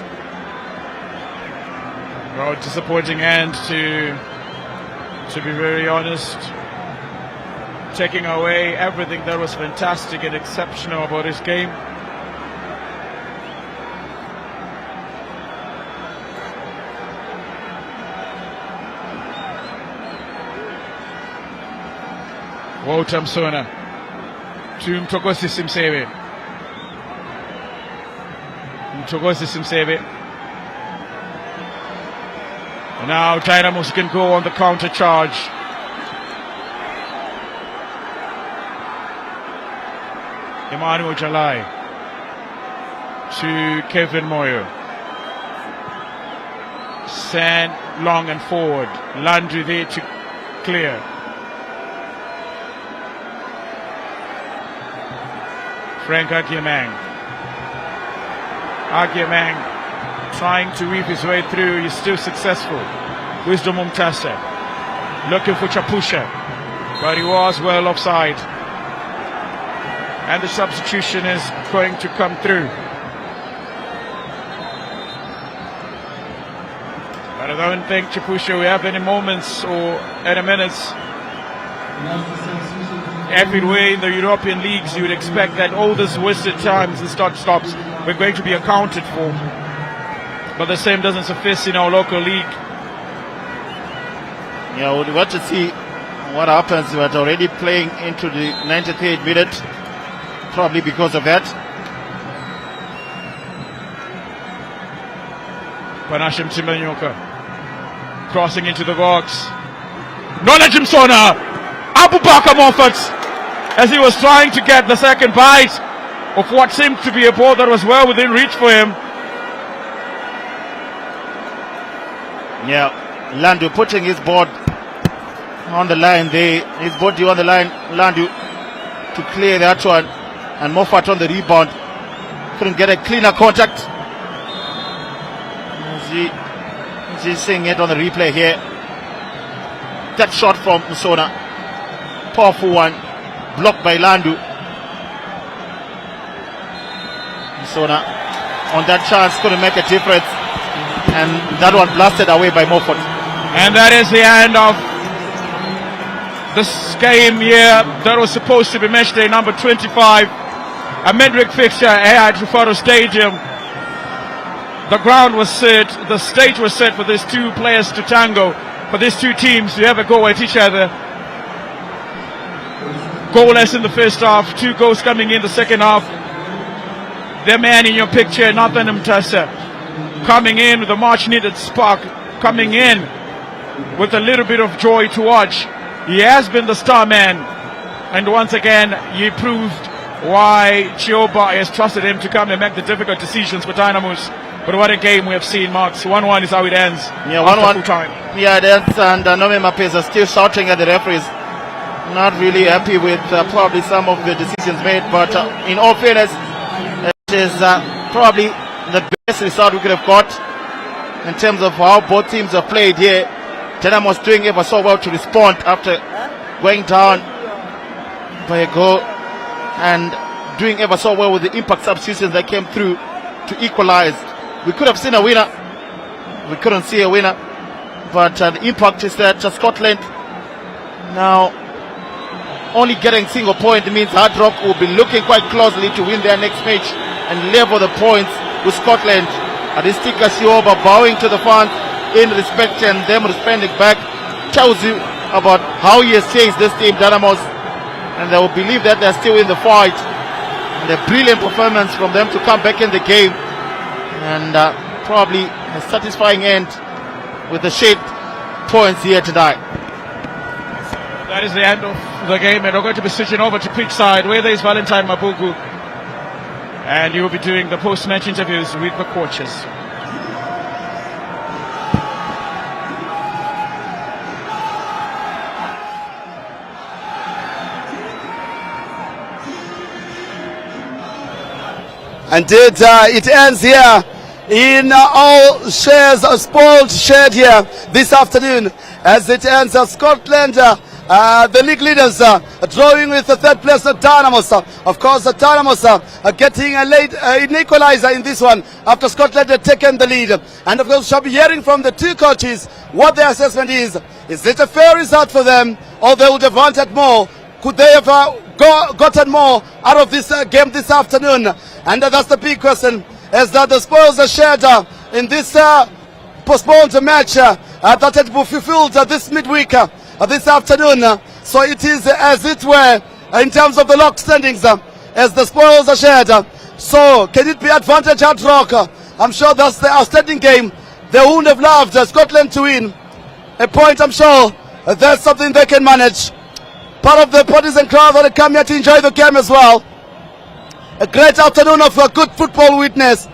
F: Well, disappointing end to be very honest. Taking away everything that was fantastic and exceptional about this game. Walter Msona to Mtokosi Simsebe. Mtokosi Simsebe. Now Dynamos can go on the counter charge. Emmanuel Jalai to Kevin Moyo. Send long and forward. Landry there to clear. Frank Agyemang. Agyemang trying to weave his way through. He's still successful. Wisdom Mtasa looking for Chapusha, but he was well offside. And the substitution is going to come through. But I don't think Chapusha will have any moments or any minutes. Everywhere in the European leagues, you would expect that all these wasted times and start-stops were going to be accounted for. but the same doesn't suffice in our local league.
G: Yeah, we'll want to see what happens. We're already playing into the 93rd minute, probably because of that.
F: Panashim Timanyoka crossing into the box. Nona Jimsona, Abu Bakar Moffat, as he was trying to get the second bite of what seemed to be a ball that was well within reach for him.
G: Yeah, Landu putting his board on the line there, his body on the line, Landu to clear that one, and Moffat on the rebound. Couldn't get a cleaner contact. He's seeing it on the replay here. That shot from Musona, powerful one, blocked by Landu. Musona on that chance couldn't make a difference, and that one blasted away by Moffat.
F: And that is the end of this game here that was supposed to be match day number 25, a midweek fixture here at Rufaro Stadium. The ground was set, the stage was set for these two players to tango, for these two teams to have a go at each other. Goalless in the first half, 2 goals coming in the second half. The man in your picture, Nathan Mtasa, coming in with a much needed spark, coming in with a little bit of joy to watch. He has been the star man, and once again he proved why Chioba has trusted him to come and make the difficult decisions for Dynamos. But what a game we have seen, Marks. 1-1 is how it ends.
G: Yeah, 1-1 time. Yeah, that's, and Nome Mapeza still shouting at the referees. Not really happy with probably some of the decisions made, but in all fairness, it is probably the best result we could have got in terms of how both teams have played here. Dynamos doing ever so well to respond after going down by a goal, and doing ever so well with the impact substitutions that came through to equalize. We could have seen a winner, we couldn't see a winner, but the impact is that Scotland now only getting single point means Hard Rock will be looking quite closely to win their next match and level the points with Scotland. Adistika Sioba bowing to the fans in respect, and them responding back tells you about how he has changed this team, Dynamos, and they will believe that they're still in the fight. And a brilliant performance from them to come back in the game, and probably a satisfying end with the shaped points here tonight.
F: That is the end of the game, and we're going to be switching over to pitch side where there is Valentine Mabugu, and you will be doing the post-match interviews with the coaches.
A: Indeed, it ends here in all shares, spoiled shared here this afternoon as it ends. Scotland, the league leaders drawing with the third place Dynamos. Of course, Dynamos getting a late equalizer in this one after Scotland had taken the lead. And of course, we shall be hearing from the two coaches what their assessment is. Is it a fair result for them, or they would have wanted more? Could they have gotten more out of this game this afternoon? And that's the big question, as that the spoils are shared in this postponed match that had been fulfilled this midweek, this afternoon. So it is as it were in terms of the lock standings, as the spoils are shared. So can it be advantage Hard Rock? I'm sure that's the outstanding game. They wouldn't have loved Scotland to win a point. I'm sure that's something they can manage. Part of the partisan crowd that come here to enjoy the game as well. A great afternoon of good football witness.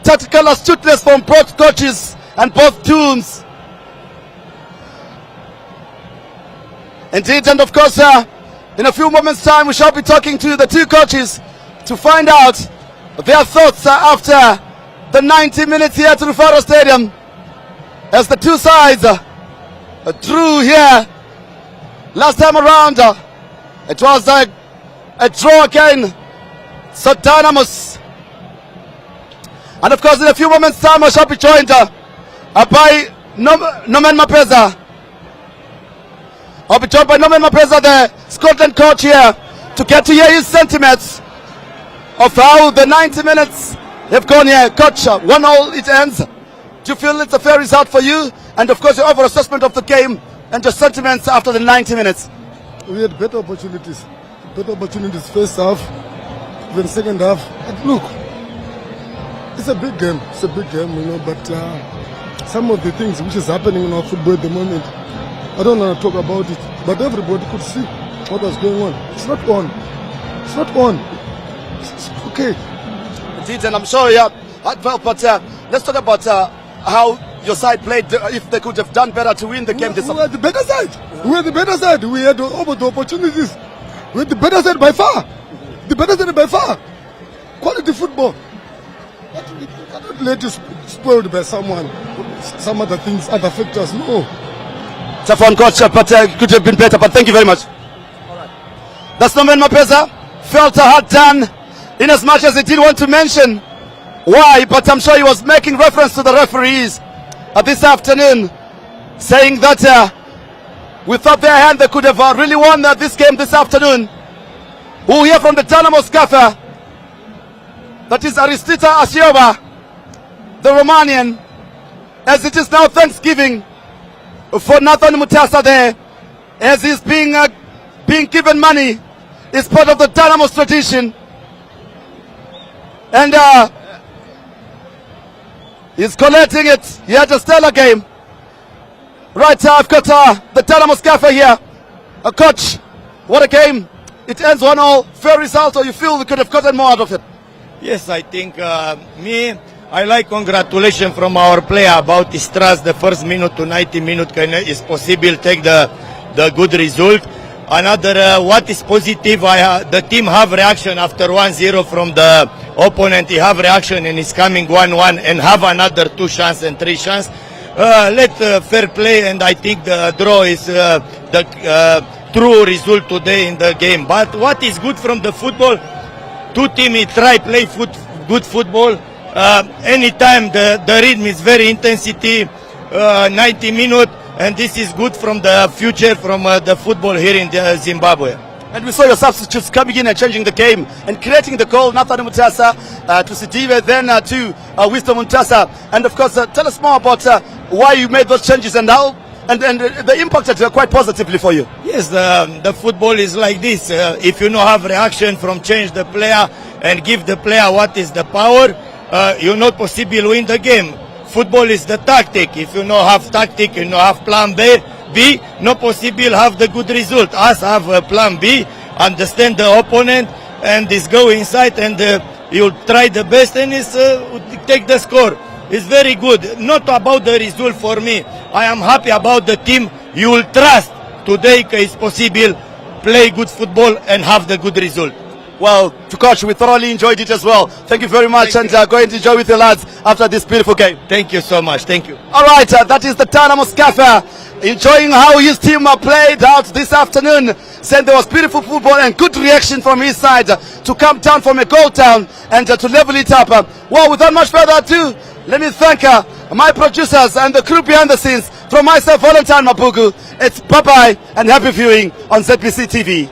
A: Tactical astuteness from both coaches and both teams. Indeed, and of course, in a few moments' time, we shall be talking to the two coaches to find out their thoughts after the 90 minutes here at Rufaro Stadium, as the two sides drew here. Last time around, it was a draw again. So Dynamos. And of course, in a few moments' time, I shall be joined by Nomen Mapeza. I'll be joined by Nomen Mapeza, the Scotland coach here, to get to hear his sentiments of how the 90 minutes have gone here. Coach, 1-1 it ends. Do you feel it's a fair result for you? And of course, your overall assessment of the game and your sentiments after the 90 minutes.
E: We had better opportunities. First half, then second half. And look, it's a big game. It's a big game, you know. But some of the things which is happening in our football at the moment, I don't want to talk about it. But everybody could see what was going on. It's not on. It's not on. It's okay.
A: Indeed, and I'm sorry, but let's talk about how your side played. If they could have done better to win the game.
E: We were the better side. We were the better side. We had over the opportunities. We were the better side by far. The better side by far. Quality football. But we cannot let you spoiled by someone. Some other things, other factors. No.
A: It's a fun coach, but could have been better. But thank you very much. All right. That's Norman Mapeza. Felt hard done, in as much as he didn't want to mention why, but I'm sure he was making reference to the referees this afternoon, saying that without their hand they could have really won this game this afternoon. We'll hear from the Dynamos gaffer, that is Aristita Asiova, the Romanian, as it is now Thanksgiving for Nathan Mutasa there, as he's being given money. It's part of the Dynamos tradition. And he's collecting it. He had a stellar game. Right, I've got the Dynamos gaffer here. Coach, what a game. It ends 1-1. Fair result, or you feel we could have gotten more out of it?
H: Yes, I think I like congratulations from our player about his trust. The first minute to 90 minutes is possible take the good result. Another what is positive, the team have reaction after 1-0 from the opponent. He have reaction and is coming 1-1 and have another 2 chances and 3 chances. Let fair play, and I think the draw is the true result today in the game. But what is good from the football? Two teams try play good football. Anytime the rhythm is very intensity, 90 minutes. And this is good from the future, from the football here in Zimbabwe.
A: And we saw your substitutes coming in and changing the game and creating the goal. Nathan Mutasa to Sidive, then to Wisdom Mutasa. And of course, tell us more about why you made those changes and how and the impacted quite positively for you.
H: Yes, the football is like this. If you know have reaction from change the player and give the player what is the power, you not possible win the game. Football is the tactic. If you know have tactic, you know have plan B, no possible have the good result. Us have a plan B, understand the opponent, and this go inside and you'll try the best and take the score. It's very good. Not about the result for me. I am happy about the team. You will trust today it's possible play good football and have the good result.
A: Well, Coach, we thoroughly enjoyed it as well. Thank you very much, and go and enjoy with your lads after this beautiful game.
H: Thank you so much. Thank you.
A: All right, that is the Dynamos gaffer enjoying how his team played out this afternoon. Saying there was beautiful football and good reaction from his side to come down from a goal down and to level it up. Well, without much further ado, let me thank my producers and the crew behind the scenes. From myself, Valentine Mapugu, it's bye-bye and happy viewing on ZBC TV.